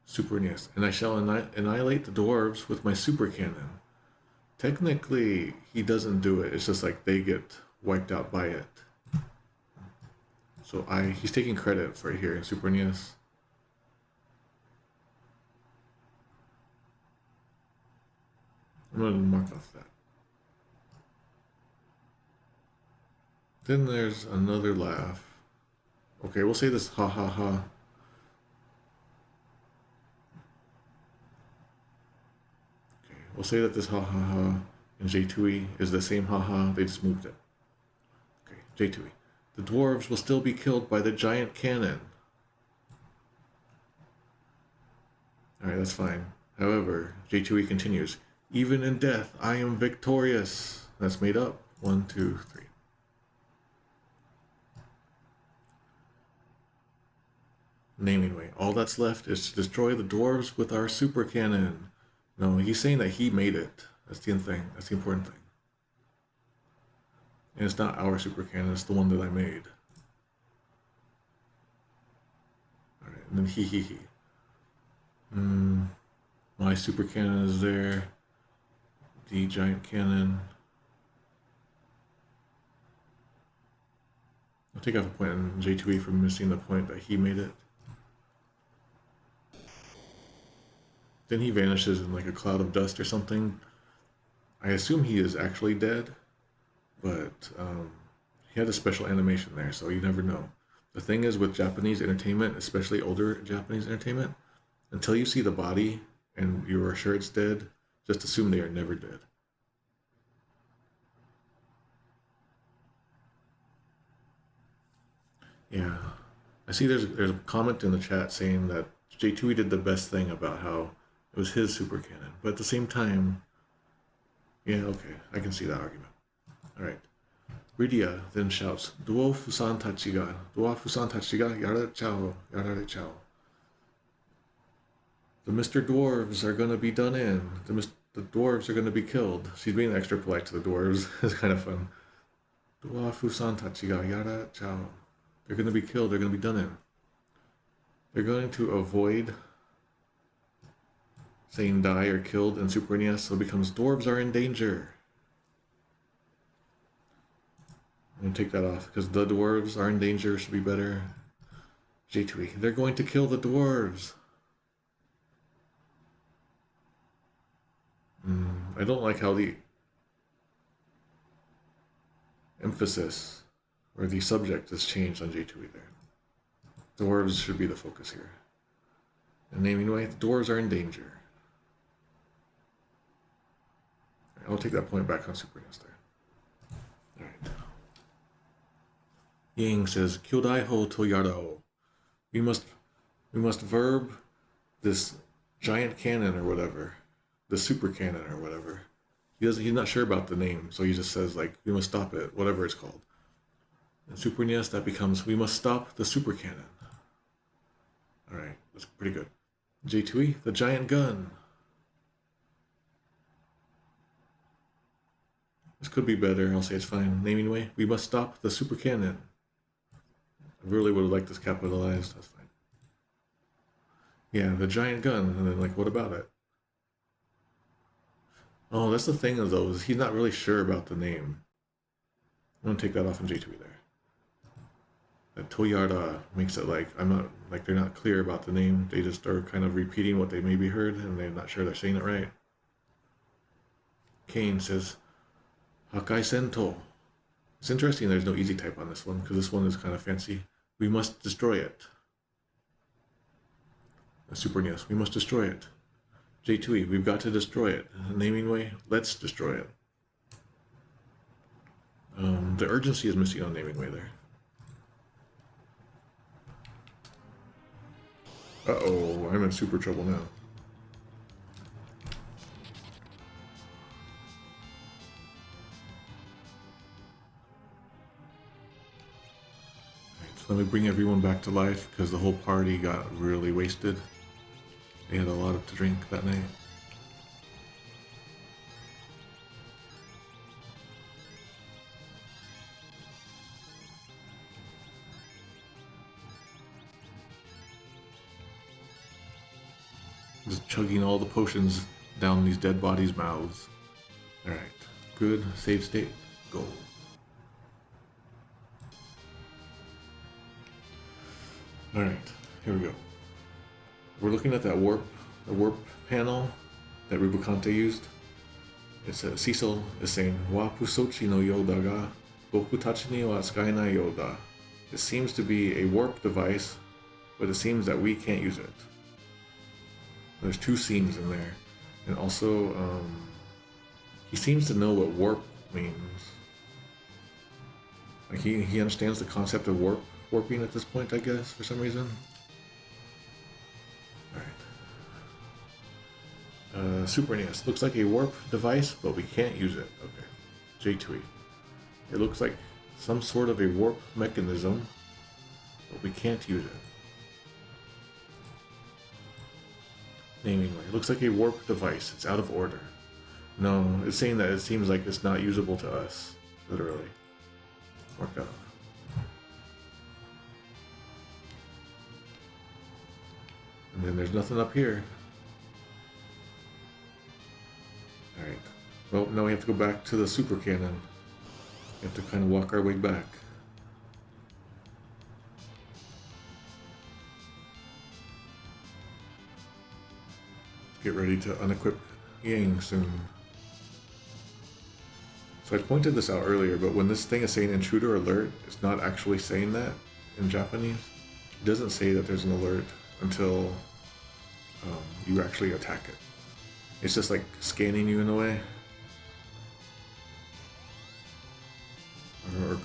Super NES. And I shall annihilate the dwarves with my super cannon. Technically, he doesn't do it. It's just they get wiped out by it. So he's taking credit for it here in Super NES. I'm going to mark off that. Then there's another laugh. Okay, we'll say this ha ha ha. Okay, we'll say that this ha ha ha in J2E is the same ha ha, they just moved it. Okay, J2E. The dwarves will still be killed by the giant cannon. Alright, that's fine. However, J2E continues. Even in death, I am victorious. That's made up. 1, 2, 3. Naming way. All that's left is to destroy the dwarves with our super cannon. No, he's saying that he made it. That's the thing. That's the important thing. And it's not our super cannon, it's the one that I made. Alright, and then he. My super cannon is there. The giant cannon. I'll take off a point in J2E for missing the point that he made it. Then he vanishes in a cloud of dust or something. I assume he is actually dead, but he had a special animation there, so you never know. The thing is with Japanese entertainment, especially older Japanese entertainment, until you see the body and you are sure it's dead, just assume they are never dead. Yeah. I see there's a comment in the chat saying that J2E did the best thing about how it was his super cannon. But at the same time, yeah, okay, I can see that argument. Alright. Rydia then shouts, Dwarfu-san tachi ga yarare chao. The Mr. Dwarves are going to be done in. The dwarves are going to be killed. She's being extra polite to the dwarves. It's kind of fun. Dwarfu-san tachi ga yarare chao. They're going to be killed. They're going to be done in. They're going to avoid saying die or killed in Super NES, so it becomes dwarves are in danger. And take that off because the dwarves are in danger. Should be better. J2E. They're going to kill the dwarves. I don't like how the emphasis or the subject is changed on J2E there. Dwarves should be the focus here. And naming way, the dwarves are in danger. I'll take that point back on Super NES there. Alright. Yang says, Kyodai ho to yarao. We must verb this giant cannon or whatever. The super cannon or whatever. He's not sure about the name, so he just says like, we must stop it, whatever it's called. In Super NES that becomes, we must stop the super cannon. Alright, that's pretty good. J2E, the giant gun. This could be better, I'll say it's fine. Naming way, we must stop the super cannon. I really would have liked this capitalized, that's fine. Yeah, the giant gun, and then like, what about it? Oh, that's the thing though, is he's not really sure about the name. I'm gonna take that off in J2E there. That Toyarda makes it like, they're not clear about the name. They just are kind of repeating what they maybe heard, and they're not sure they're saying it right. Kane says, Hakai Sento. It's interesting there's no easy type on this one, because this one is kind of fancy. We must destroy it. Super NES, we must destroy it. J2E, we've got to destroy it. Naming way, let's destroy it. The urgency is missing on naming way there. Uh-oh, I'm in super trouble now. Let me bring everyone back to life because the whole party got really wasted. They had a lot to drink that night. Just chugging all the potions down these dead bodies' mouths. Alright, good. Save state. Go. Alright, here we go. We're looking at that warp panel that Rubicante used. It says, Cecil is saying, Wa pusochi no yo da ga, boku tachi ni wa tsukaenai yo da. It seems to be a warp device, but it seems that we can't use it. There's two scenes in there. And also, he seems to know what warp means. Like he understands the concept of warping at this point, I guess, for some reason. Alright. Super NES. Looks like a warp device, but we can't use it. Okay. J2E. It looks like some sort of a warp mechanism, but we can't use it. Naming way. It looks like a warp device. It's out of order. No, it's saying that it seems like it's not usable to us. Literally. Mark off. And then there's nothing up here. Alright. Well, now we have to go back to the super cannon. We have to kind of walk our way back. Get ready to unequip Yang soon. So I pointed this out earlier, but when this thing is saying intruder alert, it's not actually saying that in Japanese. It doesn't say that there's an alert until you actually attack it. It's just like scanning you in a way.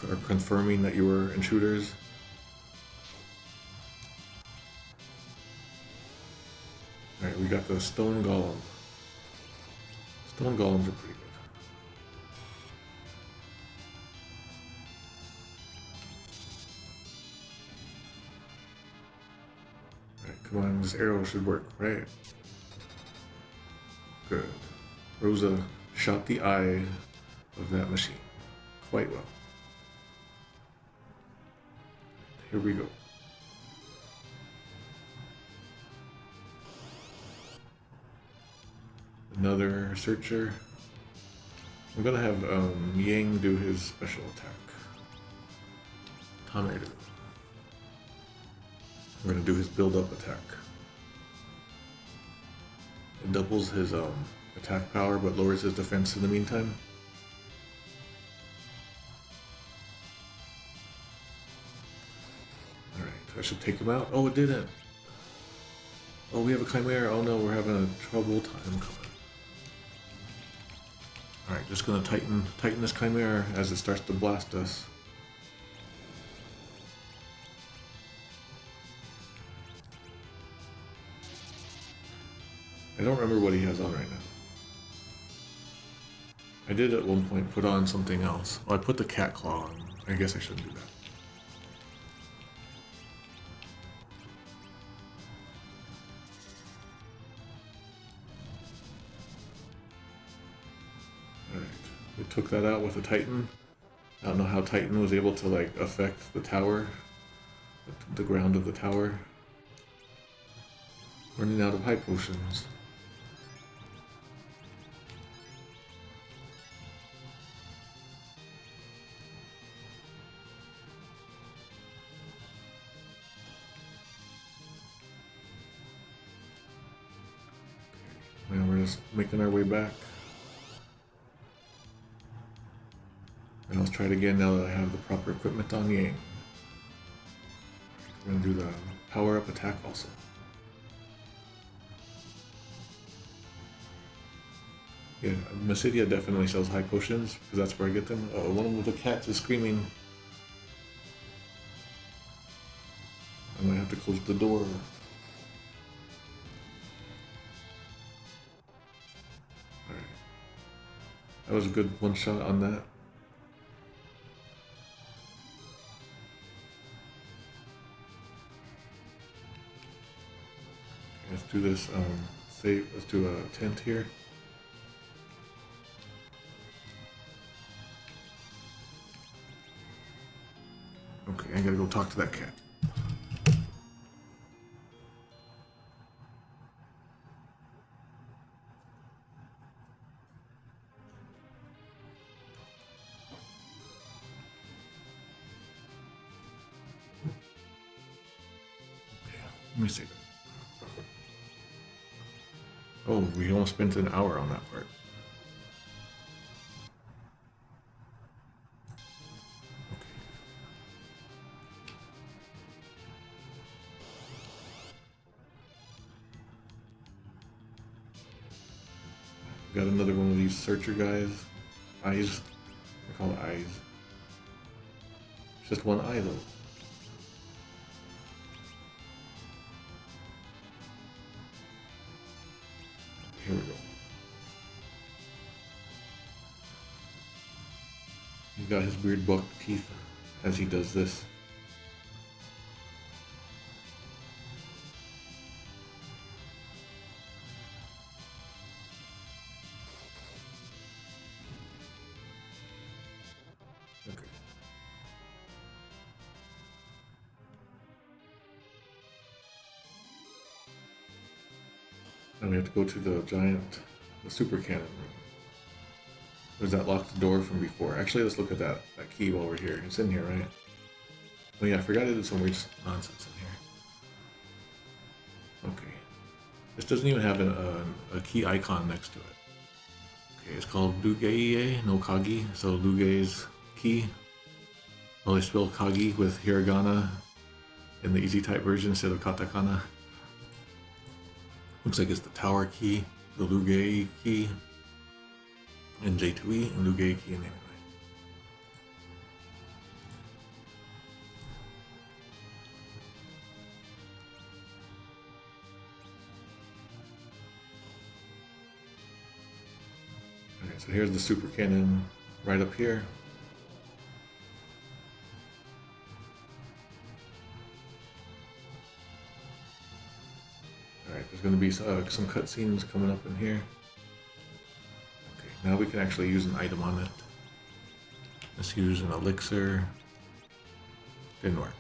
Or confirming that you were intruders. Alright, we got the stone golem. Stone golems are pretty good. Alright, come on, this arrow should work, right? Good. Rosa shot the eye of that machine quite well. Here we go. Another searcher. I'm gonna have Yang do his special attack. Tameru. We're gonna do his build-up attack. It doubles his attack power but lowers his defense in the meantime. Alright, I should take him out. Oh, it didn't. Oh, we have a Chimera. Oh no, we're having a trouble time coming. Alright, just gonna tighten this Chimera as it starts to blast us. I don't remember what he has on right now. I did at one point put on something else. Well, I put the cat claw on. I guess I shouldn't do that. Alright, we took that out with a Titan. I don't know how Titan was able to like affect the tower, the ground of the tower. Running out of high potions. Now we're just making our way back. And let's try it again now that I have the proper equipment on Yang. We're gonna do the power-up attack also. Yeah, Mysidia definitely sells high potions, because that's where I get them. One of the cats is screaming. I might have to close the door. Alright. That was a good one shot on that. Let's do this, let's do a tent here. Okay, I gotta go talk to that cat. Let me see. Oh, we almost spent an hour on that part. Got another one of these searcher guys. Eyes. I call it eyes. It's just one eye though. Here we go. He's got his weird buck teeth as he does this. Okay. Now we have to go to the super cannon room. Does that lock the door from before? Actually, let's look at that key while we're here. It's in here, right? Oh yeah, I forgot to do some weird nonsense in here. Okay. This doesn't even have a key icon next to it. Okay, it's called Lugae no Kagi, so Lugae's key. Well, they spell Kagi with hiragana in the easy type version instead of katakana. Looks like it's the tower key, the Lugae key in J2E, and Lugae key in anime. Okay, so here's the super cannon right up here. Alright, there's going to be some cutscenes coming up in here. Okay, now we can actually use an item on it. Let's use an elixir. Didn't work.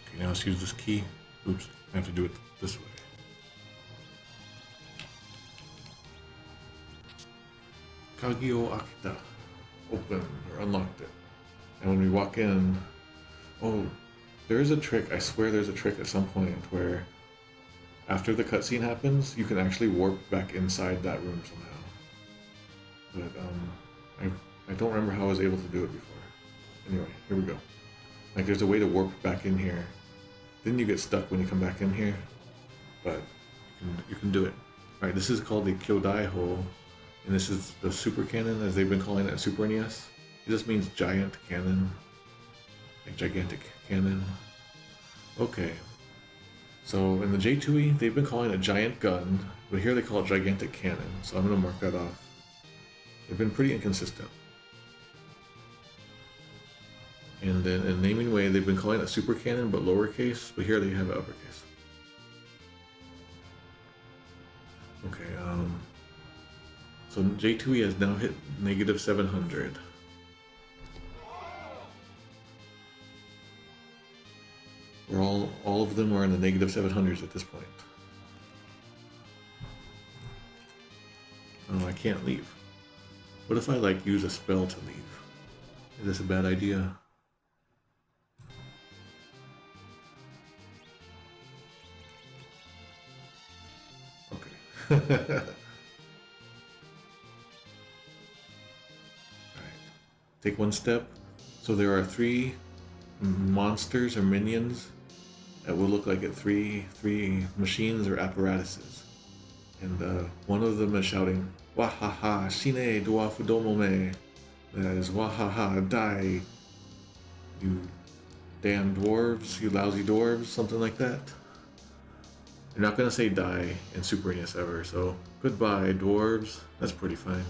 Okay, now let's use this key. Oops, I have to do it this way. Kagi o akita. Open or unlocked it. And when we walk in, oh, there is a trick. I swear there's a trick at some point where after the cutscene happens, you can actually warp back inside that room somehow. But I don't remember how I was able to do it before. Anyway, here we go. Like there's a way to warp back in here. Then you get stuck when you come back in here, but you can do it. All right, this is called the Kyodai hole, and this is the super cannon, as they've been calling it at Super NES. It just means giant cannon, like gigantic cannon. Okay, so in the J2E, they've been calling it giant gun, but here they call it gigantic cannon, so I'm gonna mark that off. They've been pretty inconsistent. And then in naming way, they've been calling it super cannon, but lowercase, but here they have it uppercase. Okay, so J2E has now hit negative 700. All of them are in the negative 700s at this point. Oh, I can't leave. What if I like use a spell to leave? Is this a bad idea? Okay. Alright. Take one step. So there are 3 monsters or minions that will look like three machines or apparatuses. And one of them is shouting, Wahaha, Shine Dwarf Domome. That is, Wahaha, die, you damn dwarves, you lousy dwarves, something like that. You're not gonna say die in Super NES ever, so goodbye, dwarves. That's pretty fine.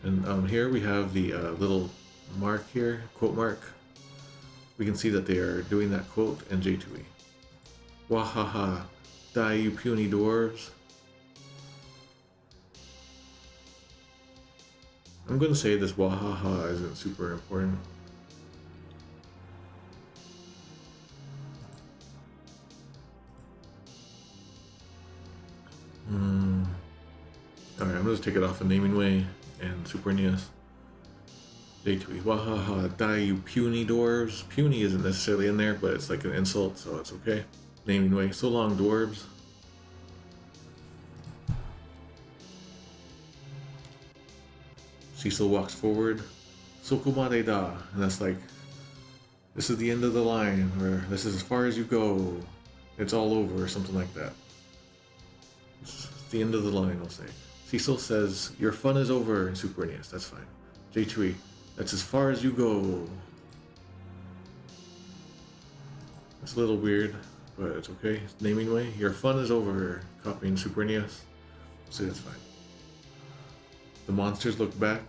And here we have the little mark here, quote mark. We can see that they are doing that quote in J2E. Wahaha, die you puny dwarves. I'm gonna say this wahaha isn't super important. Alright, I'm gonna just take it off of naming way and Super NES. J2E, wahaha, die you puny dwarves. Puny isn't necessarily in there, but it's like an insult, so it's okay. Naming way, so long dwarves. Cecil walks forward, Sokomade da, and that's like, this is the end of the line, or this is as far as you go, it's all over, or something like that. It's the end of the line, I'll say. Cecil says, your fun is over in Super NES, that's fine. J2E, that's as far as you go. It's a little weird, but it's okay. It's naming way, your fun is over, copying Super NES, so that's fine. The monsters look back,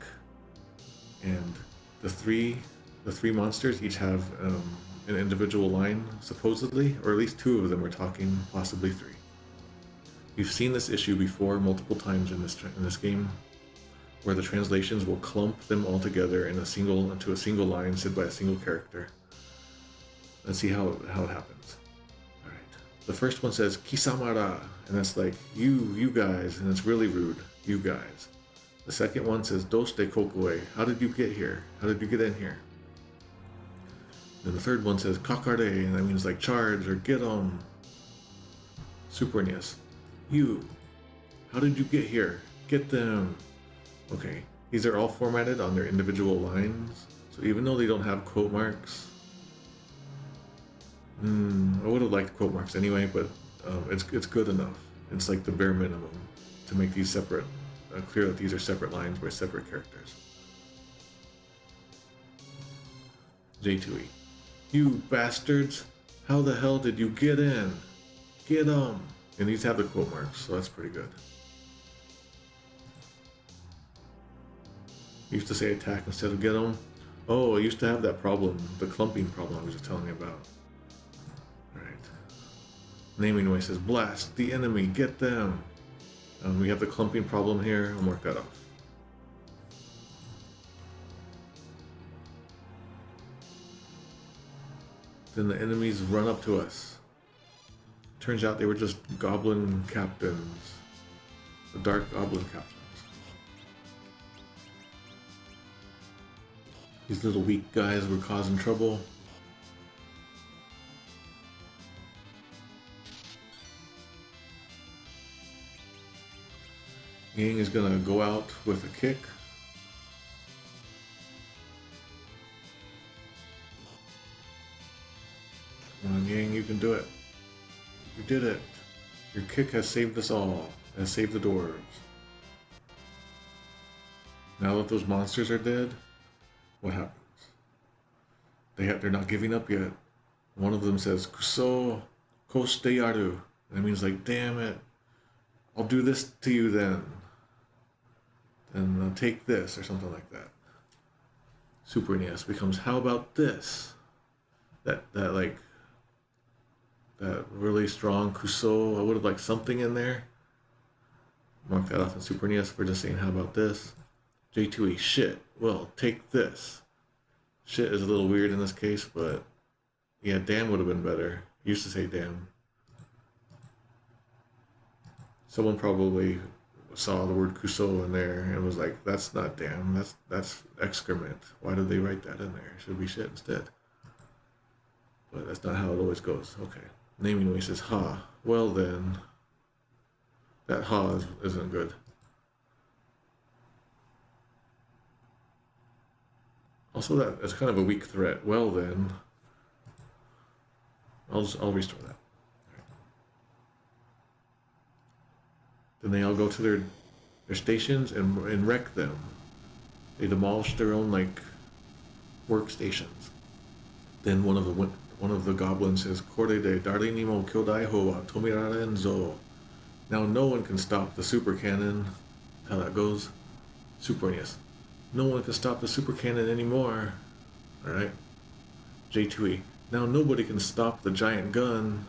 and the three monsters each have an individual line, supposedly, or at least 2 of them are talking, possibly 3. We've seen this issue before multiple times in this game, where the translations will clump them all together into a single line said by a single character. Let's see how it happens. All right. The first one says Kisamara, and that's like you guys, and it's really rude, you guys. The second one says Doshite Kokoe, how did you get here? How did you get in here? Then the third one says Kakare, and that means like charge or get on. Super NES, you, how did you get here? Get them. Okay, these are all formatted on their individual lines, so even though they don't have quote marks, I would have liked quote marks anyway, but it's good enough. It's like the bare minimum to make these separate. Clear that these are separate lines by separate characters. J2E, you bastards! How the hell did you get in? Get 'em! And these have the quote marks, so that's pretty good. I used to say attack instead of get 'em. Oh, I used to have that problem, the clumping problem I was just telling you about. Alright. Naming way says blast the enemy, get them! We have the clumping problem here, I'll mark that off. Then the enemies run up to us. Turns out they were just goblin captains. The dark goblin captains. These little weak guys were causing trouble. Yang is gonna go out with a kick. Come on, Yang, you can do it. You did it. Your kick has saved us all. Has saved the dwarves. Now that those monsters are dead, what happens? They're not giving up yet. One of them says, Kuso koshite yaru. That means like, damn it. I'll do this to you then. Then take this, or something like that. Super NES becomes, how about this? That really strong Kuso. I would have liked something in there. Mark that off in Super NES for just saying, how about this? J2E, shit. Well, take this. Shit is a little weird in this case, but yeah, damn would have been better. Used to say damn. Someone probably saw the word Kuso in there and was like, that's not damn, that's excrement. Why did they write that in there? It should be shit instead. But that's not how it always goes. Okay. Naming way says ha. Well then, that ha isn't good. Also, that's kind of a weak threat. Well then, I'll restore that. Right. Then they all go to their stations and wreck them. They demolish their own like workstations. Then one of the goblins says, "Kore de dare ni mo kyodai ho wa tomiraren zo." Now no one can stop the super cannon. How that goes? Super NES. No one can stop the super cannon anymore. Alright. J2E. Now nobody can stop the giant gun.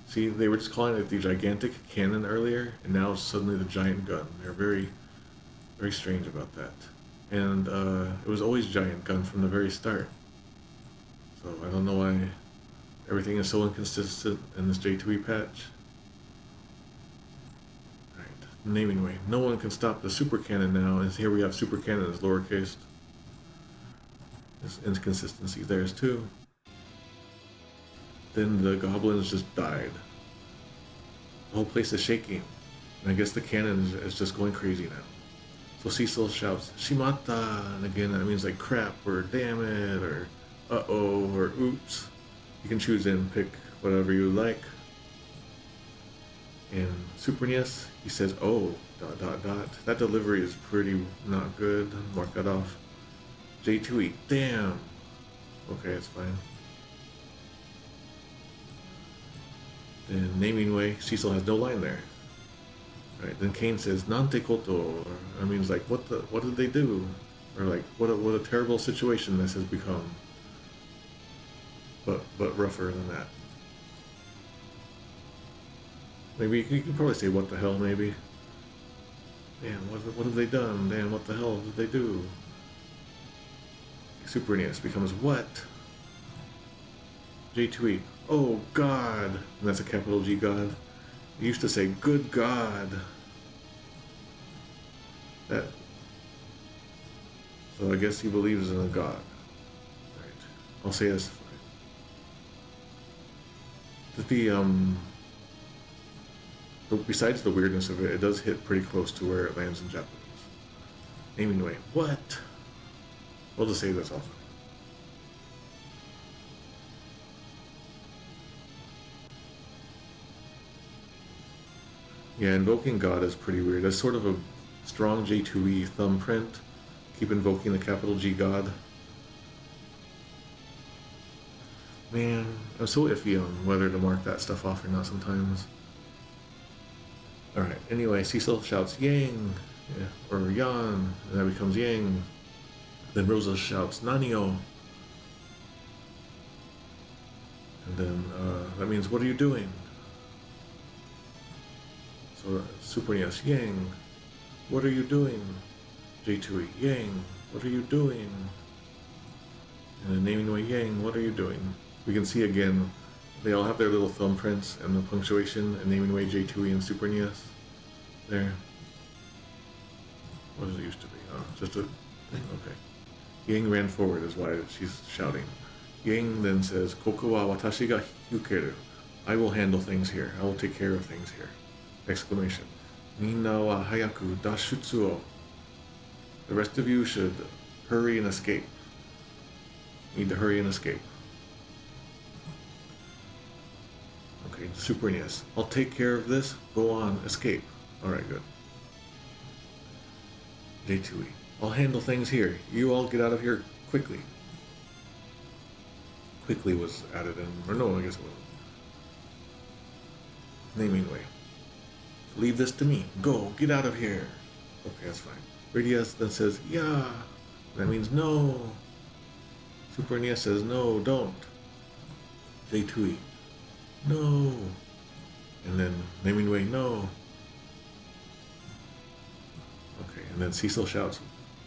See, they were just calling it the gigantic cannon earlier, and now suddenly the giant gun. They're very, very strange about that. And it was always giant gun from the very start. So I don't know why everything is so inconsistent in this J2E patch. Naming way. No one can stop the super cannon now, and here we have super cannon as lowercase. There's inconsistency there too. Then the goblins just died. The whole place is shaking, and I guess the cannon is just going crazy now. So Cecil shouts, "Shimata!" and again that means like crap, or damn it, or uh-oh, or oops. You can choose and pick whatever you like. In Super NES, he says, "Oh, ... That delivery is pretty not good. Mark that off. J2E, damn. Okay, it's fine. Then naming way, Cecil has no line there. Right, then Kane says, "Nante koto," I mean, it's like, what did they do? Or like, what a terrible situation this has become. But rougher than that. Maybe you could probably say, what the hell, maybe. Damn, what have they done? Damn, what the hell did they do? Super NES becomes what? J2E, oh God, and that's a capital G God. You used to say, good God. That. So I guess he believes in a God. Right. I'll say this. Besides the weirdness of it, it does hit pretty close to where it lands in Japanese. Naming way, what? We'll just say that's all. Yeah, invoking God is pretty weird. That's sort of a strong J2E thumbprint. Keep invoking the capital G God. Man, I'm so iffy on whether to mark that stuff off or not sometimes. Alright, anyway, Cecil shouts, "Yang!" Yeah, or "Yan," and that becomes "Yang." Then Rosa shouts, "Nanio!" And then that means, "What are you doing?" So Super NES, "Yang, what are you doing?" J2E, "Yang, what are you doing?" And then naming way, "Yang, what are you doing?" We can see again, they all have their little thumbprints and the punctuation and naming way J2E and Super NES there. What does it used to be? Oh, just a thing, okay. Yang ran forward is why she's shouting. Yang then says, Koko wa watashi ga hyukeru. I will handle things here. I will take care of things here. Exclamation. Minna wa hayaku dashutsu o. The rest of you should hurry and escape. Need to hurry and escape. Okay, Super NES. I'll take care of this. Go on, escape. Alright, good. J2E. I'll handle things here. You all get out of here quickly. Quickly was added in, or no, I guess it wasn't. Naming way. Leave this to me. Go, get out of here. Okay, that's fine. Radius then says, yeah. That means no. Super NES says, no, don't. J2E. No. And then naming way, no. Okay, and then Cecil shouts,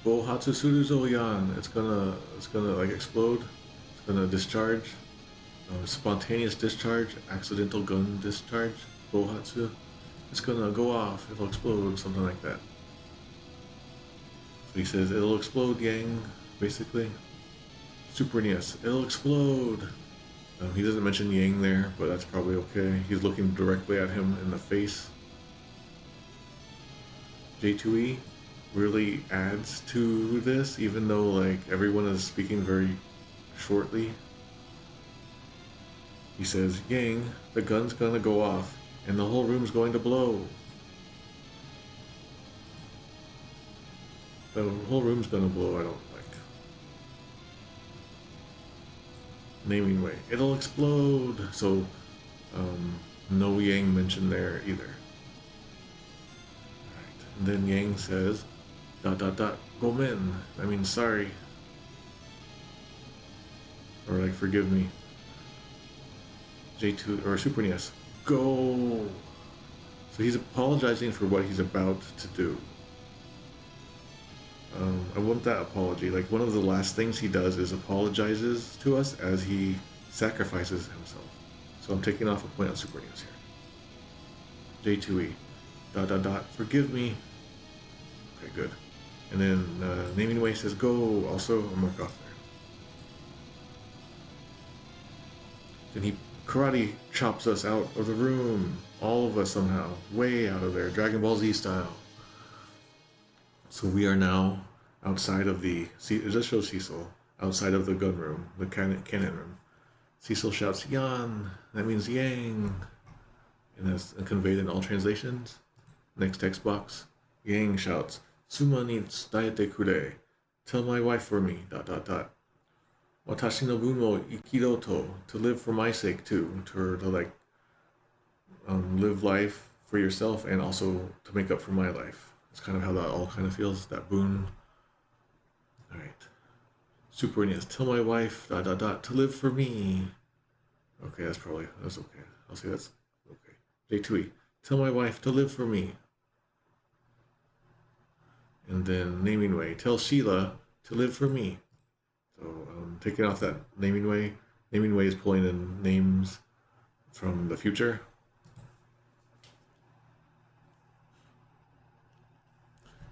Bohatsu suru zo yan. It's gonna like explode. It's gonna discharge. Spontaneous discharge, accidental gun discharge, Bohatsu. It's gonna go off, it'll explode, something like that. So he says, it'll explode, Yang, basically. Super NES, it'll explode. He doesn't mention Yang there, but that's probably okay. He's looking directly at him in the face. J2E really adds to this, even though like everyone is speaking very shortly. He says, Yang, the gun's gonna go off, and the whole room's going to blow. The whole room's gonna blow, I don't like. Naming way, it'll explode. So, no Yang mentioned there either. Alright, and then Yang says, ... gomen, I mean sorry. Or like, forgive me. J2 or Super NES, go. So he's apologizing for what he's about to do. I want that apology. Like one of the last things he does is apologizes to us as he sacrifices himself. So I'm taking off a point on Super NES here. J2E, ... forgive me. Okay, good. And then naming way says go. Also, I'm marked off there. Then he karate chops us out of the room. All of us somehow. Way out of there. Dragon Ball Z style. So we are now outside of the... It just shows Cecil. Outside of the gun room. The cannon room. Cecil shouts, Yan. That means Yang. And that's conveyed in all translations. Next text box. Yang shouts, Tsuma ni tsudaete kure. Tell my wife for me. ... Watashi no bun mo ikiroto, to live for my sake too, to like live life for yourself and also to make up for my life. It's kind of how that all kind of feels, that boon. All right. Super NES, tell my wife ... to live for me. Okay, that's okay. I'll say that's okay. J2E, tell my wife to live for me. And then naming way, tell Sheila to live for me. So taking off that naming way is pulling in names from the future.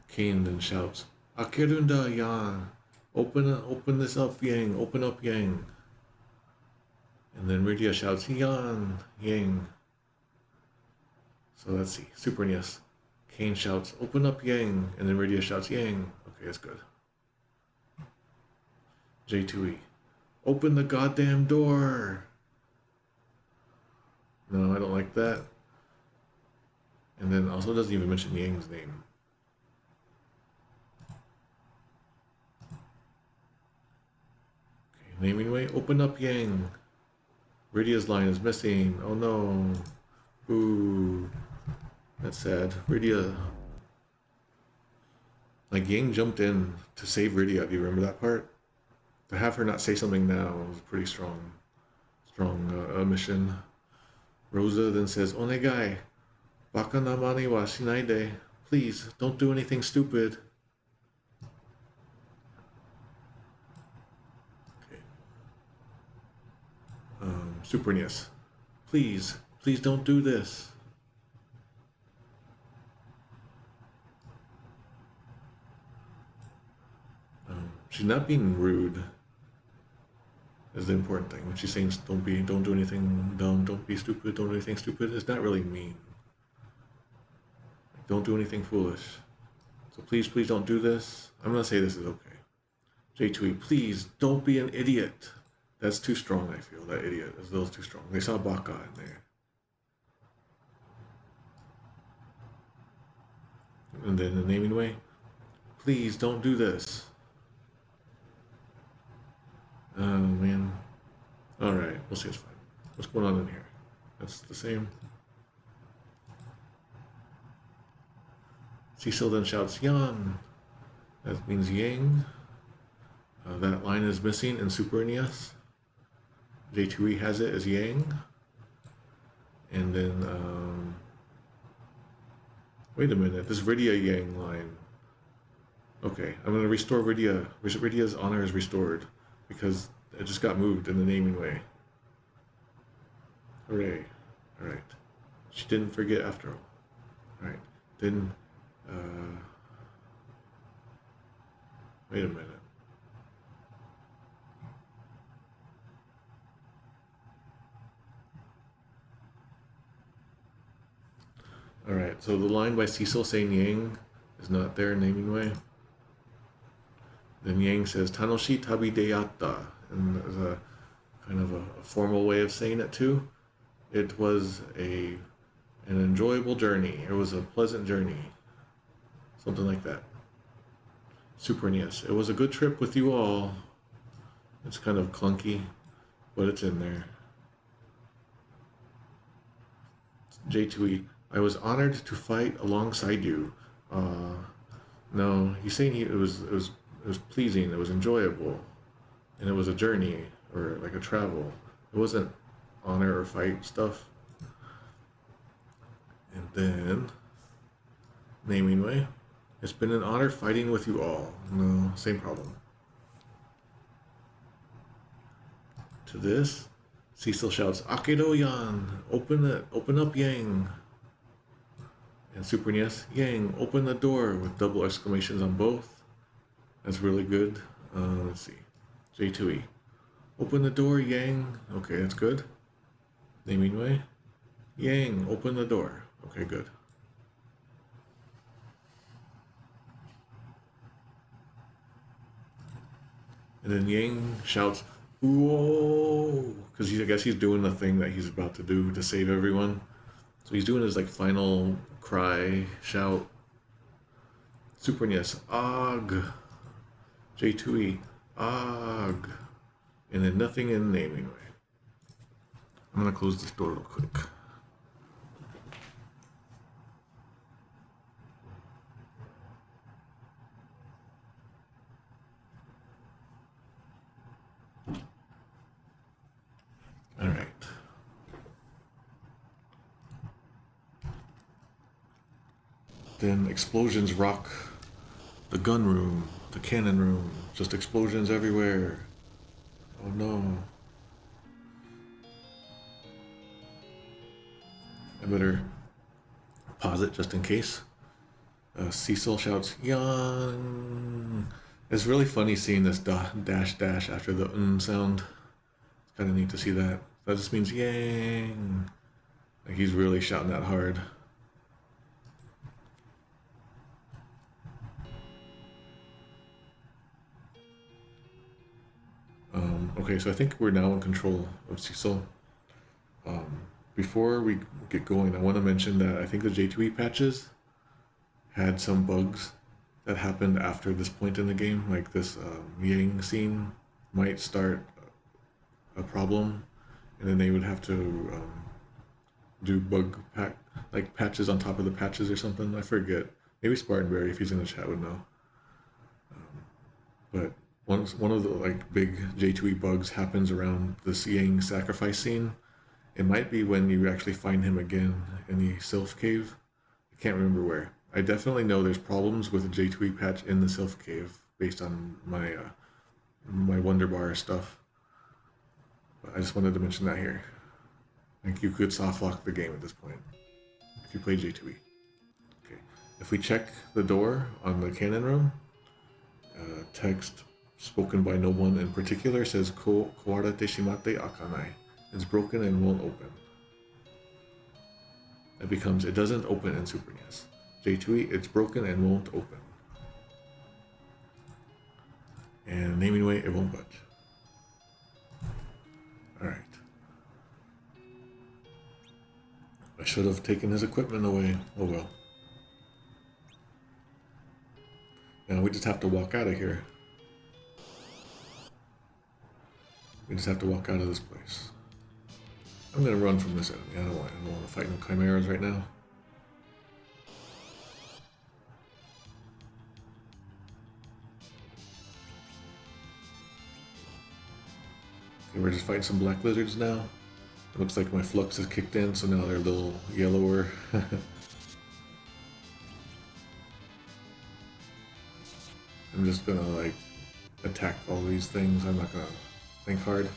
Kane then shouts, Akerunda Yan, open this up, Yang, open up, Yang. And then Rydia shouts, Yan, Yang. So let's see, Super NES. Kane shouts, open up, Yang, and then Rydia shouts, Yang. Okay, that's good. J2E, open the goddamn door. No, I don't like that. And then also doesn't even mention Yang's name. Okay, naming way, open up, Yang. Rydia's line is missing. Oh no. Ooh. That's sad. Rydia. Like Yang jumped in to save Rydia. Do you remember that part? To have her not say something now was a pretty strong mission. Rosa then says, Onegai, baka na mani wa shinaide. Please, don't do anything stupid. Okay. Super NES, please don't do this. She's not being rude. Is the important thing. When she's saying don't do anything dumb, don't be stupid, don't do anything stupid, it's not really mean. Like, don't do anything foolish. So please don't do this. I'm gonna say this is okay. J2E, please don't be an idiot. That's too strong, I feel. That idiot is a little too strong. They saw Baka in there. And then the naming way, please don't do this. Oh man. Alright, we'll see, it's fine. What's going on in here? That's the same. Cecil then shouts, Yan. That means Yang. That line is missing in Super NES. J2E has it as Yang. And then, wait a minute, this Rydia Yang line. Okay, I'm gonna restore Rydia. Rydia's honor is restored because it just got moved in the naming way. Hooray. Alright. She didn't forget after all. Alright. Then, wait a minute. Alright, so the line by Cecil saying Yang is not there in naming way. Then Yang says Tanoshi tabi deyatta, and there's a kind of a formal way of saying it too. It was an enjoyable journey. It was a pleasant journey. Something like that. Super NES. It was a good trip with you all. It's kind of clunky, but it's in there. J2E. I was honored to fight alongside you. No, he's saying it was pleasing, it was enjoyable, and it was a journey, or like a travel. It wasn't honor or fight stuff. And then, naming way. It's been an honor fighting with you all. No, same problem. To this, Cecil shouts, Akedo Yan, open up Yang. And Super NES, Yang, open the door, with double exclamations on both. That's really good. Let's see. J2E. Open the door, Yang. Okay, that's good. Naming way. Yang, open the door. Okay, good. And then Yang shouts, whoa! Because I guess he's doing the thing that he's about to do to save everyone. So he's doing his like final cry, shout. Super NES, Ag. J2E, Ag. And then nothing in naming way. I'm gonna close this door real quick. All right. Then explosions rock the gun room, the cannon room, just explosions everywhere. Oh no. I better pause it just in case. Cecil shouts, Yan. It's really funny seeing this dash after the sound. It's kind of neat to see that. That just means Yang. Like he's really shouting that hard. Okay, so I think we're now in control of Cecil. Before we get going, I want to mention that I think the J2E patches had some bugs that happened after this point in the game. Like this Yang scene might start a problem, and then they would have to do patches on top of the patches or something. I forget. Maybe Spartanberry, if he's in the chat, would know. But one of the like big J2E bugs happens around the Yang sacrifice scene. It might be when you actually find him again in the Sylph Cave. I can't remember where. I definitely know there's problems with the J2E patch in the Sylph Cave based on my my Wonder Bar stuff. But I just wanted to mention that here. I think you could soft lock the game at this point if you play J2E. Okay, if we check the door on the cannon room, text spoken by no one in particular, says Kawarate shimate akanai. It's broken and won't open. It becomes it doesn't open in Super NES. J2E, it's broken and won't open. And naming way, it won't budge. Alright. I should have taken his equipment away. Oh well. Now we just have to walk out of here. We just have to walk out of this place. I'm gonna run from this enemy. I don't want to fight no chimeras right now. Okay, we're just fighting some black lizards now. It looks like my flux has kicked in, so now they're a little yellower. I'm just gonna like attack all these things. I'm not gonna think hard.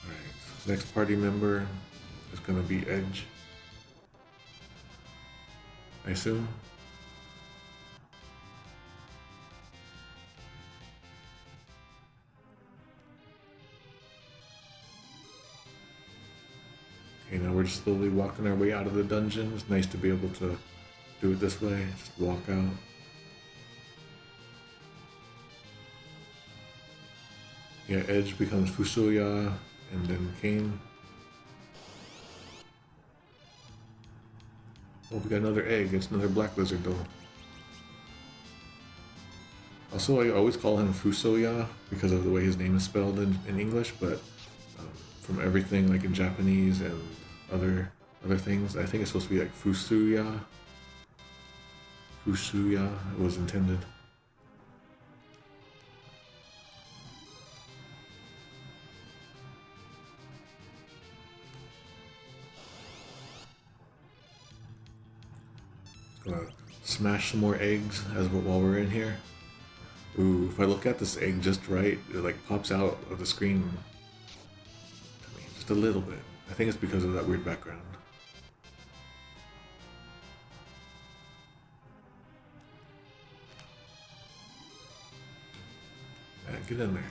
Alright, next party member is gonna be Edge, I assume. Okay, now we're just slowly walking our way out of the dungeon. It's nice to be able to do it this way, just walk out. Yeah, Edge becomes Fusoya and then Kane. Oh, we got another egg. It's another black lizard though. Also, I always call him Fusoya because of the way his name is spelled in English, but from everything like in Japanese and other things, I think it's supposed to be like Fusuya. Fusuya was intended. Gonna smash some more eggs while we're in here. Ooh, if I look at this egg just right, it like pops out of the screen to me just a little bit. I think it's because of that weird background. Yeah, get in there.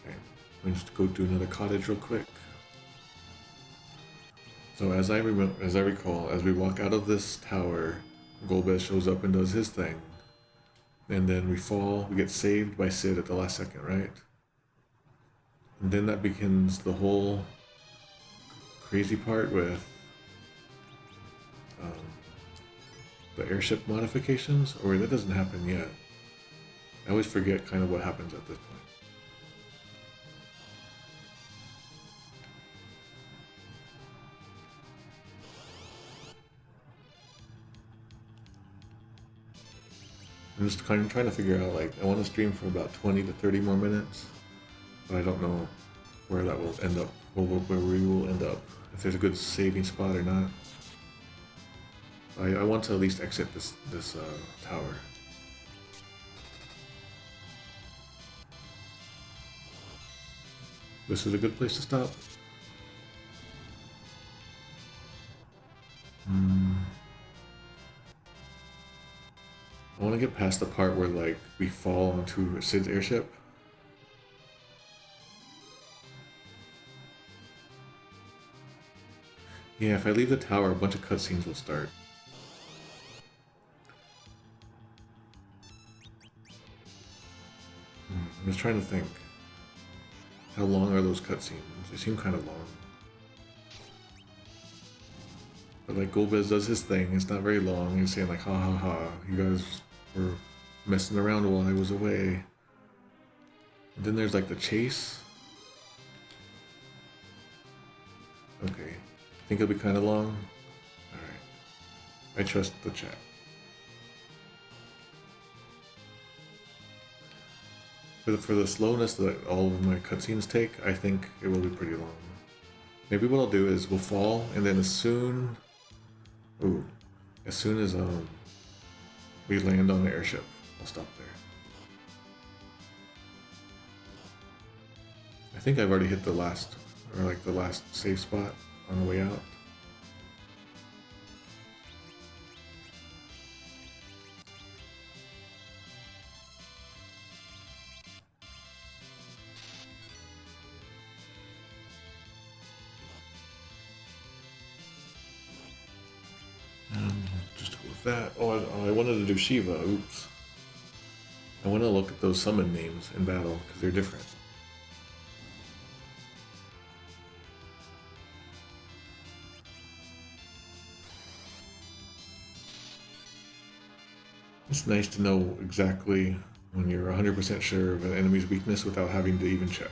Okay, let me just go do another cottage real quick. So as I recall, as we walk out of this tower, Golbez shows up and does his thing. And then we fall, we get saved by Sid at the last second, right? And then that begins the whole crazy part with the airship modifications, or that doesn't happen yet. I always forget kind of what happens at this point. I'm just kind of trying to figure out, like, I want to stream for about 20 to 30 more minutes, but I don't know where that will end up, where we will end up, if there's a good saving spot or not. I want to at least exit this tower. This is a good place to stop. I want to get past the part where, like, we fall onto Sid's airship. Yeah, if I leave the tower, a bunch of cutscenes will start. I'm just trying to think. How long are those cutscenes? They seem kind of long. But like Golbez does his thing, it's not very long. He's saying like, ha ha ha, you guys were messing around while I was away. And then there's like the chase. Okay, I think it'll be kind of long. Alright, I trust the chat. For the slowness that all of my cutscenes take, I think it will be pretty long. Maybe what I'll do is we'll fall, and then as soon as we land on the airship, I'll stop there. I think I've already hit the last, or like the last save spot on the way out. Just go with that. Oh, I wanted to do Shiva. Oops. I want to look at those summon names in battle because they're different. It's nice to know exactly when you're 100% sure of an enemy's weakness without having to even check.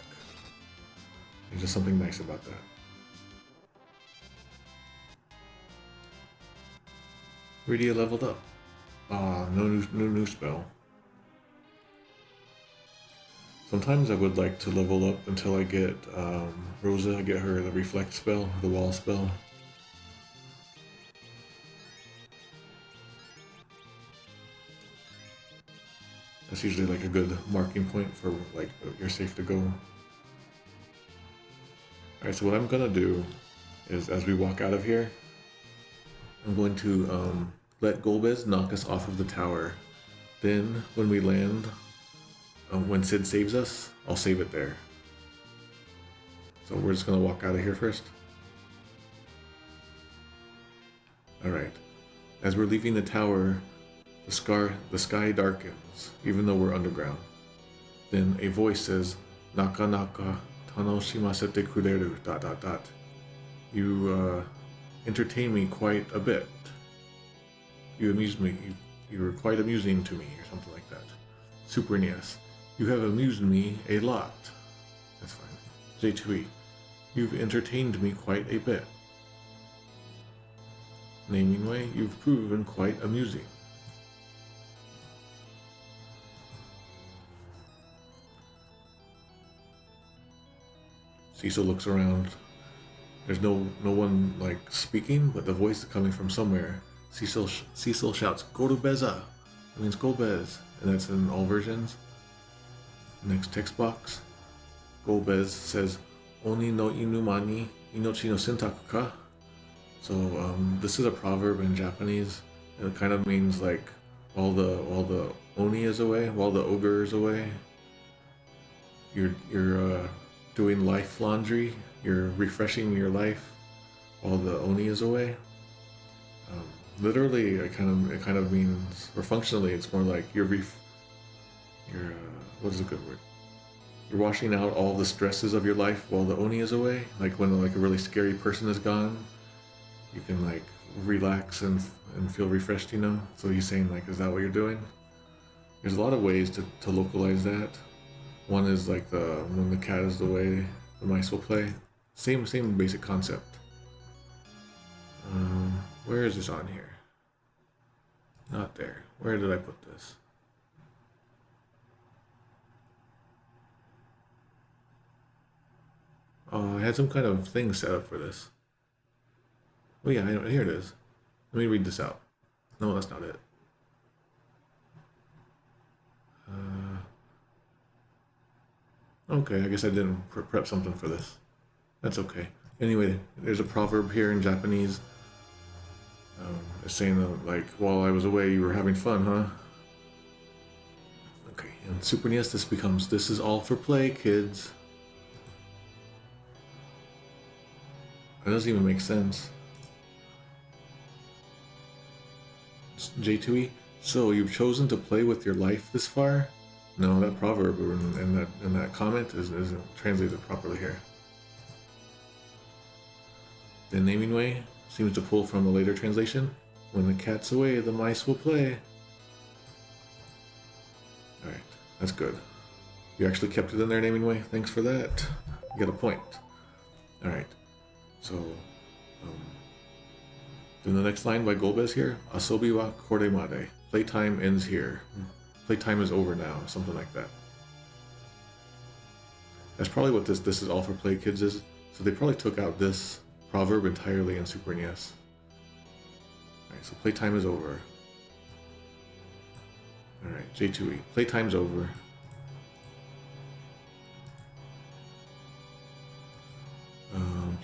There's just something nice about that. Riddle leveled up. Ah, no new spell. Sometimes I would like to level up until I get Rosa, get her the reflect spell, the wall spell. That's usually like a good marking point for like you're safe to go. Alright, so what I'm gonna do is as we walk out of here, I'm going to let Golbez knock us off of the tower. Then when we land, when Sid saves us, I'll save it there. So we're just gonna walk out of here first. Alright, as we're leaving the tower, the sky darkens, even though we're underground. Then a voice says, Naka naka tanoshimasete kureru ... You entertain me quite a bit. You amuse me. You were quite amusing to me, or something like that. Super NES. You have amused me a lot. That's fine. J2E. You've entertained me quite a bit. Naming way, you've proven quite amusing. Cecil looks around. There's no one like speaking, but the voice is coming from somewhere. Cecil shouts, Golbeza! It means Golbez, and that's in all versions. Next text box. Golbez says, Oni no inumani inochi no sentaku ka? So this is a proverb in Japanese. And it kind of means like while the Oni is away, while the ogre is away, you're doing life laundry. You're refreshing your life while the Oni is away. Literally, it kind of means, or functionally, it's more like you're what is a good word? You're washing out all the stresses of your life while the Oni is away. Like when like a really scary person is gone, you can like relax and feel refreshed, you know? So he's saying like, is that what you're doing? There's a lot of ways to localize that. One is like when the cat is away, the mice will play. Same basic concept. Where is this on here? Not there. Where did I put this? Oh, I had some kind of thing set up for this. Oh yeah, here it is. Let me read this out. No, that's not it. Okay, I guess I didn't prep something for this. That's okay. Anyway, there's a proverb here in Japanese. It's saying like, while I was away, you were having fun, huh? Okay, in Super NES, this becomes, this is all for play, kids. That doesn't even make sense. J2E, so you've chosen to play with your life this far? No, that proverb and that comment isn't translated properly here. The naming way seems to pull from a later translation. When the cat's away, the mice will play. Alright, that's good. You actually kept it in there, naming way. Thanks for that. You got a point. Alright, so then the next line by Golbez here, Asobi wa koremade. Playtime ends here. Playtime is over now, something like that. That's probably what this is all for play kids is. So they probably took out this proverb entirely in Super NES. Alright, so playtime is over. Alright, J2E. Playtime's over.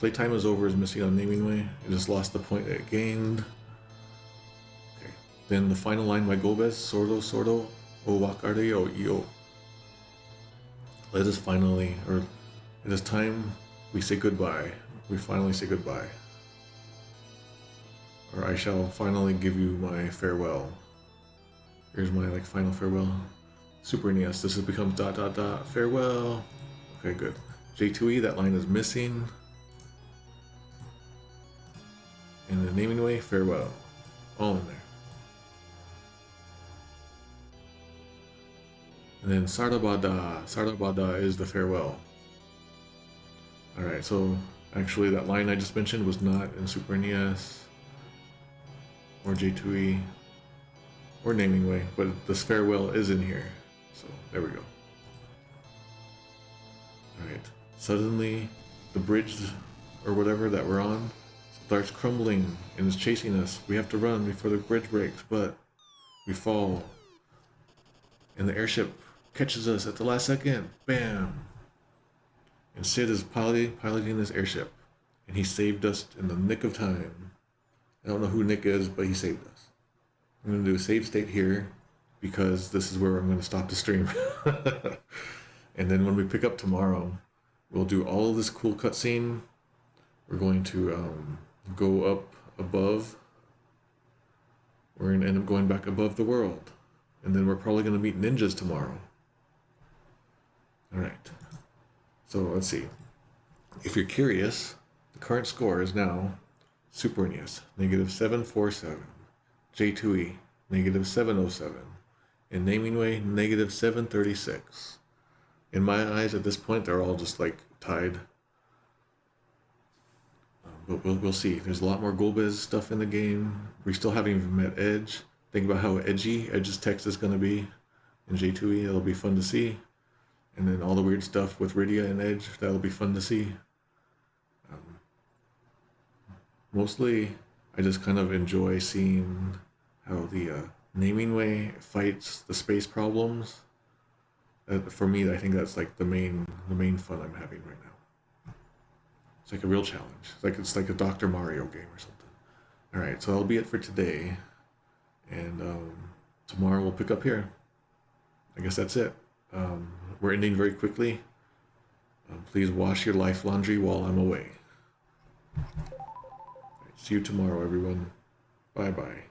Playtime is over is missing on naming way. It just lost the point that it gained. Okay. Then the final line by Golbez, Sordo, O Wakare O Io. Let us finally, or it is time we say goodbye. We finally say goodbye. Or I shall finally give you my farewell. Here's my final farewell. Super NES, this has become ... farewell. Okay, good. J2E, that line is missing. In the naming way, farewell. All in there. And then Sardabada is the farewell. Alright, so actually that line I just mentioned was not in Super NES or J2E or naming way, but this farewell is in here. So there we go. Alright, suddenly the bridge or whatever that we're on starts crumbling and is chasing us. We have to run before the bridge breaks, but we fall. And the airship catches us at the last second. Bam! And Sid is piloting this airship. And he saved us in the nick of time. I don't know who Nick is, but he saved us. I'm going to do a save state here because this is where I'm going to stop the stream. And then when we pick up tomorrow, we'll do all of this cool cutscene. We're going to go up above. We're going to end up going back above the world. And then we're probably going to meet ninjas tomorrow. Alright. So let's see. If you're curious, the current score is now Super NES, -747. J2E, -707. And naming way, -736. In my eyes, at this point, they're all just tied. But we'll see. There's a lot more Golbez stuff in the game. We still haven't even met Edge. Think about how edgy Edge's text is going to be in J2E. That'll be fun to see. And then all the weird stuff with Rydia and Edge, that'll be fun to see. Mostly, I just kind of enjoy seeing how the naming way fights the space problems. For me, I think that's the main fun I'm having right now. It's like a real challenge. It's like a Dr. Mario game or something. All right, so that'll be it for today. And tomorrow we'll pick up here. I guess that's it. We're ending very quickly. Please wash your life laundry while I'm away. Right, see you tomorrow, everyone. Bye-bye.